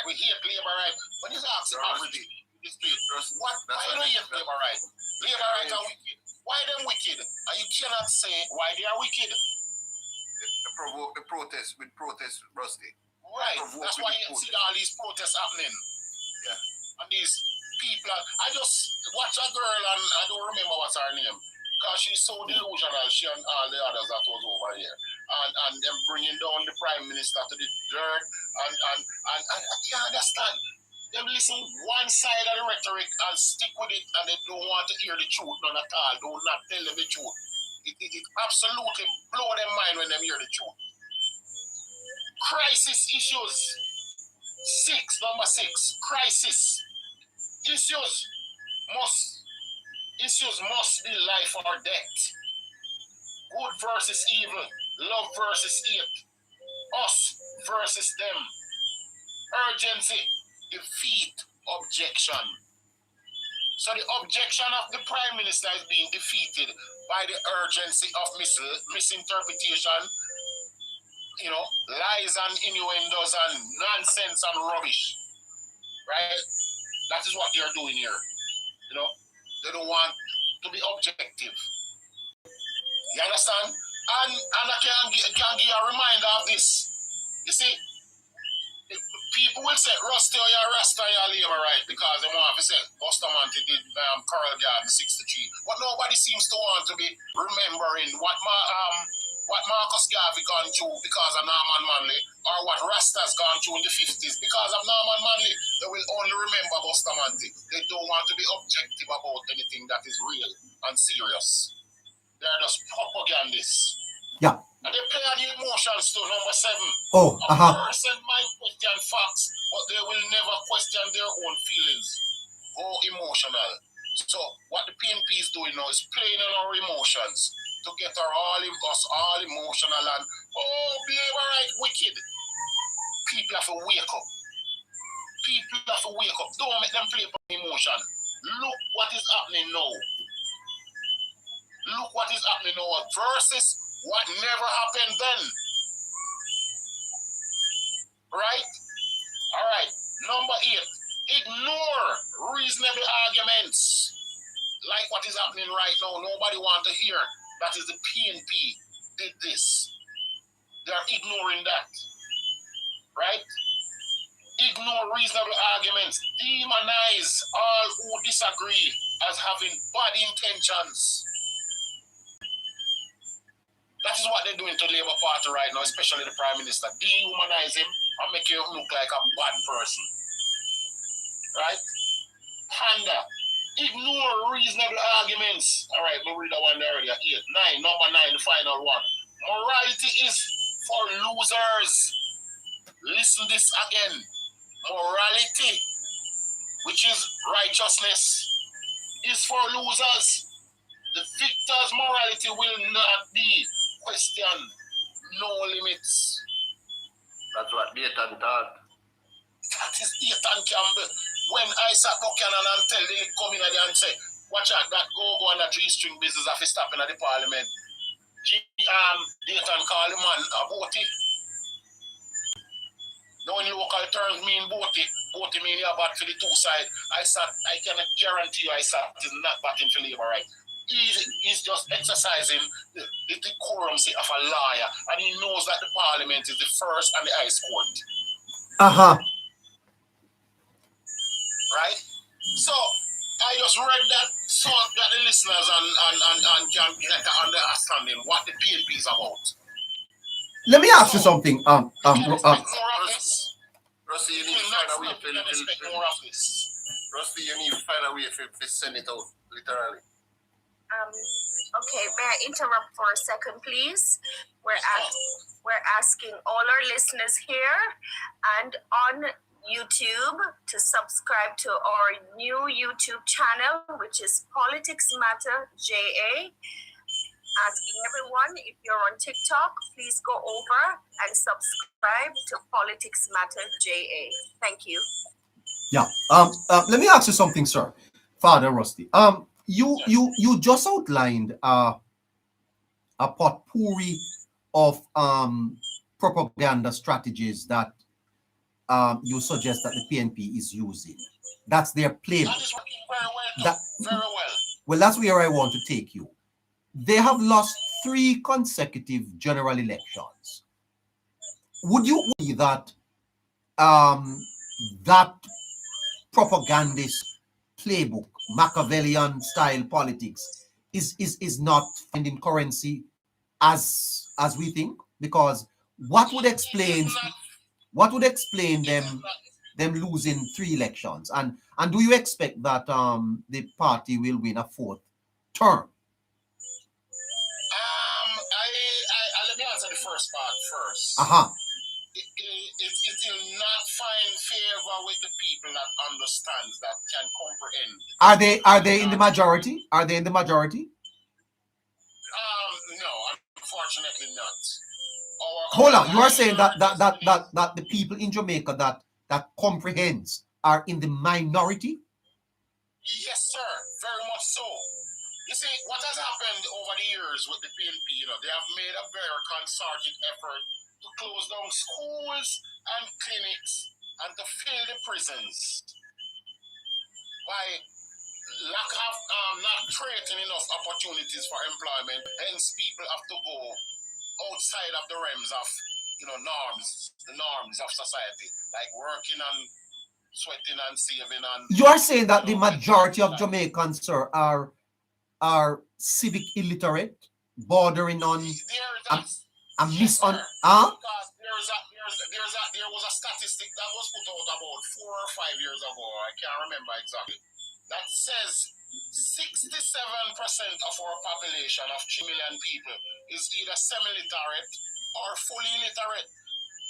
We hate labor right. When you ask the average in the street, why do you hate labor right? Labor right are wicked. Why them wicked? And you cannot say why they are wicked. They provoke the protest with protest, Rusty. Right. That's why you see all these protests happening. Yeah. And these people, I just watch a girl and I don't remember what's her name. Because she's so delusional, she and all the others that was over here. And them bringing down the prime minister to the dirt. And I can't understand. Them listen one side of the rhetoric and stick with it, and they don't want to hear the truth none at all. Do not tell them the truth. It absolutely blow their mind when they hear the truth. Crisis issues. Number six, crisis issues must be life or death. Good versus evil, love versus hate, us versus them. Urgency, defeat, objection. So the objection of the prime minister is being defeated by the urgency of misinterpretation, lies and innuendos and nonsense and rubbish. Right? That is what they're doing here. They don't want to be objective. You understand? And I can give you a reminder of this. You see, people will say, Rusty, you're Rasta, you're labor right, because they want to say, Bustamante did Coral Garden 63. But nobody seems to want to be remembering what Marcus Garvey gone through because of Norman Manley, or what Rasta's gone through in the 50s because of Norman Manley. They will only remember Bustamante. They don't want to be objective about anything that is real and serious. They're just propagandists. Yeah. And they play on the emotions too. Number 7. A person might question facts, but they will never question their own feelings. Go emotional. So what the PNP is doing now is playing on our emotions to get us all emotional and labor right wicked. People have to wake up. Don't make them play on emotion. Look what is happening now. Versus what never happened then. Right? All right. Number 8. Ignore reasonable arguments. Like what is happening right now. Nobody wants to hear that is the PNP did this. They are ignoring that. Right? Ignore reasonable arguments. Demonize all who disagree as having bad intentions. That is what they're doing to the Labour Party right now, especially the Prime Minister. Dehumanize him and make him look like a bad person. Right? Panda. Ignore reasonable arguments. All right, we'll read that one there already. 8. 9. Number 9, the final one. Morality is for losers. Listen this again. Morality, which is righteousness, is for losers. The victor's morality will not be questioned. No limits. That's what Nathan thought. That is Nathan Campbell. When Isaac Buchanan and tell they come in and say, watch out, that go on a 3-string business after stopping at the parliament. Nathan call the man a boaty. Now in local terms mean boaty. Boaty mean you're back for the two side. I cannot guarantee you Isaac is not batting for Labour right. He's just exercising the decorum of a lawyer, and he knows that the parliament is the first and the highest court. Right? So I just read that so that the listeners and can get an understanding what the PNP is about. Let me ask you something. Rusty, you need to find a way to send it out, literally. Okay, may I interrupt for a second, please? We're asking all our listeners here and on YouTube to subscribe to our new YouTube channel, which is Politics Matter JA. Asking everyone, if you're on TikTok, please go over and subscribe to Politics Matter JA. Thank you. Yeah. Let me ask you something, sir. Father Rusty. You just outlined a potpourri of propaganda strategies that you suggest that the PNP is using. That's their playbook. That is working very well. Well, that's where I want to take you. they have lost 3 consecutive general elections. Would you agree that that propagandist playbook, Machiavellian style politics, is not finding currency as we think? Because what would explain them losing 3 elections? And do you expect that the party will win a 4th term? Let me answer the first part first. It will not find favor with the people that understands, that can comprehend. Are they in the majority? Are they in the majority? No, unfortunately not. Hold on, you are saying that the people in Jamaica that comprehends are in the minority? Yes, sir. Very much so. You see, what has happened over the years with the PNP, they have made a very concerted effort to close down schools and clinics and to fill the prisons by lack of not creating enough opportunities for employment. Hence, people have to go outside of the realms of the norms of society, like working and sweating and saving. And you are saying that the majority of Jamaicans, sir, are civic illiterate, bordering on because there was a statistic that was put out about 4 or 5 years ago, I can't remember exactly, that says 67% of our population of 3 million people is either semi-literate or fully literate.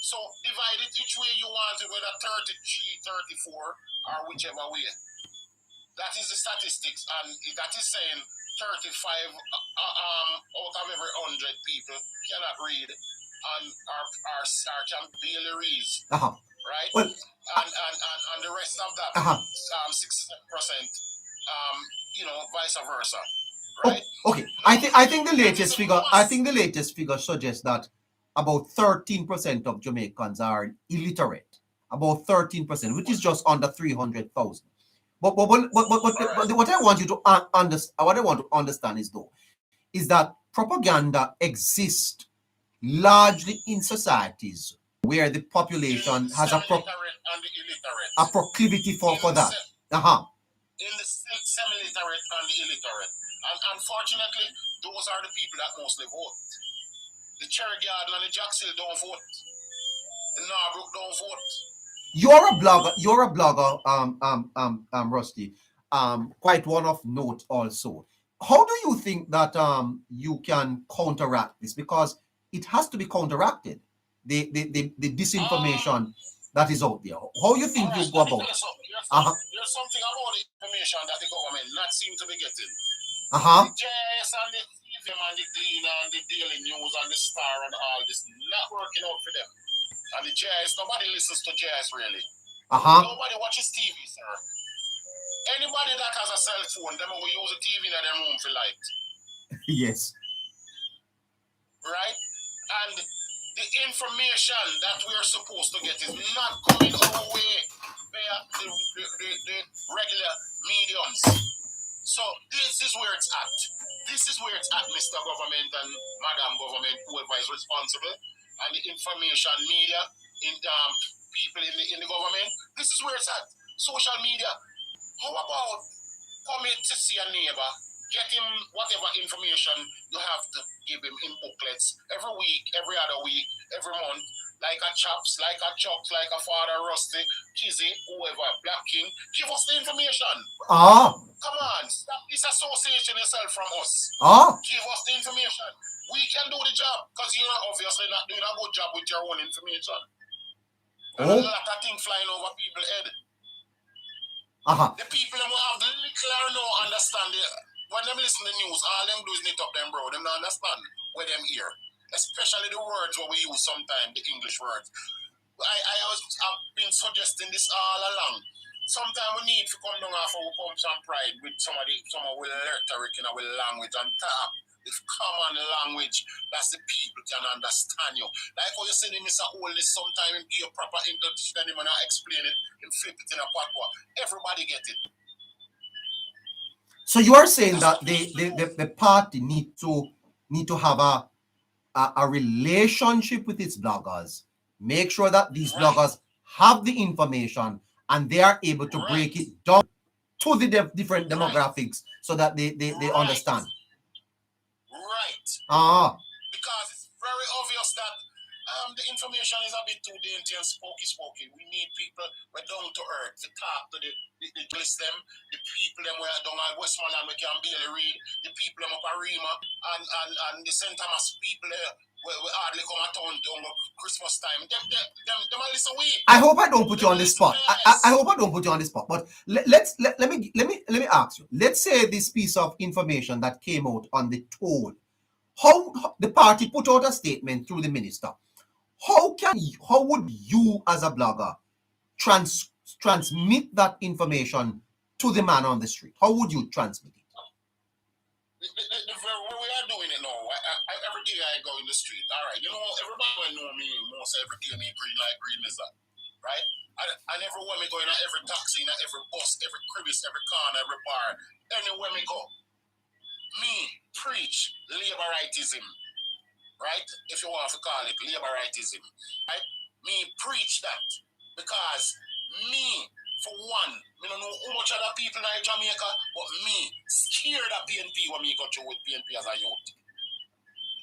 So divide it each way you want it, whether 33, 34, or whichever way. That is the statistics, and that is saying 35 out of every 100 people cannot read and can barely read. Right? Well, and the rest of that, 67%, vice versa. Right? Okay. I think the latest figure suggests that about 13% of Jamaicans are illiterate. About 13%, which is just under 300,000. But what I want you to understand is that propaganda exists largely in societies where the population has a proclivity for that. In the semi-literate and the illiterate. And unfortunately, those are the people that mostly vote. The Cherry Garden and the Jackson don't vote. The Norbrook don't vote. You're a blogger, Rusty. Quite one of note also. How do you think that you can counteract this? Because it has to be counteracted. The disinformation that is out there. How you think you go about it? There's something about the information that the government not seem to be getting. The JS and the TVM and the Gleaner and the Daily News and the Star and all this not working out for them. And the JS, nobody listens to JS really. Nobody watches TV, sir. Anybody that has a cell phone, them will use a TV in their room for light. Yes. Right? And the information that we are supposed to get is not coming our way via the regular mediums. So this is where it's at. This is where it's at, Mr. Government and Madam Government, whoever is responsible, and the information media, people in the government. This is where it's at. Social media. How about coming to see a neighbor, get him whatever information you have to give him in booklets every week, every other week, every month, like a Chops, like a Chucks, like a Father Rusty, Kizzy, whoever, Black King. Give us the information. Come on, stop disassociating yourself from us. Give us the information. We can do the job, because you're obviously not doing a good job with your own information. And a lot of things flying over people's head. The people who have the little or no understanding, when them listen to the news, all them do is knit up them, bro. Them don't understand where them hear. Especially the words what we use sometimes, the English words. I've been suggesting this all along. Sometimes we need to come down off our pumps and pride with some of with rhetoric in our language and talk. With common language, that's the people can understand you. Like how you say Mr. Oldest, sometimes give a proper English, then when I explain it, and flip it in a patois. Everybody get it. So you are saying that the party need to have a relationship with its bloggers, make sure that these bloggers have the information and they are able to break it down to the different demographics so that they understand. Right. Because it's very obvious that the information is a bit too dainty and spooky. We need people we're down to earth to talk to the journalists them, the people them where down at Westmoreland we can barely read, the people them up at Rima and the St. Thomas people there we hardly come at town during Christmas time. Them listen we. I hope I don't put you on the spot. I hope I don't put you on the spot. But let me ask you. Let's say this piece of information that came out on the toll. How the party put out a statement through the minister. How would you as a blogger transmit that information to the man on the street? How would you transmit it? What we are doing it now, every day I go in the street, all right, you know, everybody know me, most every day me green lizard, right? And everywhere me go in every taxi, in every bus, every crevice, every corner, every bar, anywhere me go, me preach laboritism, right? If you want to call it laboritism, right? Me preach that because me, for one, I don't know how much other people in Jamaica, but me scared of PNP when me got through with PNP as a youth.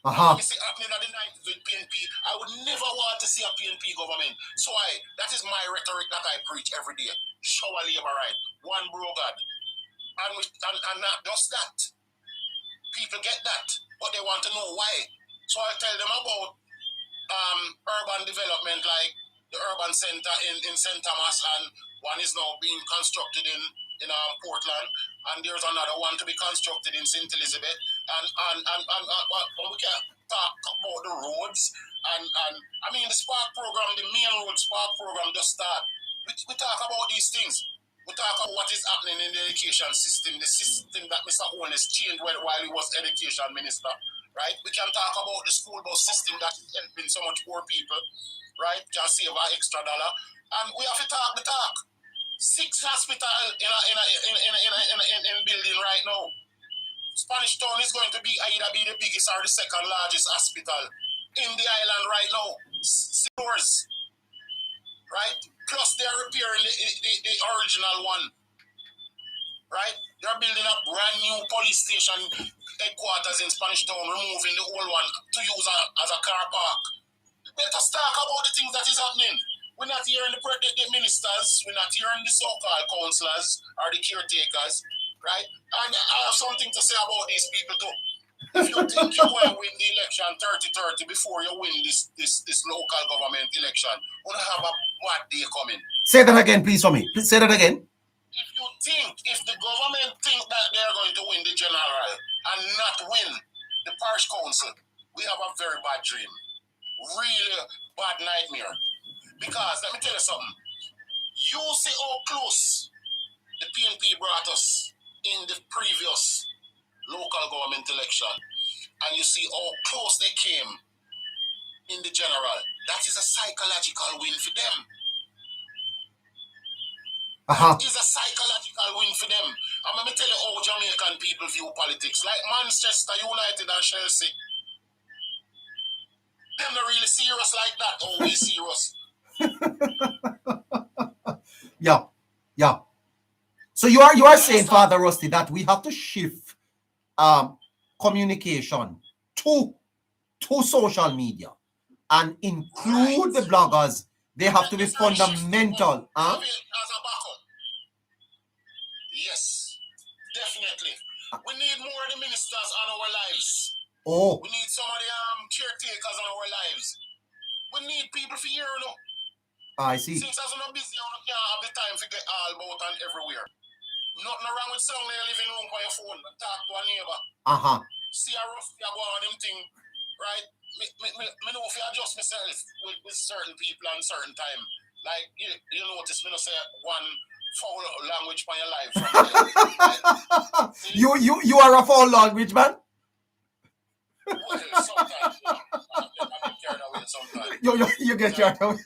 When we see happening at the 90s with PNP, I would never want to see a PNP government. So that is my rhetoric that I preach every day. Show a labor right, one bro God. And not just that. People get that, but they want to know why. So I tell them about urban development like the urban center in St. Thomas, and one is now being constructed in Portland, and there's another one to be constructed in St. Elizabeth, and we can talk about the roads, and I mean the Spark program, the main road Spark program just start. We talk about these things. We talk about what is happening in the education system, the system that Mr. Owens changed while he was education minister, right? We can talk about the school bus system that is helping so much poor people, right? Can save an extra dollar, and we have to talk the talk. 6 hospitals in building right now. Spanish Town is going to be either the biggest or the second largest hospital in the island right now. 6 doors, right? Plus they're repairing the original one, right? They're building a brand new police station headquarters in Spanish Town, removing the old one to use as a car park. Let us talk about the things that is happening. We're not hearing the ministers, we're not hearing the so-called councillors or the caretakers, right? And I have something to say about these people too. If you think you're going to win the election 30-30 before you win this local government election, we're going to have a bad day coming. Say that again, please, for me. Please say that again. If the government think that they're going to win the general and not win the parish council, we have a very bad dream. Really bad nightmare. Because, let me tell you something. You see how close the PNP brought us in the previous local government election, and you see how close they came in the general. That is a psychological win for them. That is a psychological win for them. And let me tell you how Jamaican people view politics. Like Manchester United and Chelsea. Them not really serious like that, always serious. Yeah. So you are saying, Father Rusty, that we have to shift communication to social media and include the bloggers. They have to be fundamental. As a backup. Yes, definitely. We need more of the ministers on our lives. We need some of the caretakers on our lives. We need people for here, you know. I see. Since I'm not busy, I can't have the time to get all about and everywhere. Nothing wrong with sitting in your living room by your phone and talk to a neighbor. See a rough go on them thing, right? Me know if I adjust myself with certain people and certain time. Like you notice me not say one foul language by your life. Right? You are a foul language man? Well, sometimes, you know, I get carried away sometimes. You get carried away.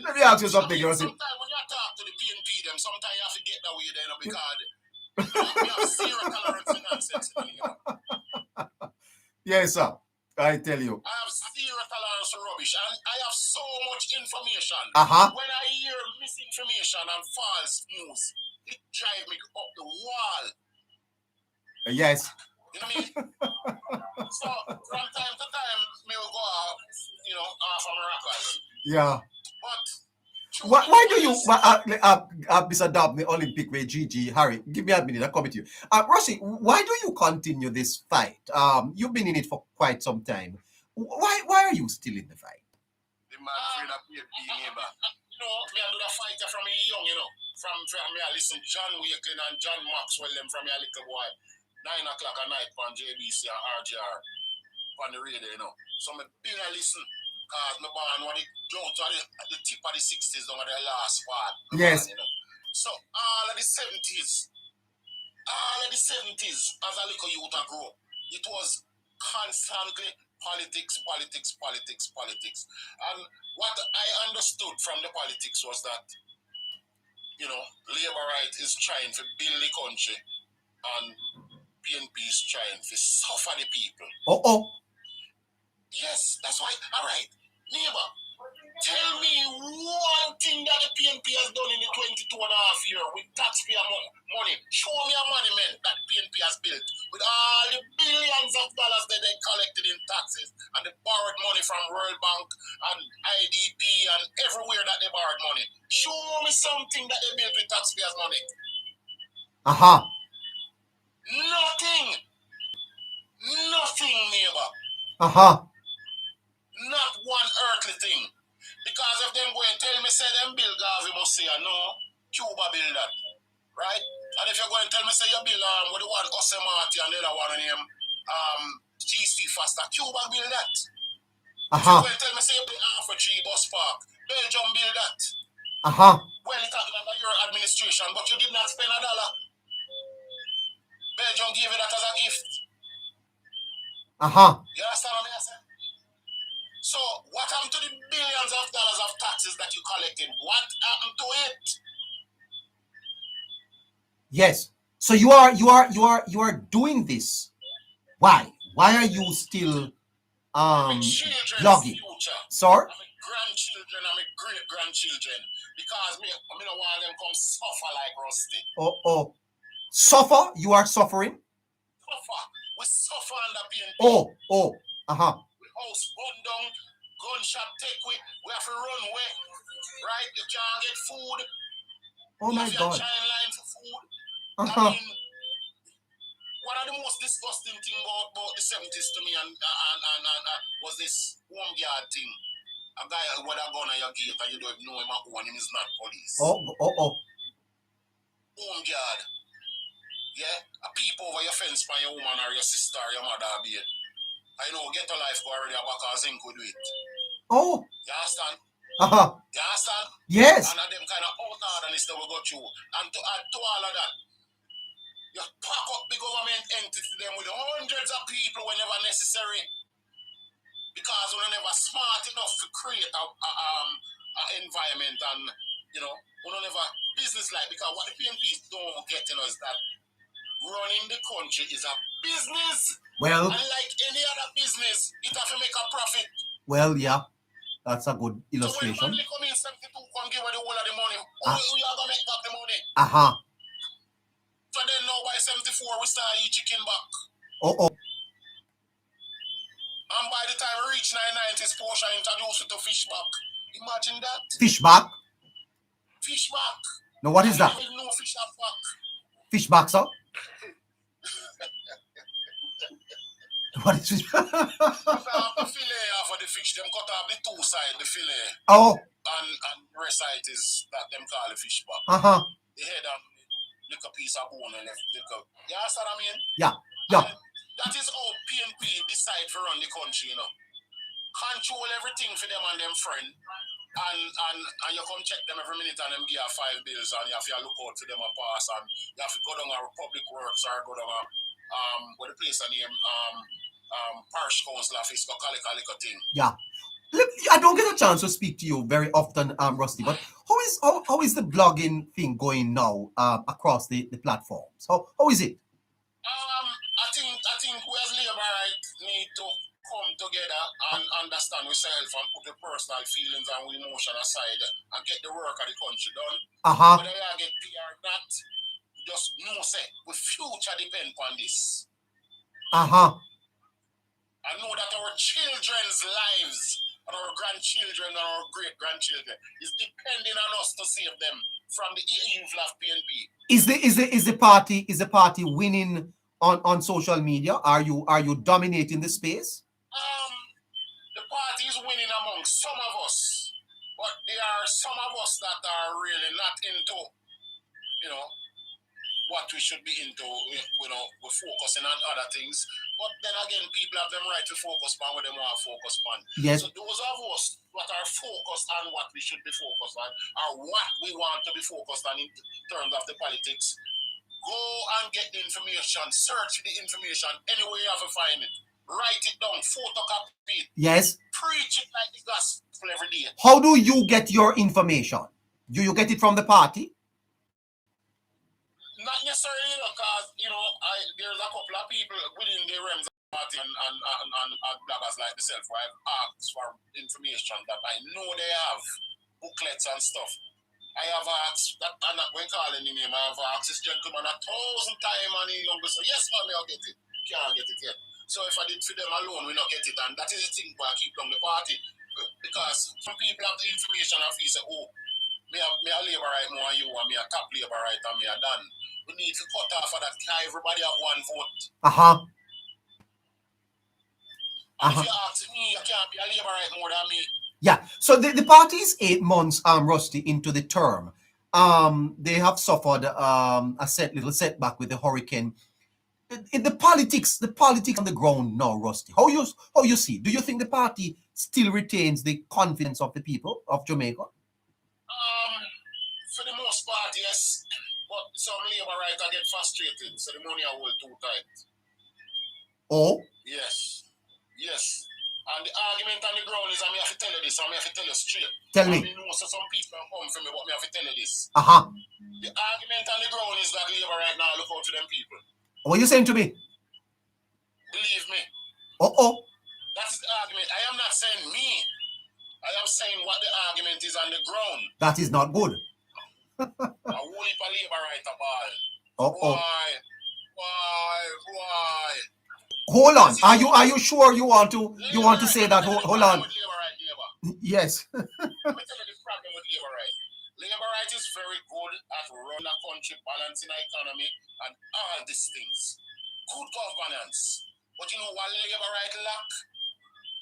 Let me ask you something. Sometimes when you talk to the PNP, sometimes you have to get that way then because We have zero tolerance for nonsense in here. Yes, sir. I tell you. I have zero tolerance for rubbish, and I have so much information. When I hear misinformation and false news, it drives me up the wall. Yes. You know what I mean? So from time to time, me will go out, off of Morocco. Yeah. But why do you, Mr. Dub, the Olympic way, Gigi, Harry, give me a minute, I'll come to you. Rossi, why do you continue this fight? You've been in it for quite some time. Why are you still in the fight? The man afraid of PNP neighbor. Me I do the fighter from me young, From me I listen John Wakelin and John Maxwell them from me a little boy. 9 o'clock at night on JBC and RGR on the radio, So me been a listen. Cause my born when it jumped at the tip of the 60s down at the last part. Yes. So all of the 70s, as a little youth I grew up, it was constantly politics. And what I understood from the politics was that, Labour right is trying to build the country and PNP is trying to suffer the people. Yes, that's why. All right, neighbor, tell me one thing that the PNP has done in the 22 and a half year with taxpayer money. Show me a monument that PNP has built with all the billions of dollars that they collected in taxes and they borrowed money from World Bank and IDB and everywhere that they borrowed money. Show me something that they built with taxpayers' money. Nothing, neighbor. Not one earthly thing. Because if them go and tell me, say them build Gavi must say, no, Cuba build that. Right? And if you're going to tell me, say you build with the one Osemati and the other one named GC Faster, Cuba build that. If you're going to tell me, say you build Alpha Tree Bus Park, Belgium build that. Well, it's under your administration, but you did not spend $1. Belgium gave you that as a gift. You understand what I say? So, what happened to the billions of dollars of taxes that you collected? What happened to it? Yes. So you are doing this. Why? Why are you still blogging? Sir? I'm grandchildren, I'm great grandchildren. Because me don't want them come suffer like Rusty. Suffer? You are suffering? Suffer. We suffer under PNP. House burn down, gunshot take we have to run away, right? You can't get food. My God. Giant line for food. I mean, one of the most disgusting thing about the 70s to me and was this home guard thing. A guy with a gun at your gate and you don't know him at home, him is not police. Home guard. Yeah? A peep over your fence by your woman or your sister or your mother or babe. I know, get a life go already back as Zinc could do it. You understand? You understand? Yes. And them kind of out-orderliness that we go through. And to add to all of that, you pack up the government entity them with hundreds of people whenever necessary. Because we're never smart enough to create a environment and, we're never business-like. Because what the PNP don't get is that running the country is a business. Well, and like any other business, it have to make a profit. Well, yeah, that's a good illustration. So when money come in 72, come give away the whole of the money. Who you are going to make back the money? So then now by 74, we start eat chicken back. And by the time we reach 990s, Porsche introduced it to fish back. Imagine that. Fish back? Fish back. Now what is that? No fish back. Fish back, sir? What is it? Cut off the fillet off of the fish. Them cut off the two side, the fillet. And the rest side is that them call the fish back. The head and little piece of bone and left. You understand what I mean? Yeah. And that is how PNP decide to run the country, Control everything for them and them friend. And you come check them every minute and them give you 5 bills and you have to look out for them a pass and you have to go down a public works or go down a what the place name parish council office go collect a little thing. Yeah. I don't get a chance to speak to you very often, Rusty, but how is the blogging thing going now across the platforms? How is it? I think we as Labour right need to come together and understand ourselves and put the personal feelings and emotion aside and get the work of the country done. Whether you get PR or not, just know say the future depends on this. I know that our children's lives and our grandchildren and our great-grandchildren is depending on us to save them from the evil of PNP. Is the party winning on social media? Are you dominating the space? The party is winning among some of us, but there are some of us that are really not into, what we should be into. We're focusing on other things. But then again, people have them right to focus on what they want to focus on. Yes. So those of us that are focused on what we should be focused on, or what we want to be focused on in terms of the politics, go and get the information, search the information anywhere you have to find it. Write it down, photocopy it. Yes. Preach it like the gospel every day. How do you get your information? Do you get it from the party? Not necessarily, because there's a couple of people within the realms of the party and bloggers like myself who I've asked for information that I know they have booklets and stuff. I have asked that, I'm not going to call any name. I have asked this gentleman 1,000 times and he number say, yes, ma'am, I'll get it. Can't get it yet. So if I did for them alone, we not get it, and that is the thing why I keep on the party, because some people have the information and feel say, oh, me a labor right more than you, and me a top labor right and me a done. We need to cut off of that. Everybody have one vote. And if you ask me, you can't be a labor right more than me. Yeah. So the party is 8 months, Rusty, into the term. They have suffered a little setback with the hurricane. In the politics on the ground now, Rusty. How you see? Do you think the party still retains the confidence of the people of Jamaica? For the most part, yes. But some labor right get frustrated, so the money are hold too tight. Oh? Yes. And the argument on the ground is, I have to tell you this, I have to tell you straight. Tell me. I know so some people come from me, but I have to tell you this. The argument on the ground is that labor right now look out for them people. What are you saying to me? Believe me. That is the argument. I am not saying me. I am saying what the argument is on the ground. That is not good. A whole heap of labor right about. Why? Hold on. Are you sure you want to say that? Hold on. Yes. Let me tell you the problem with labor right. Labor right is very good at running a country, balancing the economy, and all these things. Good governance. But you know what labor right lack?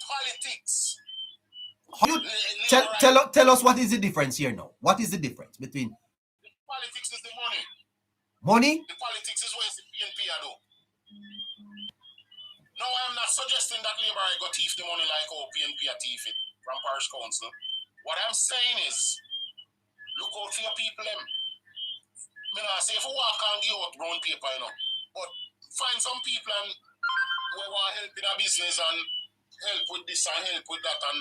Politics. Tell us what is the difference here now. What is the difference between? The politics is the money. Money? The politics is where the PNP are though. No, I am not suggesting that labor right got thief the money like how PNP are thief it from parish council. What I'm saying is, look out for your people them. I say if you walk and give out brown paper, but find some people and who want help in a business and help with this and help with that, and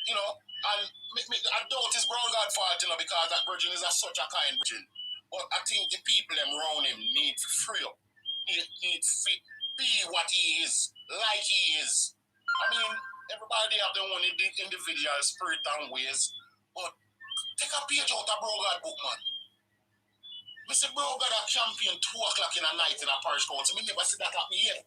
and I doubt it's Brown God fault, because that virgin is such a kind virgin. But I think the people them around him need to free up. Need to be what he is, like he is. I mean, everybody have their own individual spirit and ways, but take a page out of Brown God book, man. Mr. Brown God a champion 2 o'clock in the night in a parish council. We never see that happen yet.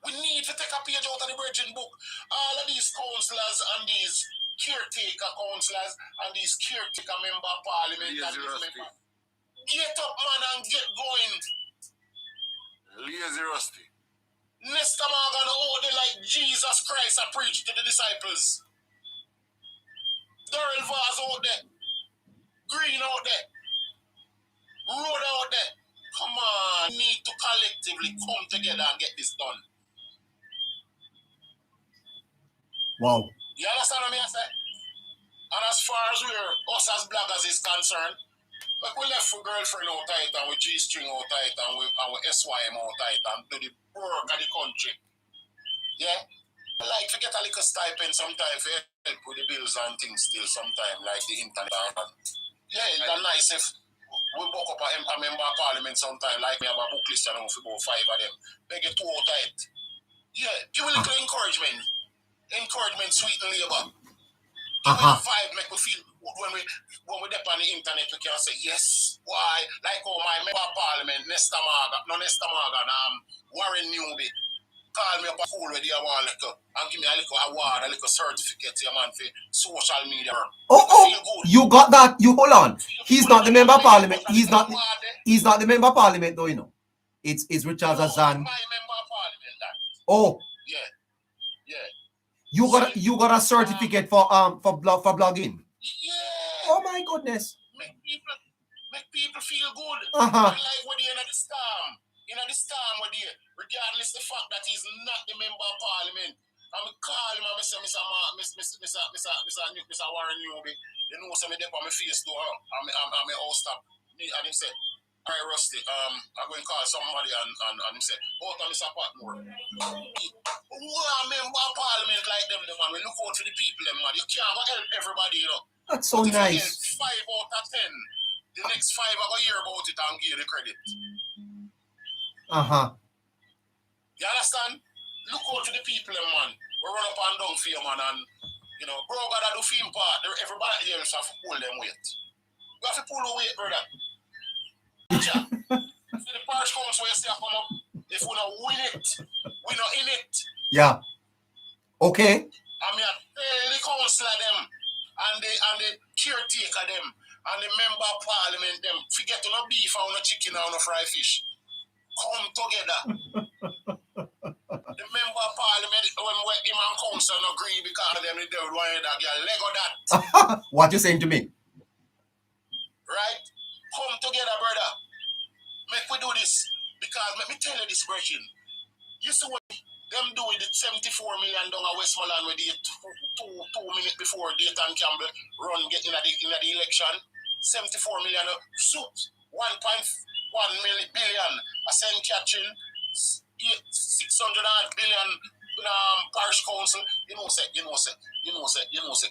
We need to take a page out of the Virgin book. All of these councillors and these caretaker councillors and these caretaker member of parliament and these members. Get up, man, and get going. Lazy Rusty. Next time I'm gonna hold it like Jesus Christ I preached to the disciples. Daryl Vaz out there. Green out there. Road out there. Come on. We need to collectively come together and get this done. Wow. You understand what I say? And as far as us as bloggers is concerned, like we left for girlfriend out tight and with G-string out tight and with SYM out tight and do the work of the country. Yeah? like to get a little stipend sometimes for help with the bills and things still sometimes, like the internet. Yeah, it's nice if we book up a member of parliament sometime, like me have a book list and for about 5 of them. They get too tight. Yeah, give a little encouragement. Encouragement, sweet and labor. Give me a vibe, make me feel good when we dip on the internet, we can say, yes, why? Like my member of parliament, Warren Newby, call me up a school where they want and give me a little award, a little certificate, man, for social media. You got that. You hold on. He's not the member of parliament. He's not the member of parliament, though, you know. It's Richard Azan. My member of parliament, that. Oh. Yeah. Yeah. You got a certificate for blogging. Yeah. Oh my goodness. Make people feel good. Uh-huh. Like when they're in the storm. With you, regardless the fact that he's not the member of parliament. I'm call him and I say, Mr. Warren Newby. They know some of them on my face too. I'm all stop. And he said, all right, Rusty, I'm going to call somebody and he said, oh, Mr. Patmore. Who are member of parliament like them, man? We look out for the people, man. You can't help everybody, you know. That's so but nice. If you help 5 out of 10, the next 5 are going to hear about it and give you the credit. You understand? Look out for the people, man. We run up and down for you, man. And, you know, bro, gotta do film part. Everybody else have to pull them weight. We have to pull the weight, brother. See the parish council where you see come up. If we don't win it, we not in it. Yeah. Okay. I mean, I tell the councillor them and the caretaker them and the member of parliament them forget to no beef or no chicken or no fried fish. Come together. The member of parliament when him and council no agree because of them they would want that girl Lego that. What you saying to me? Right? Come together, brother. Make we do this. Because let me tell you this, Virgin. You see what them do with the $74 million down Westmoreland with the two minutes before Dayton Campbell run get in the election. 74 million suit, 1.1 billion a St. Catherine, 600 billion parish council. You know,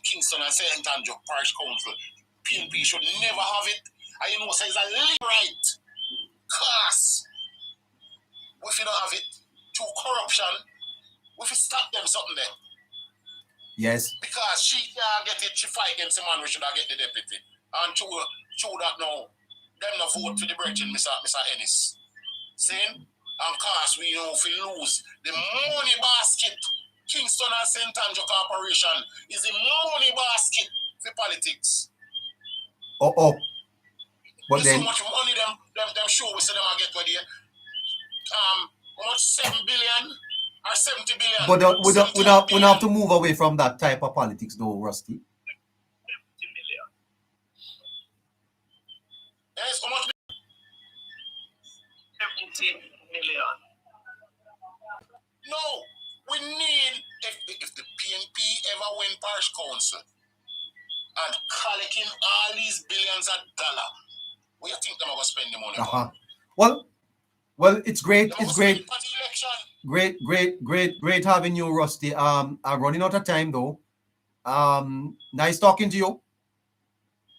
Kingston and St. Andrew parish council. PNP should never have it. And you know, it's a legal right. Class. If you don't have it, through corruption, we should stop them something there. Yes. Because she can't get it, she fight against the man, we should have get the deputy. And through that now, them no vote for the Virgin, Mr. Ennis. Saying? And cause we know if we lose, the money basket, Kingston and St. Andrew Corporation is the money basket for politics. But then so much money them show we say them I get with you. How much 7 billion or 70 billion? But we don't have to move away from that type of politics though, Rusty. 70 million. Yes, how much? 70 million. No, we need if the PNP ever win parish council and collecting all these billions of dollars, where you think they're gonna spend the money on? Well, it's great. It's great. Great having you, Rusty. I'm running out of time though. Nice talking to you.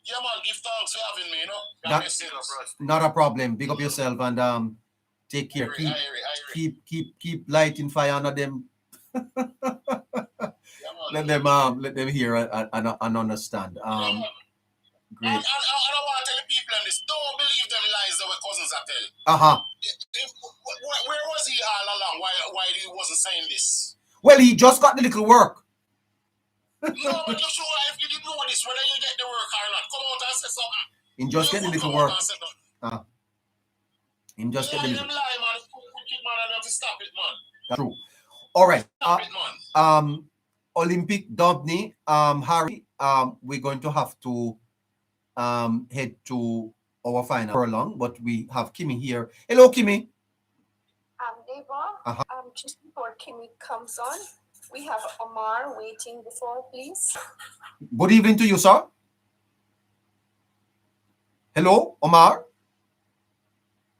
Yeah, man. Give thanks for having me. You know. Not a problem. Big up yourself and take care. Keep lighting fire under them. Let them hear and understand. Great. And I want to tell the people on this, don't believe them lies that my cousins are telling. Where was he all along? Why he wasn't saying this? Well, he just got the little work. No, but you sure if you didn't know this, whether you get the work or not, come out and say something. He just get the little work. Him just get the little. Them lie, man. Man, I have to stop it, man. That's true. All right. Stop it, man. Olympic Dobney, Harry, we're going to have to head to our final furlong, but we have Kimmy here. Hello, Kimmy. Deva, just before Kimmy comes on, we have Omar waiting before, please. Good evening to you, sir. Hello, Omar.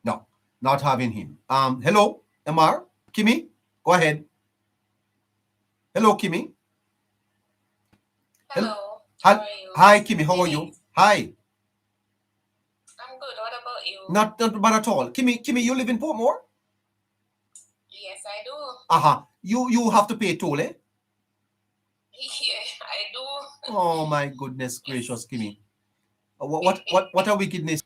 No, not having him. Hello, Omar. Kimmy, go ahead. Hello, Kimmy. Hello. Hi, How are you? hi, Kimmy. How are you? Hi. I'm good. What about you? Not bad at all. Kimmy, you live in Portmore? Yes, I do. You have to pay toll, eh? Yeah, I do. Oh my goodness gracious, Kimmy. What a wickedness.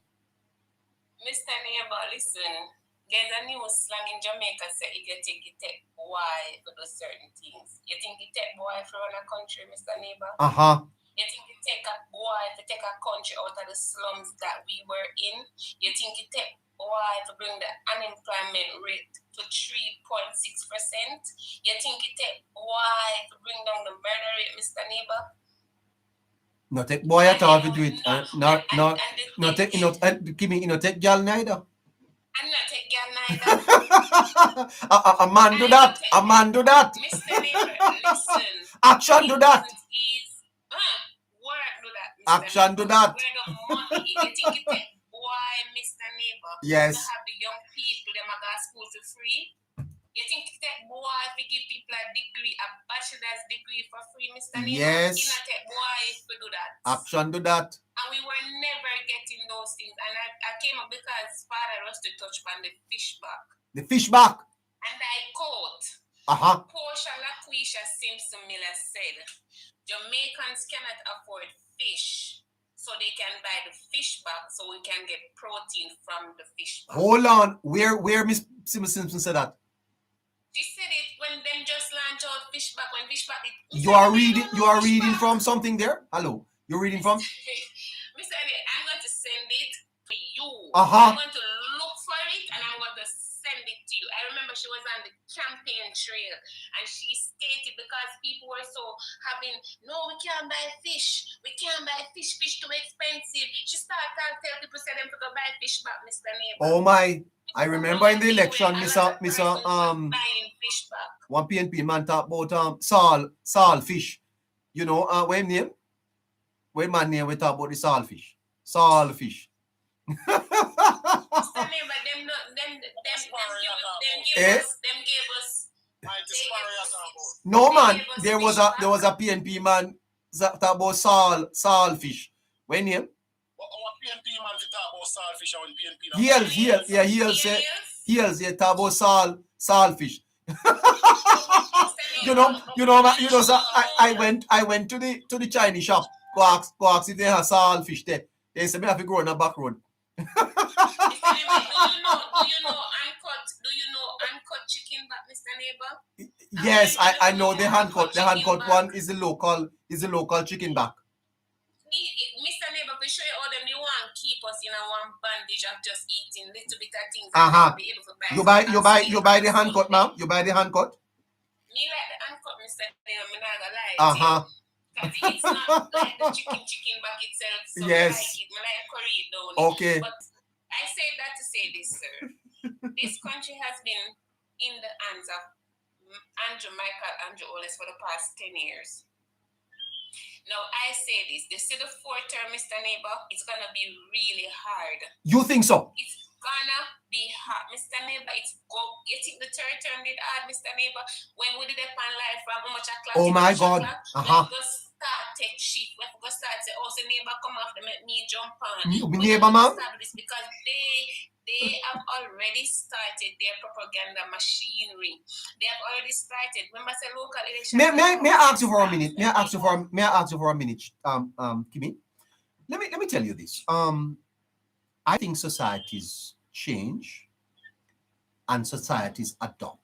Mr. Neighbor, listen. There's a new slang in Jamaica say if you think it take boy to do certain things. You think it take boy for run a country, Mr. Neighbor? You think it take a boy to take a country out of the slums that we were in? You think it take boy to bring the unemployment rate to 3.6%? You think it take boy to bring down the murder rate, Mr. Neighbor? No take boy at all to do it. No take Kimmy, take girl neither. I'm not take girl neither. A man do that. A man do that. Mr. Neighbor, listen. Action do that. Work do that, Mr. Action Neighbor. do that. Where the money? You think it take why, Mr. Neighbor? Yes. To have the young people them a go to school for free? You think it take boy to give people a degree, a bachelor's degree for free, Mr. Neighbor? Yes. It not take boy to do that. Action do that. And we were never getting those things. And I came up because father was to touch on the fish back. The fish back. And I quote, Portia LaQuisha Simpson Miller said, Jamaicans cannot afford fish, so they can buy the fish back so we can get protein from the fish back. Hold on. Where Miss Simpson said that? She said it when them just launch out fish back, when fish back You are reading from something there? Hello. You're reading from? Mr. Ali, I'm going to send it to you. Uh-huh. I'm going to look for it and I'm going to send it to you. I remember she was on the campaign trail and she stated because people were so having, no, we can't buy fish. We can't buy fish. Fish too expensive. She started to tell people say them to go buy fish back, Mr. Neighbor. Oh my. I remember in the election, one PNP man talk about Saul fish. You know, what his name? What man name we talk about the Saul fish? Saul fish. Mr. Neighbor, them gave us. No man, there was a PNP man talk about Saul fish. What name? PNP man to talk about saltfish and PNP. Heels, talk about saltfish. you know, so I went to the Chinese shop, go ask if they have saltfish there. They said me have to go on a back road. Do you know uncut chicken back, Mr. Neighbor? Yes, I know the hand cut. The hand cut one is the local chicken back. Mr. Neighbor, we show you all them you want keep us in a one bandage of just eating little bit of things. Be able to buy you buy the hand cut, ma'am? You buy the hand cut? Me like the hand cut, Mr. Neighbor, I'm not gonna lie. Because it's not like the chicken back itself. So yes. I like curry it down. Okay. But I say that to say this, sir. This country has been in the hands of Andrew Oles for the past 10 years. Now, I say this. They say the fourth term, Mr. Neighbor, it's going to be really hard. You think so? It's going to be hard. Mr. Neighbor, you think the third term did hard, Mr. Neighbor? When we did it on live from how much o'clock? Oh, my God. Let's go start take shit. Let's go start say, oh, so neighbor come off, they make me jump on. Neighbor, ma'am? Because they have already started their propaganda machinery. They have already started. Remember, say local election. May I ask you for a minute? May I ask you for a minute, Kimmy? Let me tell you this. I think societies change and societies adopt.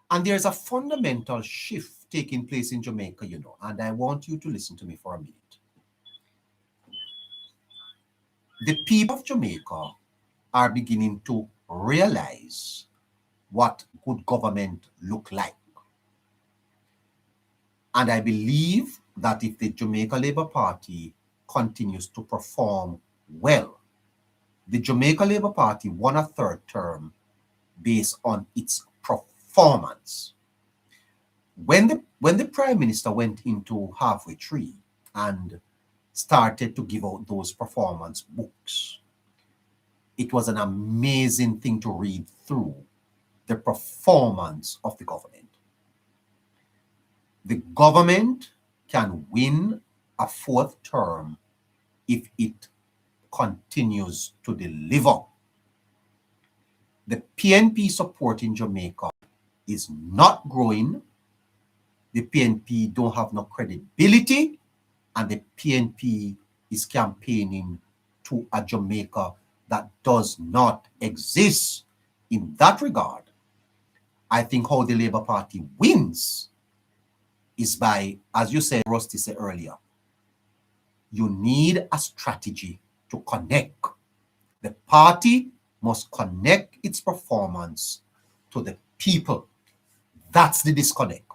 And there's a fundamental shift taking place in Jamaica, you know, and I want you to listen to me for a minute. The people of Jamaica are beginning to realize what good government look like. And I believe that if the Jamaica Labour Party continues to perform well, the Jamaica Labour Party won a third term based on its performance. When the Prime Minister went into halfway tree and started to give out those performance books, it was an amazing thing to read through the performance of the government. The government can win a fourth term if it continues to deliver. The PNP support in Jamaica is not growing. The PNP don't have no credibility, and the PNP is campaigning to a Jamaica that does not exist. In that regard, I think how the Labour Party wins is by, as you said, Rusty said earlier, you need a strategy to connect. The party must connect its performance to the people. That's the disconnect.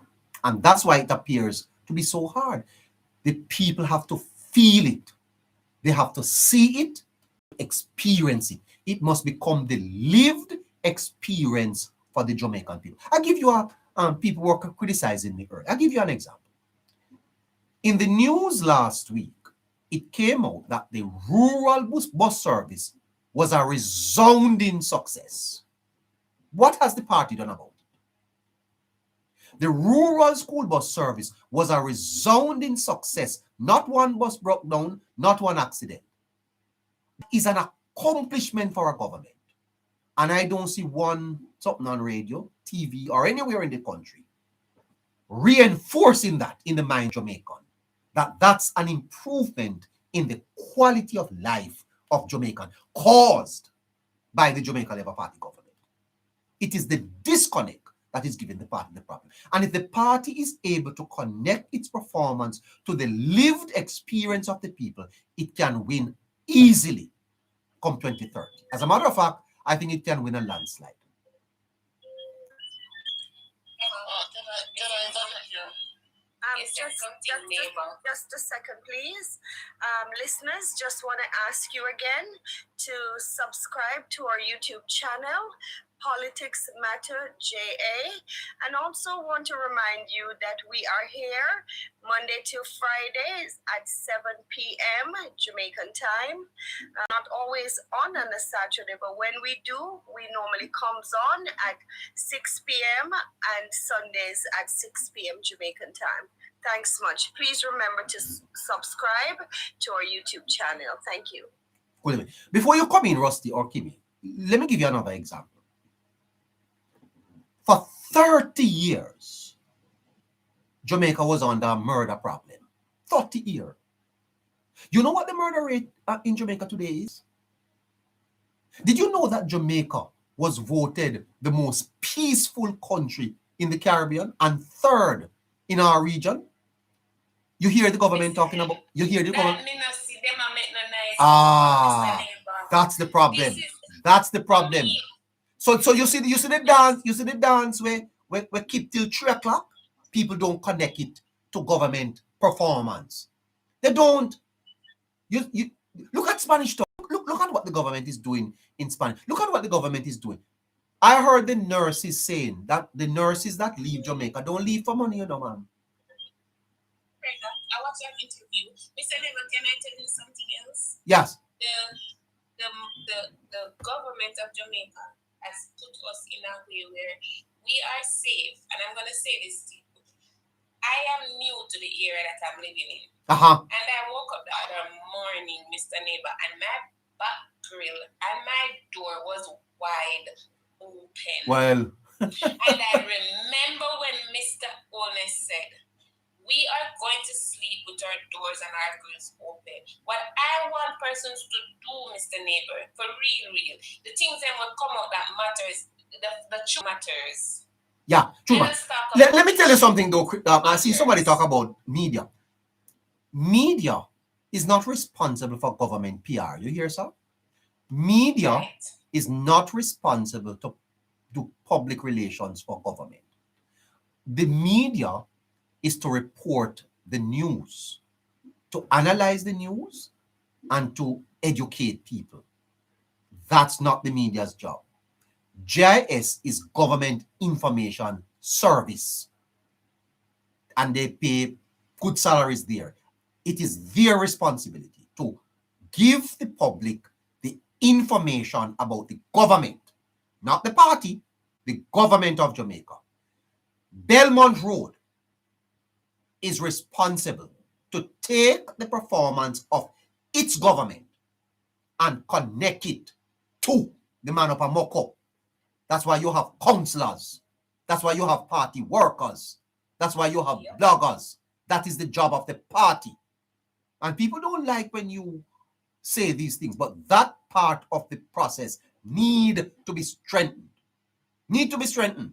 And that's why it appears to be so hard. The people have to feel it. They have to see it, experience it. It must become the lived experience for the Jamaican people. I'll give you people who are criticizing me earlier. I'll give you an example. In the news last week, it came out that the rural bus service was a resounding success. What has the party done about it? The rural school bus service was a resounding success. Not one bus broke down, not one accident. It is an accomplishment for our government. And I don't see one something on radio, TV, or anywhere in the country reinforcing that in the mind of Jamaican, that that's an improvement in the quality of life of Jamaican caused by the Jamaica Labour Party government. It is the disconnect that is giving the party the problem. And if the party is able to connect its performance to the lived experience of the people, it can win easily come 2030. As a matter of fact, I think it can win a landslide. Can I interject here? Just a second, please. Listeners, just want to ask you again to subscribe to our YouTube channel, Politics Matter JA, and also want to remind you that we are here Monday to Fridays at 7 p.m. Jamaican time. Not always on a Saturday, but when we do, we normally comes on at 6 p.m. and Sundays at 6 p.m. Jamaican time. Thanks much. Please remember to subscribe to our YouTube channel. Thank you. Wait a minute. Before you come in, Rusty or Kimmy, let me give you another example. For 30 years, Jamaica was under a murder problem. 30 years. You know what the murder rate in Jamaica today is? Did you know that Jamaica was voted the most peaceful country in the Caribbean and third in our region? You hear the government talking about, you hear the government. That's the problem. That's the problem. So you see the dance where keep till 3 o'clock. People don't connect it to government performance. They don't. You look at Spanish talk. Look at what the government is doing in Spanish. Look at what the government is doing. I heard the nurses saying that the nurses that leave Jamaica don't leave for money, you know, man. I watched your interview. Mr. Neva, can I tell you something else? Yes. The government of Jamaica has put us in a way where we are safe. And I'm going to say this to you. I am new to the area that I'm living in. Uh-huh. And I woke up the other morning, Mr. Neighbor, and my back grill and my door was wide open. Well. And I remember when Mr. Olness said, we are going to sleep with our doors and our grills open. What I want persons to do, Mr. Neighbor, for real, the things that will come out that matters, the truth matters. Yeah, true. Let me tell you something though. I see somebody talk about media. Media is not responsible for government PR. You hear, sir? Media is not responsible to do public relations for government. The media is to report the news, to analyze the news, and to educate people. That's not the media's job. GIS is government information service, and they pay good salaries there. It is their responsibility to give the public the information about the government, not the party, the government of Jamaica. Belmont Road is responsible to take the performance of its government and connect it to the man of Amoko. That's why you have councillors. That's why you have party workers. That's why you have bloggers. That is the job of the party. And people don't like when you say these things, but that part of the process need to be strengthened. Need to be strengthened.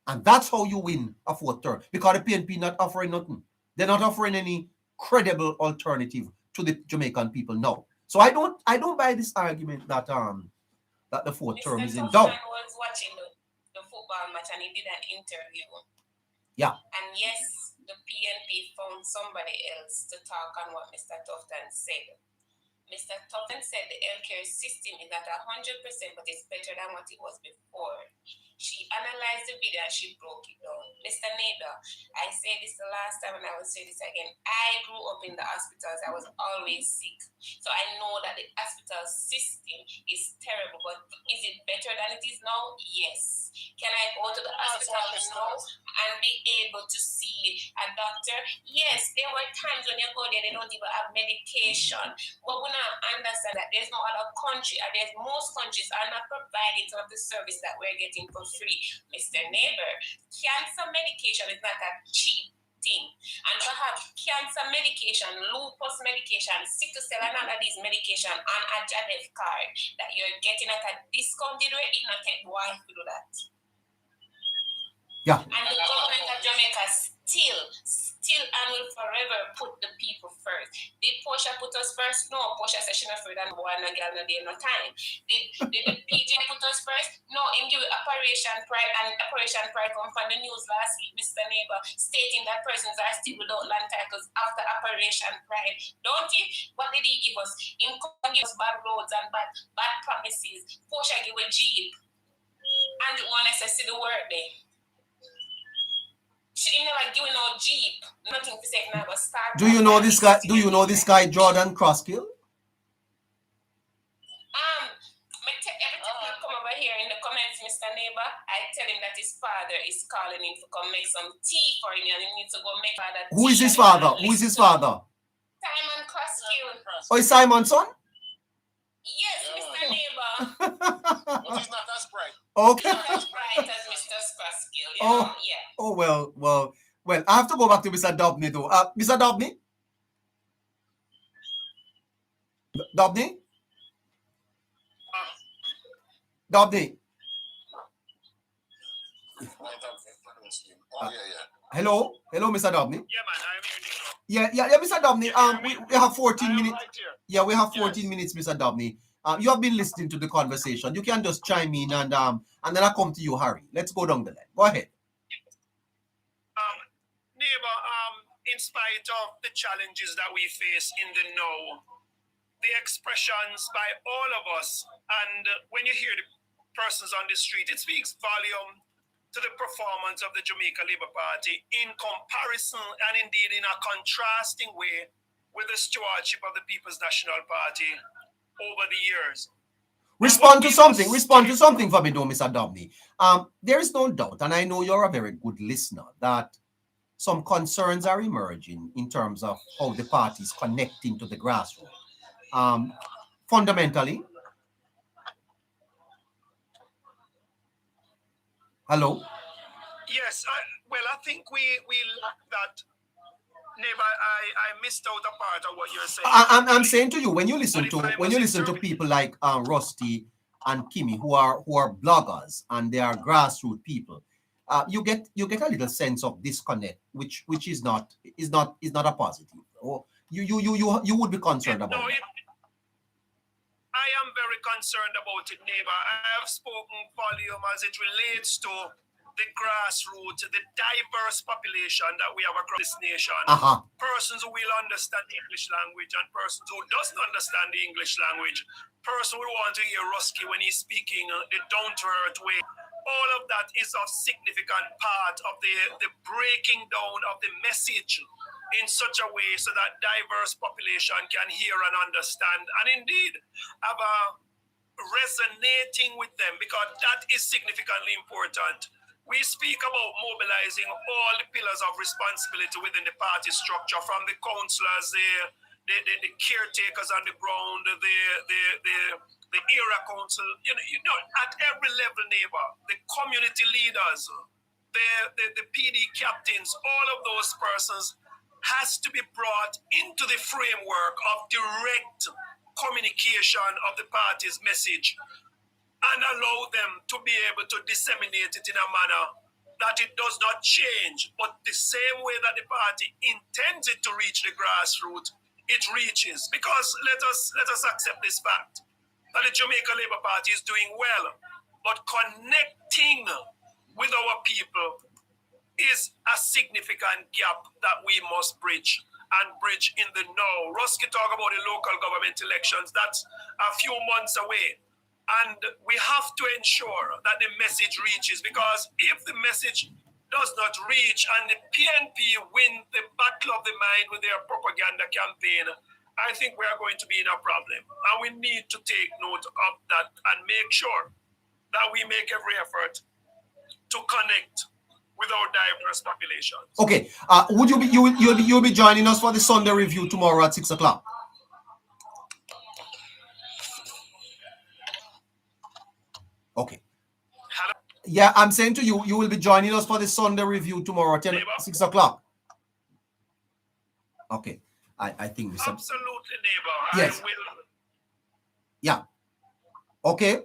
And that's how you win a fourth term. Because the PNP not offering nothing. They're not offering any credible alternative to the Jamaican people now. So I don't buy this argument that the fourth term is in doubt. I was watching the football match and he did an interview. Yeah. And yes, the PNP found somebody else to talk on what Mr. Tufton said. Mr. Tufton said the healthcare system is not 100%, but it's better than what it was before. She analyzed the video and she broke it down. Mr. Neighbor, I said this the last time and I will say this again. I grew up in the hospitals. I was always sick. So I know that the hospital system is terrible, but is it better than it is now? Yes. Can I go to the hospital now and be able to see a doctor? Yes, there were times when you go there, they don't even have medication. But we now understand that there's no other country, and there's most countries are not providing some of the service that we're getting for free. Mr. Neighbor, cancer medication is not a cheap thing. And to have cancer medication, lupus medication, sickle cell, and all of these medication on a JADEF card that you're getting at a discounted rate, it not take why to do that. Yeah. And the government of Jamaica still and will forever put the people first. Did Portia put us first? No. Portia said she not afraid and boy no girl no day no time. Did the PJ put us first? No. Him give Operation Pride, and Operation Pride come from the news last week, Mr. Neighbor, stating that persons are still without land titles after Operation Pride. Don't he? What did he give us? Him come give us bad roads and bad promises. Portia give a Jeep. And the one that says see the work there. She never given no Jeep. Nothing to say never start. Do you know this guy? Do you know this guy Jordan Crosskill? Every time he come over here in the comments, Mr. Neighbor, I tell him that his father is calling him to come make some tea for him, and he needs to go make father tea. Who is his father? Who is his father? Simon Crosskill. Oh, is Simon's son? Yes, Mr. Neighbor. But he's not as bright. Okay. Not as bright as Mr. Crosskill, you Oh. know? Yeah. Oh, well, I have to go back to Mr. Dobney though. Mr. Dobney? Dobney? Dobney? Oh, yeah. Hello, Mr. Dobney? Yeah, man, I'm here. Yeah, Mr. Dobney. We have 14 minutes. Right here. Yeah, we have 14 minutes, Mr. Dobney. You have been listening to the conversation. You can just chime in and then I come to you, Harry. Let's go down the line. Go ahead. Neighbor, in spite of the challenges that we face in the now, the expressions by all of us, and when you hear the persons on the street, it speaks volume to the performance of the Jamaica Labour Party in comparison and indeed in a contrasting way with the stewardship of the People's National Party over the years. Respond to something for me, though, Mr. Dobney. There is no doubt, and I know you're a very good listener, that some concerns are emerging in terms of how the party is connecting to the grassroots. Fundamentally, hello? Yes, I think we lack that. Neighbor, I missed out a part of what you're saying. I'm saying to you, when you listen to people like Rusty and Kimmy, who are bloggers and they are grassroots people, you get a little sense of disconnect, which is not a positive. Or you would be concerned about it. I am very concerned about it, neighbor. I have spoken volume as it relates to the grassroots, the diverse population that we have across this nation. Persons who will understand the English language and persons who doesn't understand the English language. Person who want to hear Rusky when he's speaking the down-to-earth way. All of that is a significant part of the breaking down of the message in such a way so that diverse population can hear and understand and indeed have a resonating with them, because that is significantly important. We speak about mobilizing all the pillars of responsibility within the party structure, from the councillors, the caretakers on the ground, the area council, at every level, neighbor, the community leaders, the PD captains, all of those persons has to be brought into the framework of direct communication of the party's message, and allow them to be able to disseminate it in a manner that it does not change, but the same way that the party intends it to reach the grassroots, it reaches. Because let us accept this fact that the Jamaica Labour Party is doing well, but connecting with our people is a significant gap that we must bridge, and bridge in the now. Rusky talk about the local government elections. That's a few months away. And we have to ensure that the message reaches, because if the message does not reach and the PNP win the battle of the mind with their propaganda campaign, I think we are going to be in a problem. And we need to take note of that and make sure that we make every effort to connect with our diverse populations. Okay. Would you'll be joining us for the Sunday review tomorrow at 6 o'clock? Okay. Hello? Yeah, I'm saying to you, you will be joining us for the Sunday review tomorrow at 6 o'clock. Okay. I think we absolutely, neighbor. Yes. I will. Yeah. Okay.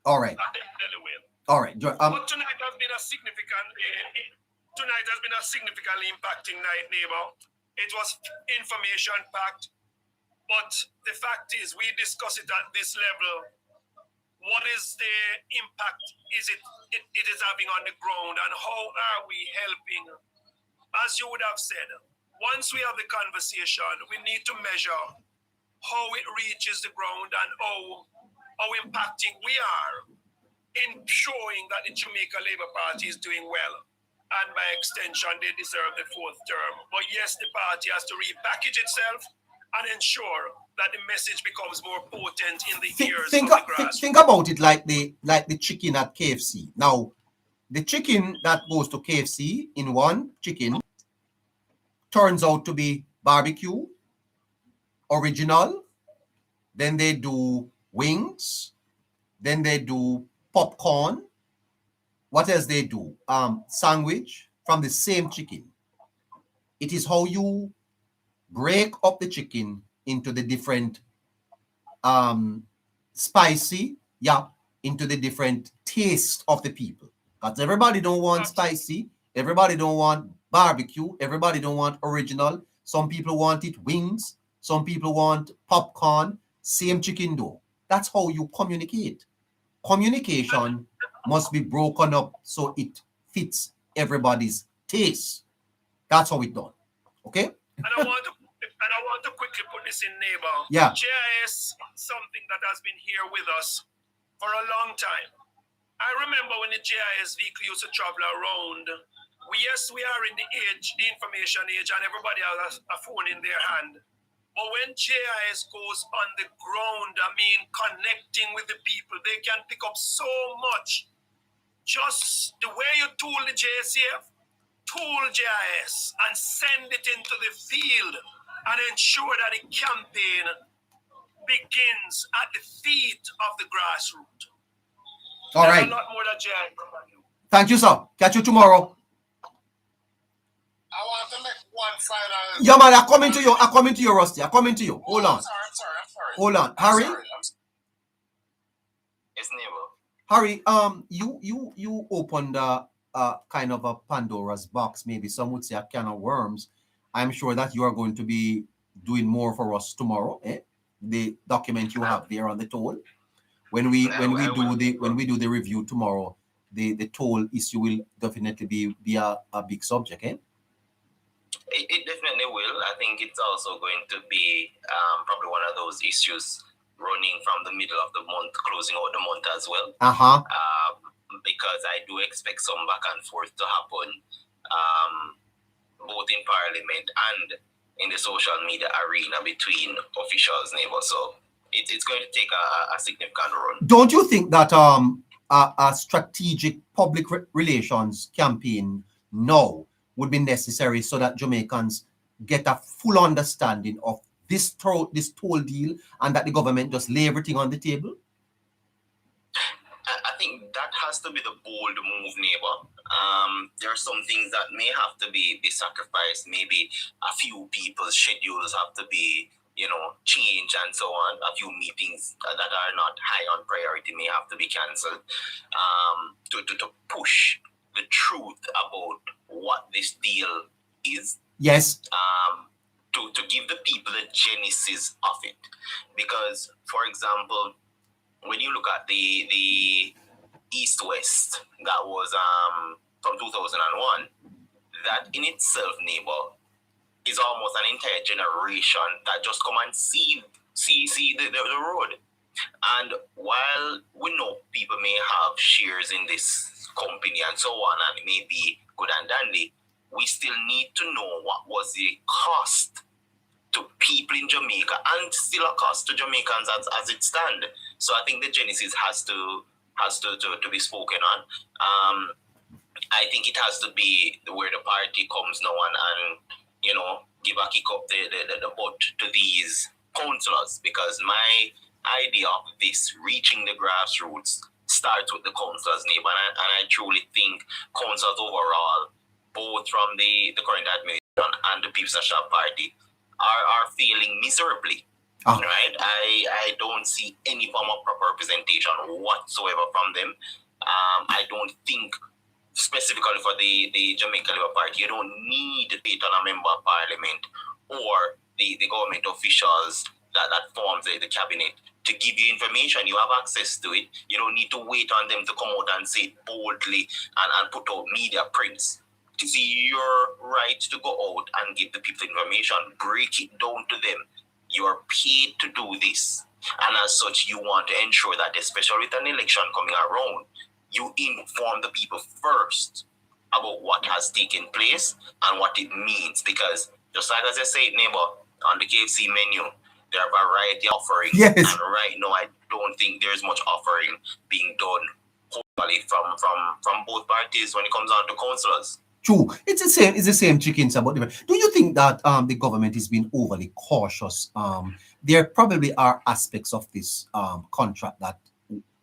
All right. I definitely will. All right. But tonight has been a significantly impacting night, neighbor. It was information packed, but the fact is, we discuss it at this level. What is the impact it is having on the ground, and how are we helping? As you would have said, once we have the conversation, we need to measure how it reaches the ground and how impacting we are in showing that the Jamaica Labour Party is doing well. And by extension, they deserve the fourth term. But yes, the party has to repackage itself and ensure that the message becomes more potent in the ears of the grassroots. Think about it like the chicken at KFC. Now, the chicken that goes to KFC in one chicken turns out to be barbecue, original, then they do wings, then they do popcorn. What else they do? Sandwich from the same chicken. It is how you break up the chicken into the different spicy, into the different taste of the people. Because everybody don't want spicy, everybody don't want barbecue, everybody don't want original. Some people want it wings, some people want popcorn, same chicken though. That's how you communicate. Communication must be broken up so it fits everybody's taste. That's how it's done. Okay? And I want to quickly put this in, neighbor. Yeah. JIS, something that has been here with us for a long time. I remember when the JIS vehicle used to travel around. We are in the information age, and everybody has a phone in their hand. But when JIS goes on the ground, connecting with the people, they can pick up so much. Just the way you tool the JCF, tool JIS and send it into the field and ensure that the campaign begins at the feet of the grassroots. All right. A lot more that JIS can do. Thank you, sir. Catch you tomorrow. I want to make one final. Yeah, man, I'm coming to you, Rusty. I'm coming to you. Hold on. I'm sorry. Hold on. Harry? Yes, neighbor. Harry, you opened a kind of a Pandora's box, maybe some would say a can of worms. I'm sure that you are going to be doing more for us tomorrow. The document you have there on the toll. When we do the review tomorrow, the toll issue will definitely be a big subject. It definitely will. I think it's also going to be probably one of those issues running from the middle of the month, closing out the month as well. Because I do expect some back and forth to happen, both in Parliament and in the social media arena between officials, neighbors. So it's going to take a significant run. Don't you think that a strategic public relations campaign now would be necessary so that Jamaicans get a full understanding of this toll deal and that the government just lay everything on the table? I think that has to be the bold move, neighbor. There are some things that may have to be sacrificed. Maybe a few people's schedules have to be, changed and so on. A few meetings that are not high on priority may have to be cancelled to push the truth about what this deal is. Yes. To give the people the genesis of it. Because, for example, when you look at the East-West, that was from 2001, that in itself, neighbor, is almost an entire generation that just come and see the road. And while we know people may have shares in this company and so on, and it may be good and dandy, we still need to know what was the cost to people in Jamaica and still a cost to Jamaicans as it stands. So I think the genesis has to be spoken on. I think it has to be where the party comes now and give a kick up the butt to these councillors, because my idea of this reaching the grassroots starts with the councillors, neighbor, and I truly think councillors overall, both from the current administration and the People's National Party, are failing miserably. Right? I don't see any form of proper representation whatsoever from them. I don't think specifically for the Jamaica Labour Party, you don't need to wait on a member of parliament or the government officials that forms the cabinet to give you information. You have access to it. You don't need to wait on them to come out and say it boldly and put out media prints. To see your right to go out and give the people information, break it down to them. You are paid to do this. And as such, you want to ensure that, especially with an election coming around, you inform the people first about what has taken place and what it means. Because just like as I said, neighbor, on the KFC menu, there are a variety of offerings. Yes. And right now, I don't think there's much offering being done hopefully from both parties when it comes down to councillors. True. It's the same chickens about different. Do you think that the government is being overly cautious? There probably are aspects of this contract that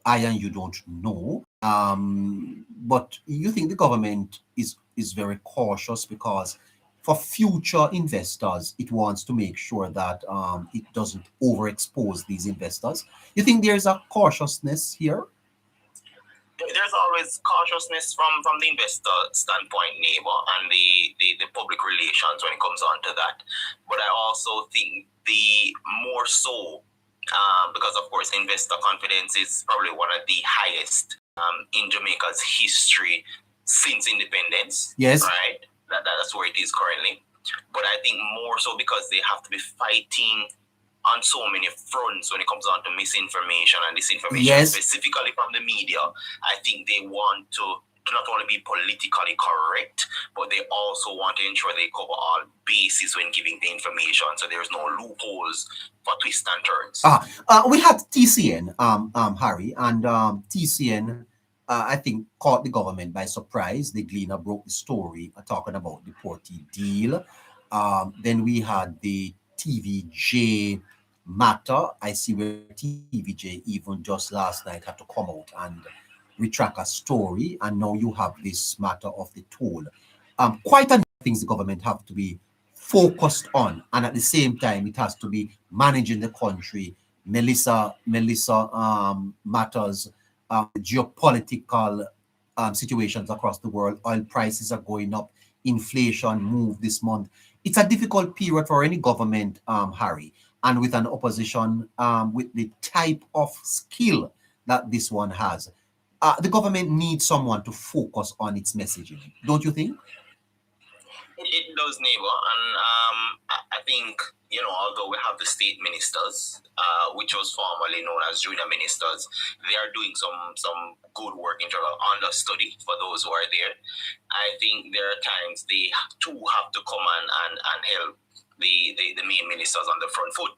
I and you don't know. But you think the government is very cautious because for future investors, it wants to make sure that it doesn't overexpose these investors. You think there's a cautiousness here? There's always cautiousness from the investor standpoint, neighbor, and the public relations when it comes on to that. But I also think the more so, because of course investor confidence is probably one of the highest in Jamaica's history since independence. Yes. Right? That's where it is currently. But I think more so because they have to be fighting on so many fronts when it comes down to misinformation and disinformation, yes, specifically from the media. I think they want to not only be politically correct, but they also want to ensure they cover all bases when giving the information, so there's no loopholes for twists and turns. We had TCN, Harry, and TCN, I think, caught the government by surprise. The Gleaner broke the story talking about the Porty deal. Then we had the TVJ matter. I see where TVJ even just last night had to come out and retract a story, and now you have this matter of the toll. Quite a number of things the government have to be focused on, and at the same time it has to be managing the country. Melissa matters, geopolitical situations across the world. Oil prices are going up, inflation moved this month. It's a difficult period for any government, Harry, and with an opposition with the type of skill that this one has. The government needs someone to focus on its messaging, don't you think? It does, neighbor, and I think, although we have the state ministers, which was formerly known as junior ministers, they are doing some good work in terms of understudy for those who are there. I think there are times they too have to come and help the main ministers on the front foot.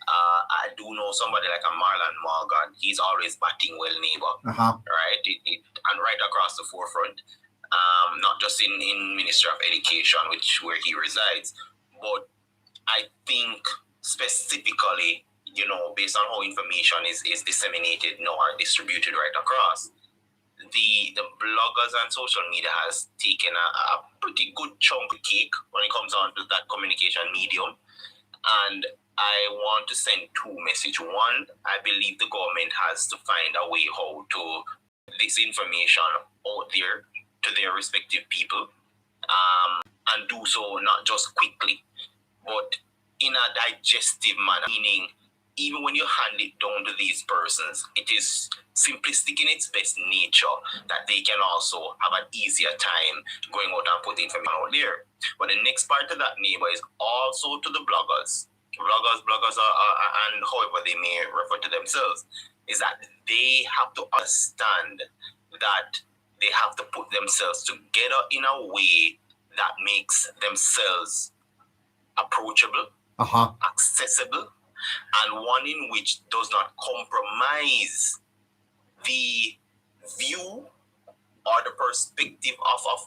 I do know somebody like a Marlon Morgan. He's always batting well, neighbor. Right? And right across the forefront. Not just in Ministry of Education, where he resides, but I think specifically, based on how information is disseminated now or distributed right across, the bloggers and social media has taken a pretty good chunk of cake when it comes on to that communication medium. And I want to send two messages. One, I believe the government has to find a way how to get this information out there to their respective people, and do so not just quickly, but in a digestive manner, meaning even when you hand it down to these persons, it is simplistic in its best nature that they can also have an easier time going out and putting information out there. But the next part of that, neighbor, is also to the bloggers. Bloggers are, and however they may refer to themselves, is that they have to understand that they have to put themselves together in a way that makes themselves approachable, accessible, and one in which does not compromise the view or the perspective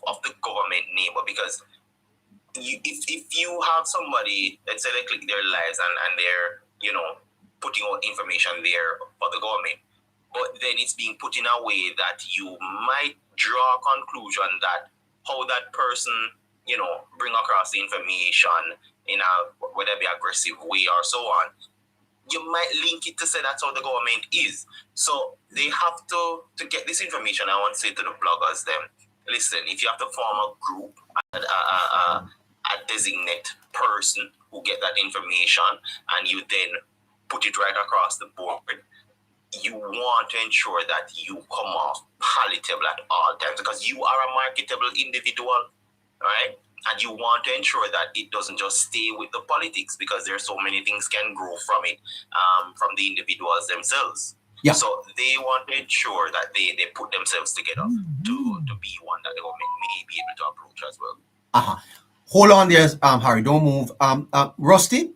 of the government, neighbor. Because if you have somebody, let's say they click their lives and they're, putting out information there for the government, but then it's being put in a way that you might draw a conclusion that how that person, bring across the information in a, whether it be aggressive way or so on, you might link it to say that's how the government is. So they have to get this information. I want to say to the bloggers, them, listen, if you have to form a group, a designate person who get that information, and you then put it right across the board, you want to ensure that you come off palatable at all times, because you are a marketable individual, right? And you want to ensure that it doesn't just stay with the politics, because there's so many things can grow from it, from the individuals themselves. Yeah. So they want to ensure that they put themselves together to be one that the government may be able to approach as well. Hold on there, Harry. Don't move. Rusty?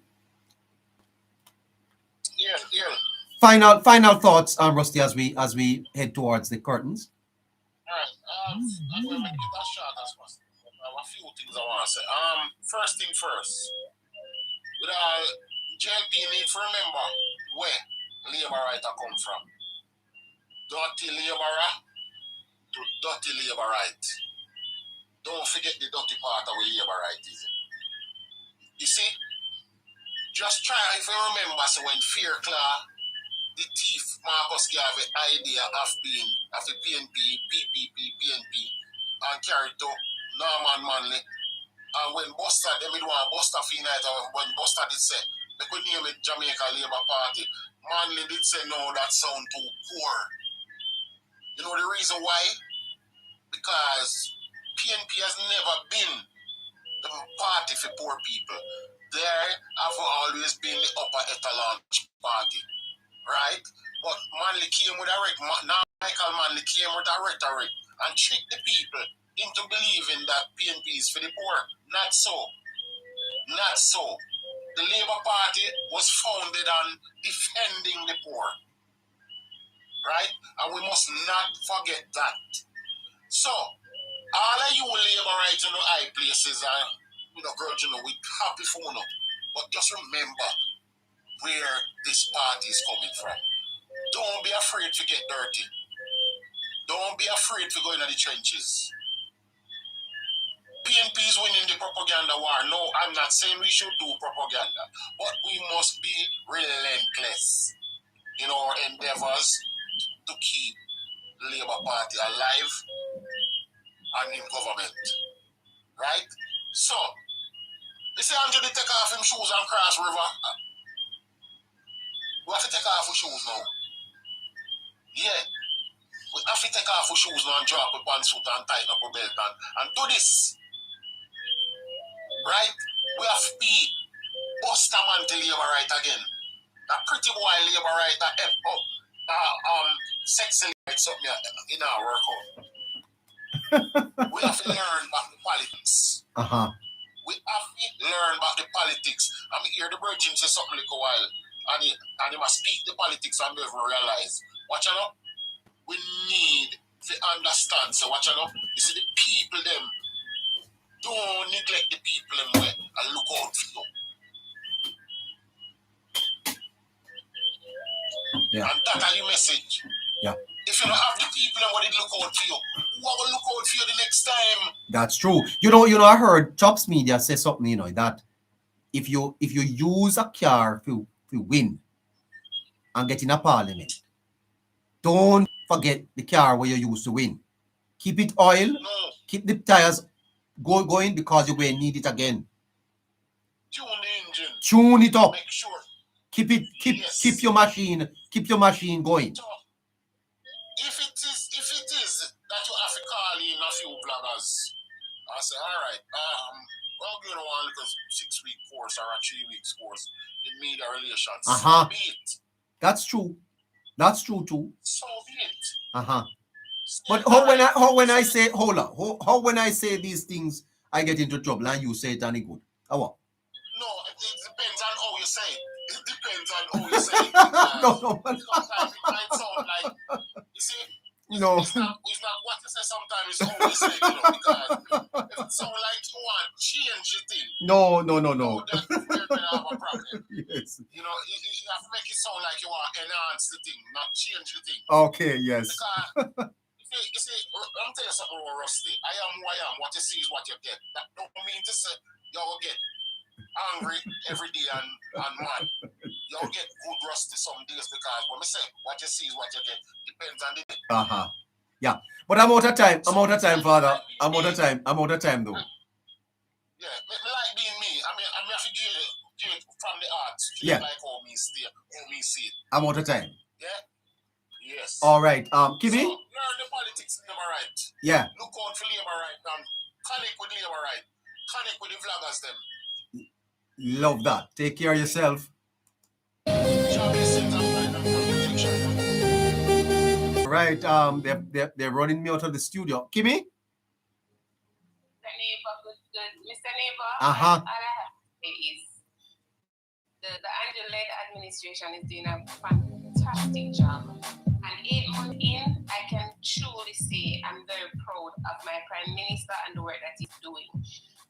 Yeah. Final thoughts, Rusty, as we head towards the curtains. All right. I'm going to make it as short as possible. I have a few things I want to say. First thing first. With all JLP need to remember where labor right come from. Dirty laborer to dirty labor right. Don't forget the dirty part of where labor right is. You see? Just try, if you remember, so when Fairclaw, the thief, Marcus gave the idea of being of the PNP, PNP, and carried to Norman Manley. And when Buster, they would want Buster Finite, when Buster did say, they could name it Jamaica Labour Party, Manley did say, no, that sound too poor. You know the reason why? Because PNP has never been the party for poor people. They have always been the upper echelon party, right? But Manley came with a Michael Manley came with a rhetoric and tricked the people into believing that PNP is for the poor. Not so. Not so. The Labour Party was founded on defending the poor, right? And we must not forget that. So, all of you Labour right in the high places are, we happy for you. But just remember where this party is coming from. Don't be afraid to get dirty. Don't be afraid to go into the trenches. PNP is winning the propaganda war. No, I'm not saying we should do propaganda, but we must be relentless in our endeavors to keep the Labour Party alive and in government. Right? So, you see Andrew take off him shoes and cross river. We have to take off our shoes now. Yeah. We have to take off our shoes now and drop our pantsuit and tighten up our belt and do this. Right? We have to be Busterman to Labour right again. That pretty boy Labour right that sexy rights up in our workout. We have to learn about the politics. We have to learn about the politics. I'm here the virgin say something like a while. and he must speak the politics and never realize. Watch out, we need to understand. So watch out, you see the people them. Don't neglect the people them way and look out for you. Yeah. And that are the message. Yeah. If you don't have the people them what they look out for you, who will look out for you the next time? That's true. You know, I heard Chops Media say something, you know, that if you use a car to win and get in a parliament, don't forget the car where you used to win. Keep it oil, keep the tires going because you're going to need it again. Tune the engine. Tune it up. Make sure. Keep your machine going. So, if it is that you have to call in a few bloggers, I say, all right, well, you know, one little 6-week course or a 3-week course in media relations. So be it. That's true. That's true too. So be it. But how when I say these things, I get into trouble and you say it any good? How what? No, it depends on how you say it. It depends on how you say it. No. Sometimes it might sound like, you see, No. It's not what you say sometimes, it's how you say it, you know, because if it sounds like you want to change the thing. No. Then you're going to have a problem. Yes. You know, you have to make it sound like you want to enhance the thing, not change the thing. Okay, yes. Because, you see, I'm telling you something about Rusty. I am who I am. What you see is what you get. That don't mean to say you'll get angry every day and mad. You'll get good Rusty some days because when I say what you see is what you get, depends on the day. Yeah. But I'm out of time. Father. I'm out of time though. Yeah, me like being me. I mean, I have to do it from the heart. Yeah. Like how me see it. I'm out of time. Yeah. Yes. All right. Kimmy? So, learn the politics labor right. Yeah. Look out for labor right and connect with labor right. Connect with the vloggers them. Love that. Take care of yourself. Right. They're running me out of the studio. Kimmy? Mr. Neighbor, Uh-huh. all I have to say is the Angel-led administration is doing a fantastic job. And 8 months in, I can truly say I'm very proud of my Prime Minister and the work that he's doing.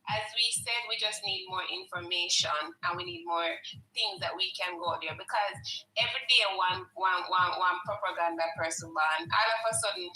As we said, we just need more information and we need more things that we can go there because every day one propaganda person ban. All of a sudden,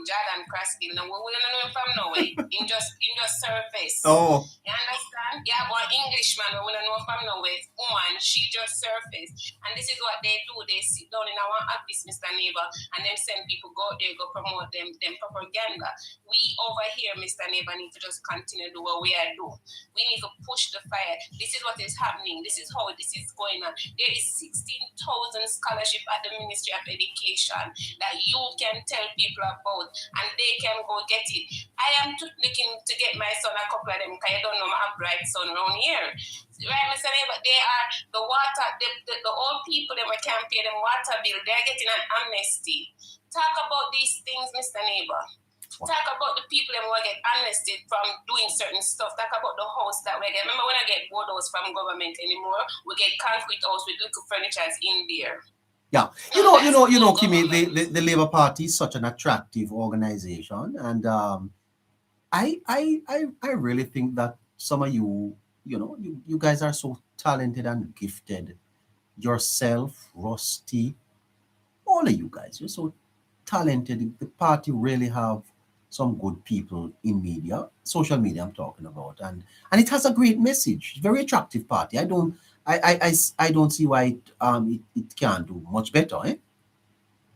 Jordan Kraskill, now we don't know him from nowhere. in just surface. Oh. You understand? Yeah, but Englishman, we don't know from nowhere. Woman, she just surfaced. And this is what they do. They sit down in our office, Mr. Neighbor, and then send people go there, go promote them propaganda. We over here, Mr. Neighbor, need to just continue to do what we are doing. We need to push the fire. This is what is happening. This is how this is going on. There is 16,000 scholarship at the Ministry of Education that you can tell people about and they can go get it. I am looking to get my son a couple of them because I don't know my bright son around here. Right, Mr. Neighbor, they are the water, the old people that can't pay them water bill, they're getting an amnesty. Talk about these things, Mr. Neighbor. Talk about the people that will get amnested from doing certain stuff. Talk about the house that we get. Remember when I get board house from government anymore, we get concrete house with little furniture in there. Yeah, you know, Kimmy, the Labour Party is such an attractive organization, and I really think that some of you guys are so talented and gifted. Yourself, Rusty, all of you guys, you're so talented. The party really have some good people in media, social media I'm talking about, and it has a great message. Very attractive party. I don't see why it can't do much better, eh?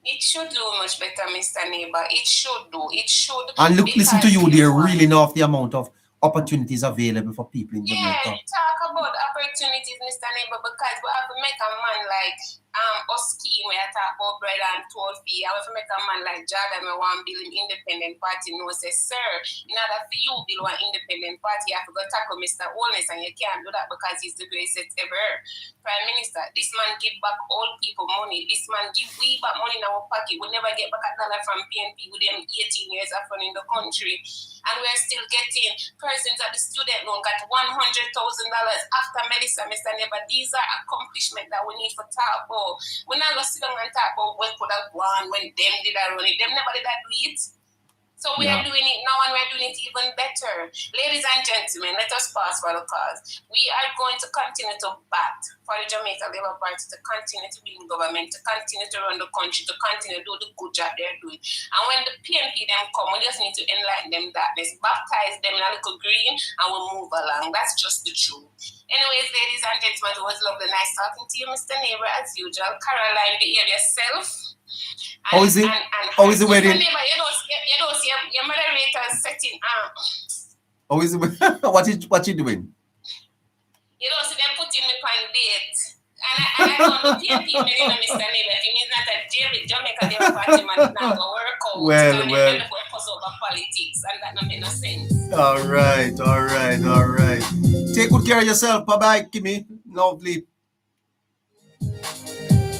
It should do much better, Mr. Neighbor. It should do. It should. And listen to you, they really know of the amount of opportunities available for people in Jamaica. Yeah, talk about opportunities, Mr. Neighbor, because we have to make a man like Oski, when I talk about bread and toll fee. I have to make a man like Jordan, we want to build an independent party. No, say, sir, in order for you to build an independent party, you have to go tackle Mr. Holness, and you can't do that because he's the greatest ever. Prime Minister, this man give back old people money. This man give we back money in our pocket. We never get back a dollar from PNP with them 18 years of running the country. and we're still getting persons at the student loan got $100,000 after Melissa, Mr. Neighbor. These are accomplishments that we need for talk about. We're not going to sit down and talk about when could have gone, when them did I run it. Them never did that do it. So we are doing it now, and we're doing it even better. Ladies and gentlemen, let us pause for the cause. We are going to continue to bat for the Jamaica Labour Party to continue to be in government, to continue to run the country, to continue to do the good job they're doing. And when the PNP them come, we just need to enlighten them darkness, baptize them in a little green, and we'll move along. That's just the truth. Anyways, ladies and gentlemen, it was lovely, nice talking to you, Mr. Neighbor, as usual. Caroline, behave yourself. How is it? How is the wedding? Neighbor, you don't see your moderator setting up. How is it? What you doing? You don't see them putting me on date. And I don't know PNP, Mr. Neighbor. If it means not a Jamaica Labour Party man, it's not going to work out. Well. Over politics, and that don't make no sense. All right. Take good care of yourself. Bye-bye, Kimmy. Lovely.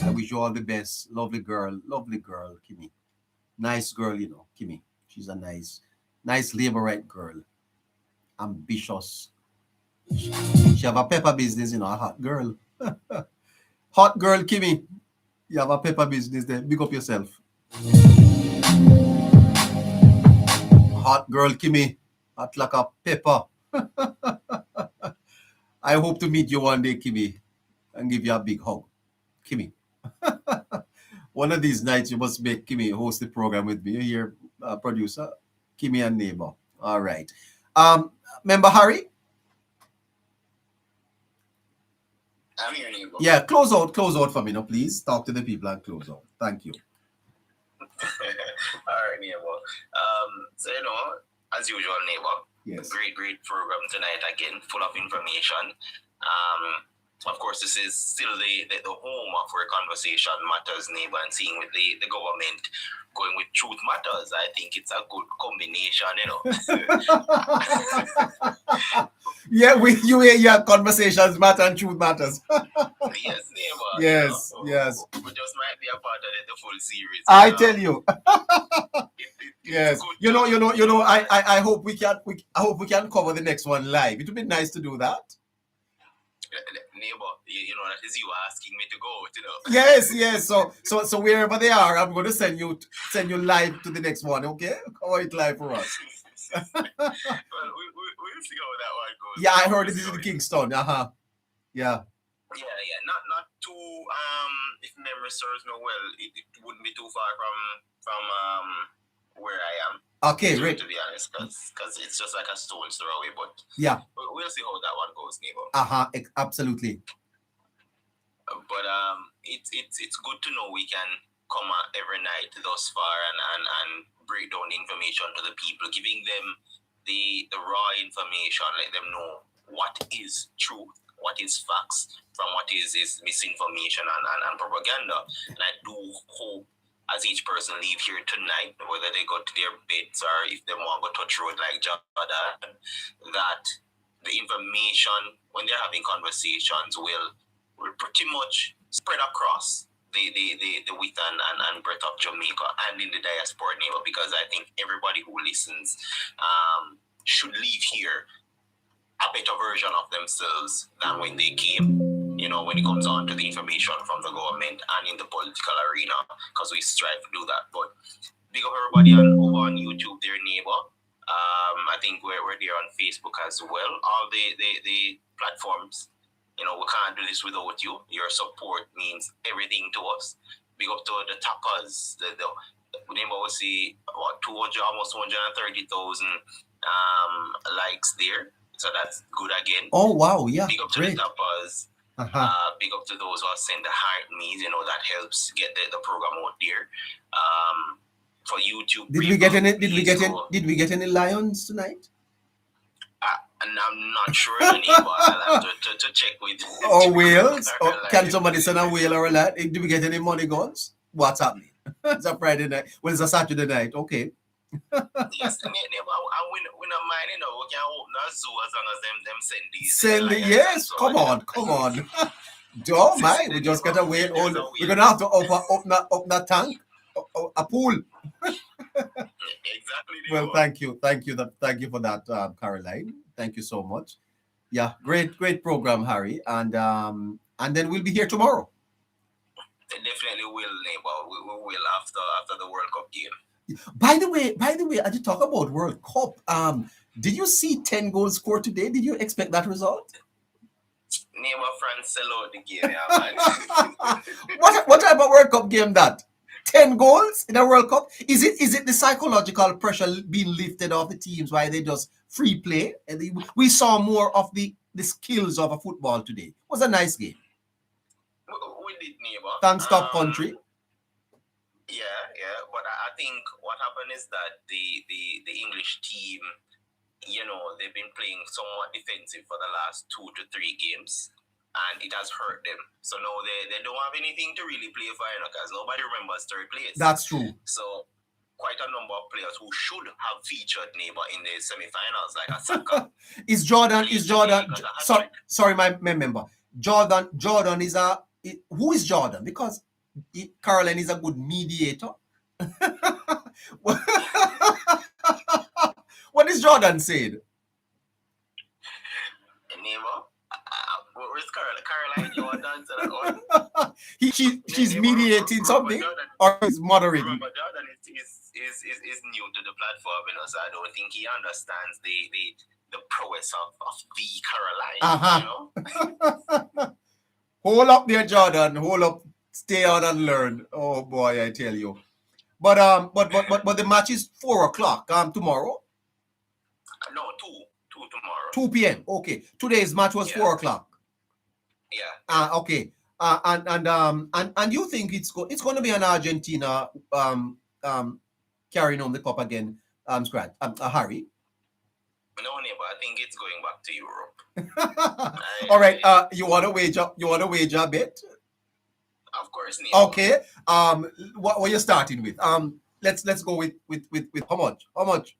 I wish you all the best. Lovely girl, Kimmy. Nice girl, Kimmy. She's a nice labor right girl. Ambitious. She have a pepper business, a hot girl. Hot girl, Kimmy. You have a pepper business there. Big up yourself. Hot girl, Kimmy. Hot like a pepper. I hope to meet you one day, Kimmy, and give you a big hug. Kimmy. One of these nights, you must make Kimmy host the program with me. You hear, producer? Kimmy and Neighbor. All right. Member Harry? I'm here, Neighbor. Yeah, close out for me, please. Talk to the people and close out. Thank you. All right, Neighbor. So, as usual, Neighbor. Yes. Great program tonight again, full of information. Of course, this is still the home of where conversation matters, Neighbor, and seeing with the government going with truth matters. I think it's a good combination, Yeah, conversations matter and truth matters. Yes, Neighbor. Yes. We just might be a part of the full series. I tell you. Yes. Good. I hope we can cover the next one live. It would be nice to do that. Neighbor, that is you asking me to go, Yes. So wherever they are, I'm going to send you live to the next one. Okay, cover it live for us. Well, we'll see how that one goes. Yeah, I heard it is in Kingston. Yeah. Not too. If memory serves me well, it wouldn't be too far from where I am. Okay, great. To be honest, because it's just like a stone's throw away. But yeah, we'll see how that one goes, Neighbor. Absolutely. But it's good to know we can come every night thus far and break down information to the people, giving them the raw information, let them know what is truth, what is facts from what is misinformation and propaganda. And I do hope, as each person leave here tonight, whether they go to their beds or if they want to go touch road like Jordan, that the information, when they're having conversations, will pretty much spread across the width and breadth of Jamaica and in the diaspora, Neighbor, because I think everybody who listens should leave here a better version of themselves than when they came. When it comes on to the information from the government and in the political arena, because we strive to do that. But big up everybody over on YouTube, their Neighbor. I think we're there on Facebook as well. All the platforms. We can't do this without you. Your support means everything to us. Big up to the tappers. The Neighbor will see almost 230,000 likes there. So that's good again. Oh wow, yeah. Big up to the tappers. Big up to those who have sent the heart means, that helps get the program out there. For YouTube. Did we get any lions tonight? And I'm not sure, Neighbor. I'll have to check with. Or whales? Or can somebody send a whale or a lot? Do we get any money guns? What's happening? It's a Friday night. Well, it's a Saturday night. Okay. Yes, Neighbor. We don't mind, we can open a zoo as long as them send these. Yes, come on. Don't mind. We just gotta wait. We're gonna have to open that tank, a pool. Exactly, Well, thank you for that, Caroline. Thank you so much. Yeah, great program, Harry, and then we'll be here tomorrow. Definitely will, neighbor. We will after the World Cup game. By the way, as you talk about World Cup, did you see 10 goals scored today? Did you expect that result? Neighbor, France sell out the game, yeah, man. What type of World Cup game that? 10 goals in a World Cup? Is it the psychological pressure being lifted off the teams while they just free play? And we saw more of the skills of a football today. It was a nice game. We did, neighbor. Thanks, top country. Yeah, but I think what happened is that the English team, they've been playing somewhat defensive for the last 2 to 3 games, and it has hurt them. So now they don't have anything to really play for, because nobody remembers third place. That's true. So quite a number of players who should have featured, neighbor, in the semi-finals, like a Saka. Is Jordan? Sorry, my member. Jordan is who is Jordan? Because Caroline is a good mediator. What is Jordan saying? Neighbor, where's Caroline? You want to answer that one? She's mediating something, or he's moderating. Remember, Jordan is new to the platform, so I don't think he understands the prowess of the Caroline. Hold up there, Jordan. Hold up. Stay on and learn. Oh boy, I tell you. But the match is 4:00 tomorrow. No, 2 tomorrow. 2 p.m. Okay. Today's match was 4:00. Yeah. Okay. And you think it's going to be an Argentina carrying on the cup again, Harry? No, neighbor. I think it's going back to Europe. All right. You want to wager a bit? Of course, neighbor. Okay. What are you starting with? Let's go with how much? How much?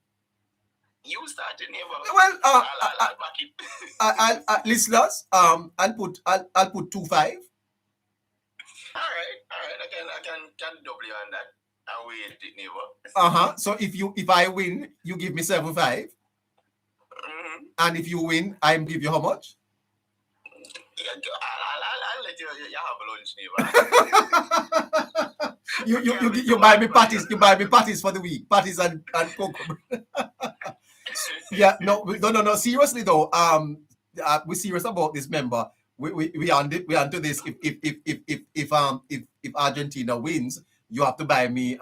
You started, neighbor. Well, I'll back it. Listeners, I'll put 2-5. All right. I can double you on that. I'll wait it, neighbor. So if I win, you give me 7-5. Mm-hmm. And if you win, I give you how much? I'll let you have a lunch, neighbor. You buy me patties. You buy me patties for the week. Patties and cocoa. Yeah, no. Seriously though, we're serious about this. Member, we onto this. If Argentina wins, you have to buy me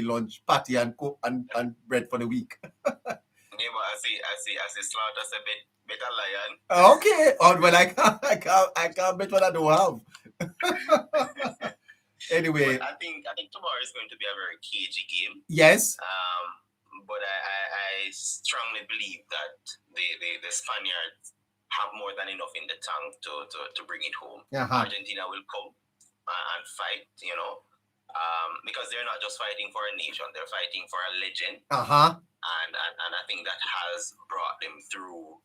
lunch, patty and coke and bread for the week. Neighbor, I see slaughter a better lion. Okay. Well, I can't bet what I don't have. Anyway, but I think tomorrow is going to be a very cagey game. Yes. But I strongly believe that the Spaniards have more than enough in the tank to bring it home. Argentina will come and fight, because they're not just fighting for a nation, they're fighting for a legend. And I think that has brought them through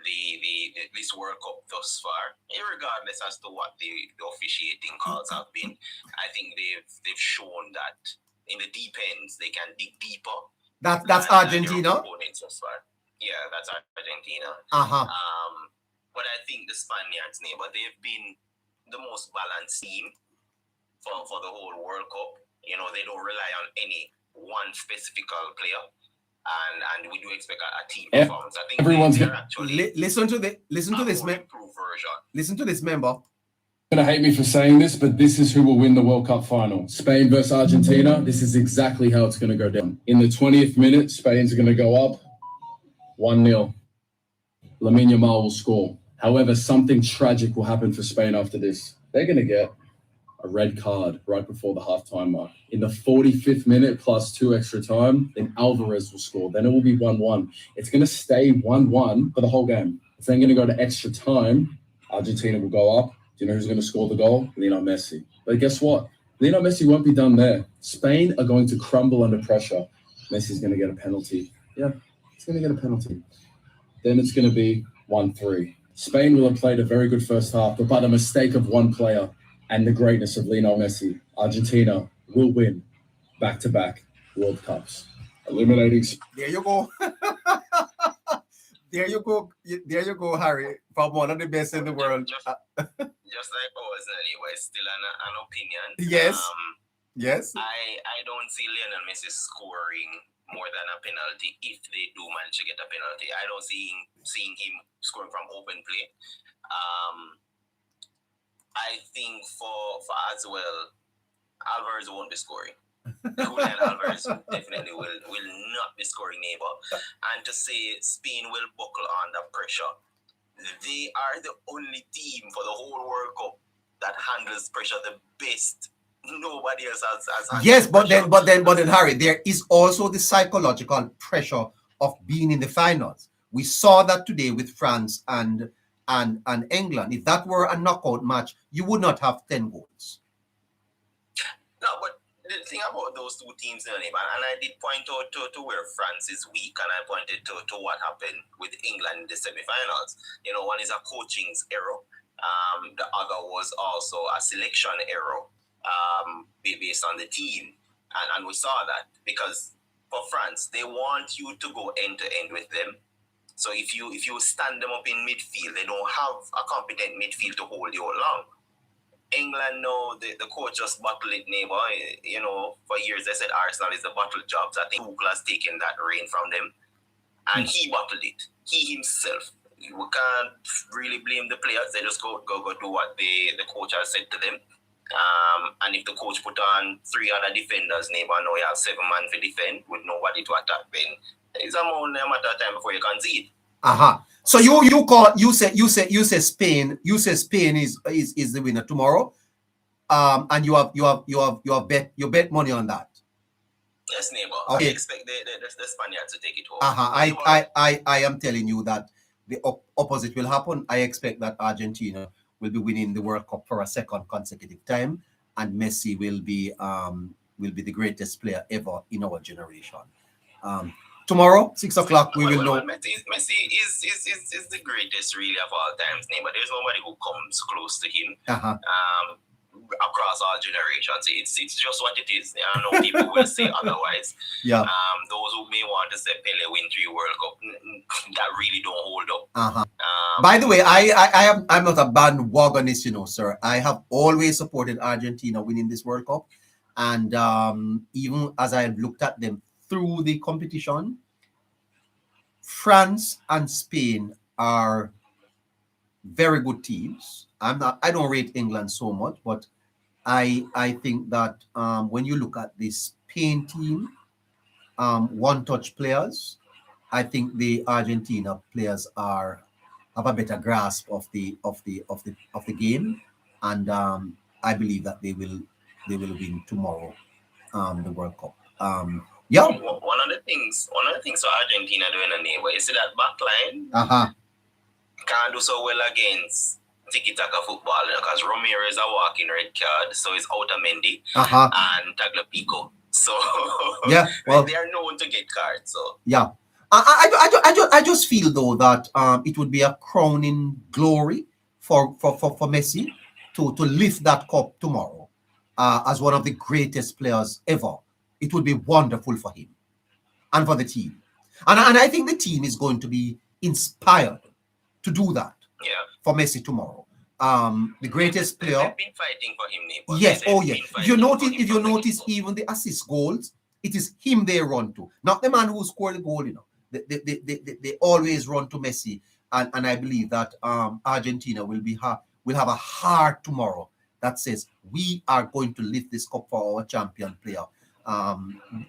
this World Cup thus far, regardless as to what the officiating calls have been. I think they've shown that in the deep ends they can dig deeper. That's Argentina. Thus far. Yeah, that's Argentina. But I think the Spaniards, neighbor, they've been the most balanced team for the whole World Cup. They don't rely on any one specific player. And we do expect a team performance. I think everyone's actually listen to this Listen to this, member. Gonna hate me for saying this, but this is who will win the World Cup final. Spain versus Argentina. This is exactly how it's gonna go down. In the 20th minute, Spain's gonna go up 1-0. Lamine Yamal will score. However, something tragic will happen for Spain after this. They're gonna get a red card right before the halftime mark. In the 45th minute plus 2 extra time, then Alvarez will score. Then it will be 1-1. It's going to stay 1-1 for the whole game. It's then going to go to extra time. Argentina will go up. Do you know who's going to score the goal? Lionel Messi. But guess what? Lionel Messi won't be done there. Spain are going to crumble under pressure. Messi's going to get a penalty. Yeah, he's going to get a penalty. Then it's going to be 1-3. Spain will have played a very good first half, but by the mistake of one player and the greatness of Lionel Messi, Argentina will win back-to-back World Cups. Eliminating. There you go. There you go. There you go, Harry. From one of the best in the world. Just like ours, anyway, still an opinion. Yes. Yes. I don't see Lionel Messi scoring more than a penalty if they do manage to get a penalty. I don't seeing him scoring from open play. I think for as well, Alvarez won't be scoring. Julian Alvarez definitely will not be scoring, neighbor. And to say Spain will buckle under pressure, they are the only team for the whole World Cup that handles pressure the best. Nobody else has yes, but then, Harry, there is also the psychological pressure of being in the finals. We saw that today with France and England. If that were a knockout match, you would not have 10 goals. No, but the thing about those two teams, and I did point out to where France is weak, and I pointed to what happened with England in the semi-finals. One is a coaching's error. The other was also a selection error based on the team. And we saw that because for France, they want you to go end-to-end with them. So if you stand them up in midfield, they don't have a competent midfield to hold you along. England, no, the coach just bottled it, neighbor. For years they said Arsenal is the bottle jobs. I think Tuchel has taken that reign from them. And he bottled it. He himself. We can't really blame the players. They just go do what the coach has said to them. And if the coach put on 3 other defenders, neighbor, now you have 7 men to defend with nobody to attack, then it's a matter of time before you concede. So you say Spain is the winner tomorrow, and you bet money on that. Yes, neighbor. Okay. I expect the Spaniards to take it home. I am telling you that the opposite will happen. I expect that Argentina will be winning the World Cup for a second consecutive time, and Messi will be the greatest player ever in our generation. Tomorrow, 6 o'clock, we will know. Messi is the greatest really of all times, neighbor. There's nobody who comes close to him. Across all generations, it's just what it is. I know people will say otherwise. Yeah. Those who may want to say Pele win 3 World Cup, that really don't hold up. By the way, I'm not a bandwagonist, sir. I have always supported Argentina winning this World Cup, and even as I looked at them through the competition, France and Spain are very good teams. I don't rate England so much, but I think that when you look at the Spain team, one-touch players, I think the Argentina players have a better grasp of the game, and I believe that they will win tomorrow, the World Cup. Yeah. One of the things for Argentina doing a neighbor, you see that back line can't do so well against tiki-taka football because Romero is a walking red card, so it's Otamendi and Tagliafico. So yeah, well, they are known to get cards. So yeah, I just feel though that it would be a crowning glory for Messi to lift that cup tomorrow as one of the greatest players ever. It would be wonderful for him and for the team. And I think the team is going to be inspired to do that for Messi tomorrow. The greatest player. They've been fighting for him, neighbor. Yes, oh yeah. If you notice even the assist goals, it is him they run to, not the man who scored the goal, They always run to Messi. And I believe that Argentina will have a heart tomorrow that says we are going to lift this cup for our champion player.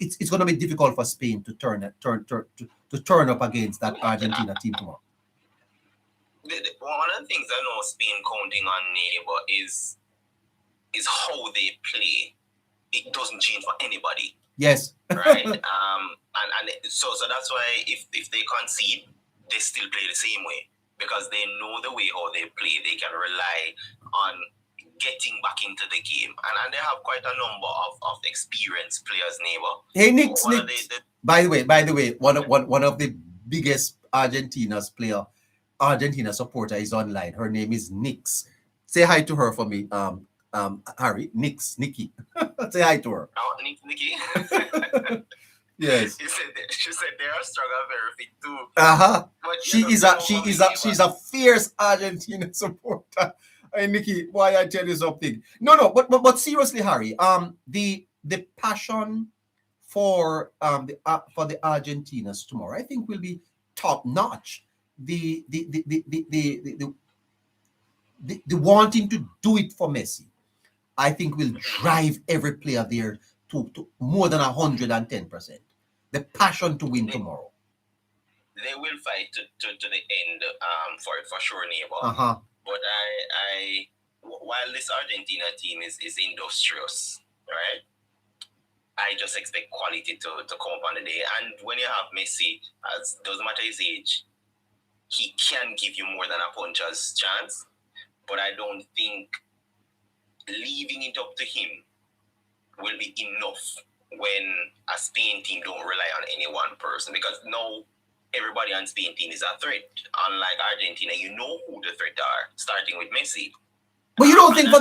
It's going to be difficult for Spain to turn up against that Argentina team tomorrow. One of the things I know Spain counting on, neighbor, is how they play. It doesn't change for anybody. Yes. Right. And so that's why if they concede, they still play the same way because they know the way how they play. They can rely on getting back into the game, and they have quite a number of experienced players, neighbor. Hey, Nick. By the way, one of the biggest Argentina supporter is online. Her name is Nix. Say hi to her for me, Harry. Nikki. Say hi to her. Oh, Nikki. Yes. She said they are strong and very fit too. But she's a fierce Argentina supporter. Hey, Nikki, why I tell you something? No, but seriously, Harry, the passion for the Argentinas tomorrow, I think, will be top notch. The wanting to do it for Messi, I think, will drive every player there to more than 110%. The passion to win tomorrow. They will fight to the end, for sure, neighbor. But I while this Argentina team is industrious, right? I just expect quality to come up on the day. And when you have Messi, as doesn't matter his age, he can give you more than a puncher's chance. But I don't think leaving it up to him will be enough when a Spain team don't rely on any one person, because now everybody on Spain team is a threat. Unlike Argentina, you know who the threat are, starting with Messi. But you don't think for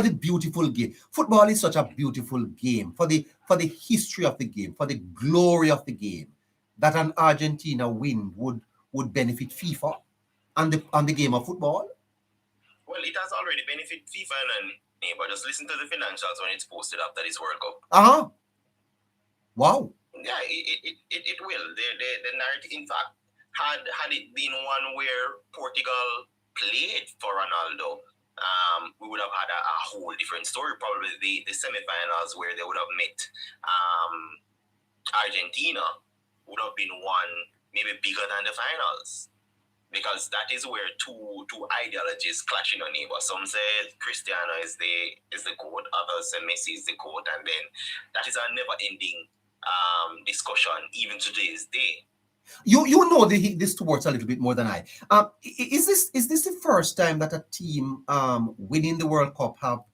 the beautiful game, football is such a beautiful game, for the history of the game, for the glory of the game, that an Argentina win would benefit FIFA and the game of football? Well, it has already benefited FIFA and but just listen to the financials when it's posted after this World Cup. Wow. Yeah, it will. The narrative, in fact, had it been one where Portugal played for Ronaldo, we would have had a whole different story. Probably the semifinals where they would have met Argentina would have been one maybe bigger than the finals, because that is where two ideologies clash in our neighbor. Some say Cristiano is the GOAT, others say Messi is the GOAT, and then that is a never-ending discussion even to today's day. You know the sports a little bit more than I. Is this the first time that a team winning the World Cup have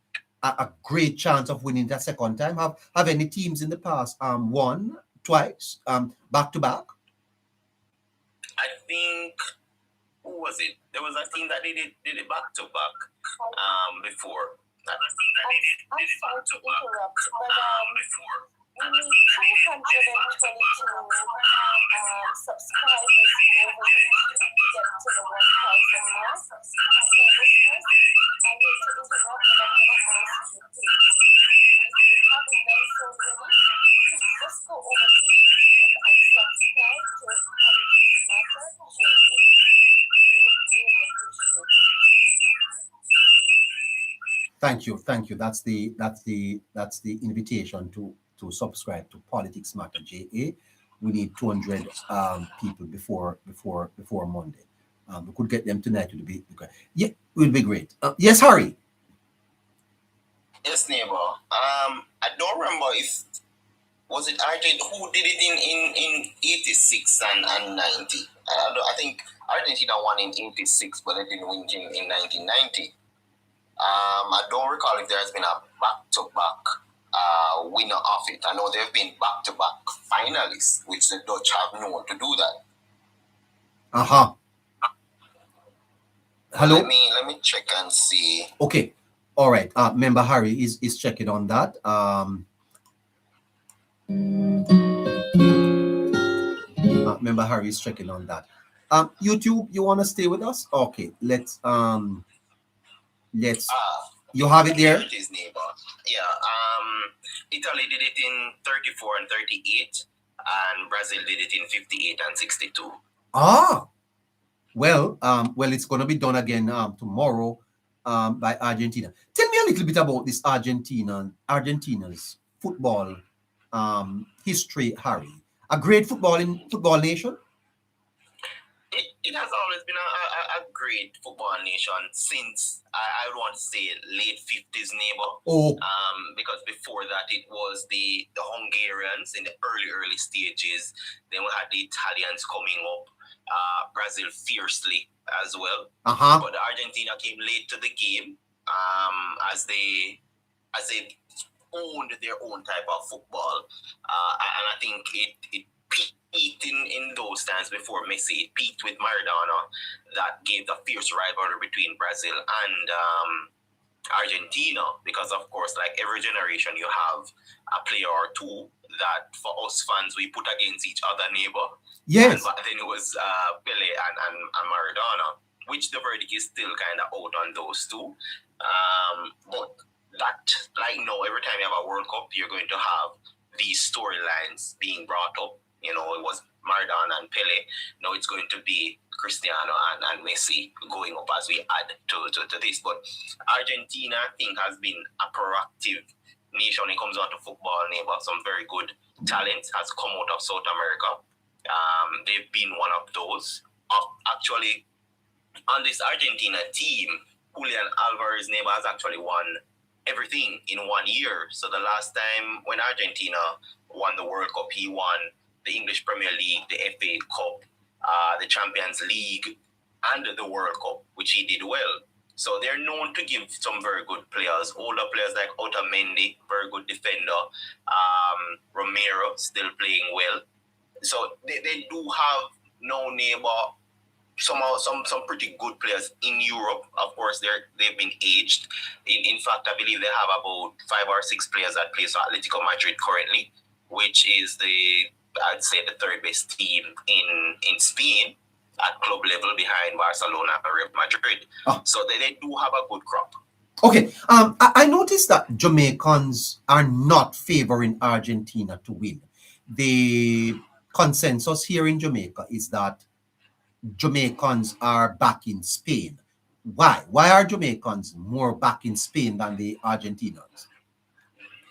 a great chance of winning the second time? Have any teams in the past won twice, back to back? I think, who was it? There was a team that did it back to back before. I'm sorry to interrupt, but we need 222 subscribers over YouTube to get to the 1,000 mark. So listeners, I hate to interrupt, but I'm going to ask you, please, if you haven't done so already, please just go over to YouTube and subscribe to Politics Matter JA. We would really appreciate it. Thank you. That's the invitation to subscribe to Politics Matter JA. We need 200 people before Monday. We could get them tonight. It will be great. Yes, Harry. Yes, neighbor. I don't remember if was it Argentina who did it in 86 and 90. I think Argentina won in 86, but they didn't win in 1990. I don't recall if there has been a back-to-back winner of it. I know there have been back-to-back finalists, which the Dutch have known to do that. Hello. Let me check and see. Okay. All right. Member Harry is checking on that. Member Harry is checking on that. YouTube, you want to stay with us? Okay. Let's. You have it there. It is, neighbor. Yeah. Italy did it in 34 and 38, and Brazil did it in 58 and 62. Well, it's going to be done again tomorrow by Argentina. Tell me a little bit about this Argentina's football history, Harry. A great football nation. It has always been a great football nation since I would want to say late 50s, neighbor. Because before that it was the Hungarians in the early stages. Then we had the Italians coming up. Brazil fiercely as well. But Argentina came late to the game as they owned their own type of football. And I think it peaked in those times before Messi. It peaked with Maradona. That gave the fierce rivalry between Brazil and Argentina, because of course, like every generation, you have a player or two that for us fans we put against each other neighbor. Yes. And then it was Pele and Maradona, which the verdict is still kind of out on those two. But that, like, every time you have a World Cup, you're going to have these storylines being brought up. It was Maradona and Pele. Now it's going to be Cristiano and Messi going up as we add to this. But Argentina, I think, has been a proactive nation when it comes down to football. Neighbor, some very good talent has come out of South America. They've been one of those. Actually, on this Argentina team, Julian Alvarez neighbor has actually won everything in 1 year. So the last time when Argentina won the World Cup, he won the English Premier League, the FA Cup, the Champions League, and the World Cup, which he did well. So they're known to give some very good players, older players like Otamendi, very good defender, Romero still playing well. So they do have no neighbor, some pretty good players in Europe. Of course, they've been aged. In fact, I believe they have about 5 or 6 players that play for Atletico Madrid currently, which is I'd say the third best team in Spain at club level behind Barcelona and Real Madrid. So they do have a good crop. Okay, I noticed that Jamaicans are not favoring Argentina to win. The consensus here in Jamaica is that Jamaicans are back in Spain. Why? Why are Jamaicans more back in Spain than the Argentinians?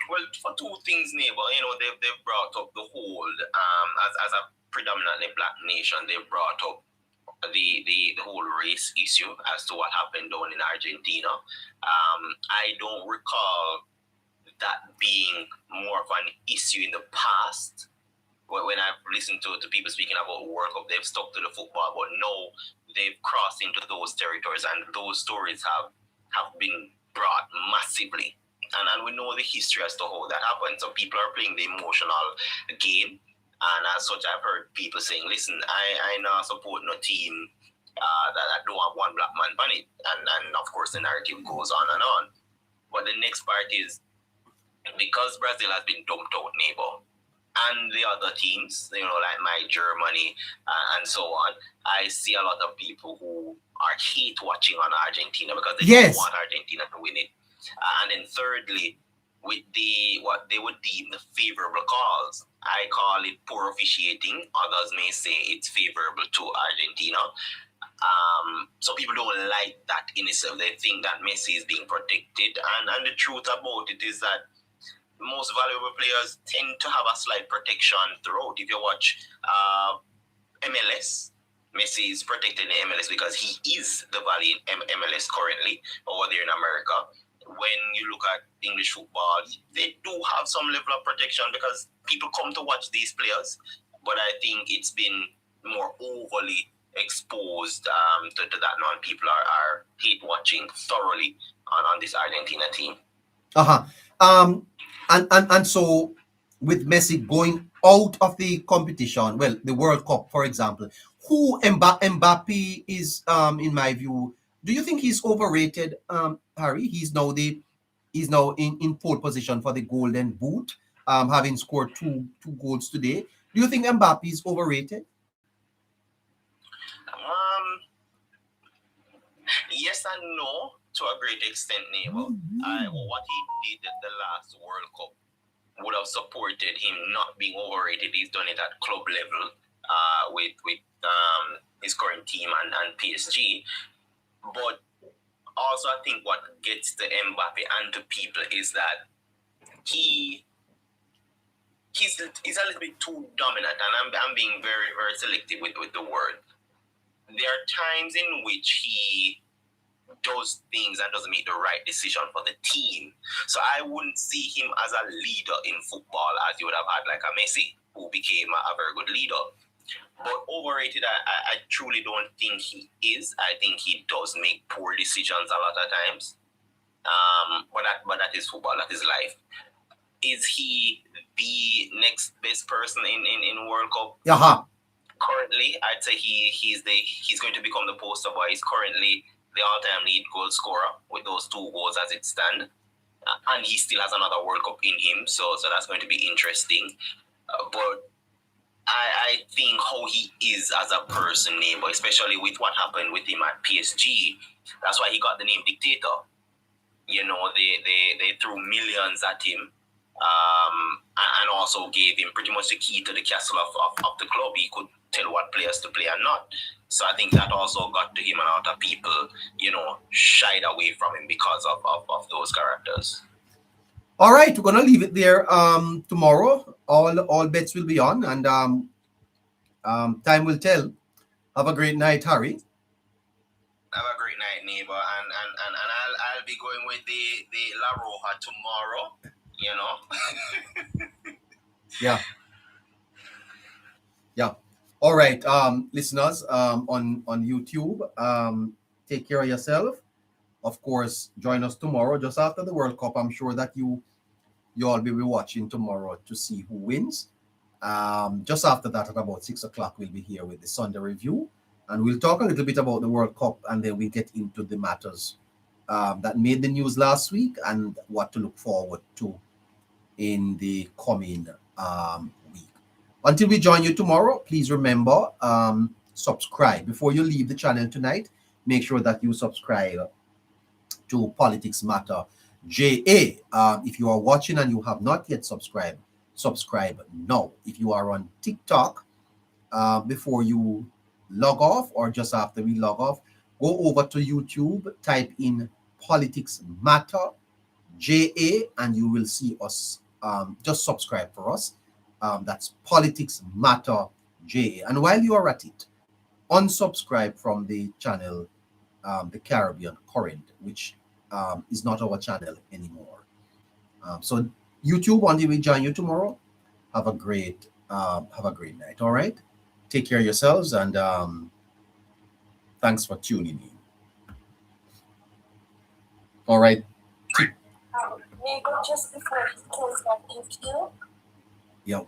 Well, for two things, neighbor, they've brought up the whole, as a predominantly black nation, they've brought up the whole race issue as to what happened down in Argentina. I don't recall that being more of an issue in the past. When I've listened to people speaking about World Cup, they've stuck to the football, but no, they've crossed into those territories, and those stories have been brought massively. And we know the history as to how that happened. So people are playing the emotional game. And as such, I've heard people saying, listen, I not support no team that don't have one black man on it. And of course, the narrative goes on and on. But the next part is, because Brazil has been dumped out, neighbor, and the other teams, like my Germany and so on, I see a lot of people who are hate watching on Argentina because they don't want Argentina to win it. And then thirdly, with what they would deem the favorable calls, I call it poor officiating. Others may say it's favorable to Argentina. So people don't like that in itself. They think that Messi is being protected. And the truth about it is that most valuable players tend to have a slight protection throughout. If you watch MLS, Messi is protected in MLS because he is the value in MLS currently over there in America. When you look at English football, they do have some level of protection because people come to watch these players. But I think it's been more overly exposed to that now, and people are hate watching thoroughly on this Argentina team. And so with Messi going out of the competition, well, the World Cup, for example, who Mbappe is, in my view, do you think he's overrated, Harry? He's now in pole position for the Golden Boot, having scored two goals today. Do you think Mbappe is overrated? Yes and no, to a great extent, neighbor. What he did at the last World Cup would have supported him not being overrated. He's done it at club level with his current team and PSG. But also, I think what gets to Mbappe and to people is that he's a little bit too dominant, and I'm being very, very selective with the word. There are times in which he does things and doesn't make the right decision for the team. So I wouldn't see him as a leader in football as you would have had like a Messi, who became a very good leader. But overrated, I truly don't think he is. I think he does make poor decisions a lot of times. But that is football, that is life. Is he the next best person in World Cup? Currently, I'd say he's going to become the poster boy. He's currently the all-time lead goal scorer with those 2 goals as it stands. And he still has another World Cup in him, so that's going to be interesting. But I think how he is as a person, but especially with what happened with him at PSG, that's why he got the name dictator. You know, they threw millions at him, and also gave him pretty much the key to the castle of the club. He could tell what players to play and not. So I think that also got to him, and a lot of people, you know, shied away from him because of those characters. All right, we're gonna leave it there. Tomorrow, all bets will be on, and time will tell. Have a great night, Harry. Have a great night, neighbor, and I'll be going with the La Roja tomorrow. You know. Yeah. All right, listeners, on YouTube, take care of yourself. Of course, join us tomorrow just after the World Cup. I'm sure that you all will be watching tomorrow to see who wins. Just after that, at about 6 o'clock, we'll be here with the Sunday review, and we'll talk a little bit about the World Cup, and then we get into the matters that made the news last week and what to look forward to in the coming week. Until we join you tomorrow, please remember, subscribe. Before you leave the channel tonight, make sure that you subscribe to Politics Matter JA. If you are watching and you have not yet subscribed, subscribe now. If you are on TikTok, before you log off or just after we log off, go over to YouTube, type in Politics Matter JA, and you will see us. Just subscribe for us. That's Politics Matter JA. And while you are at it, unsubscribe from the channel, the Caribbean Current, which is not our channel anymore. So YouTube, until we join you tomorrow, have a great night. All right, take care of yourselves, and thanks for tuning in. All right. May I go just before he closes that YouTube? Yep.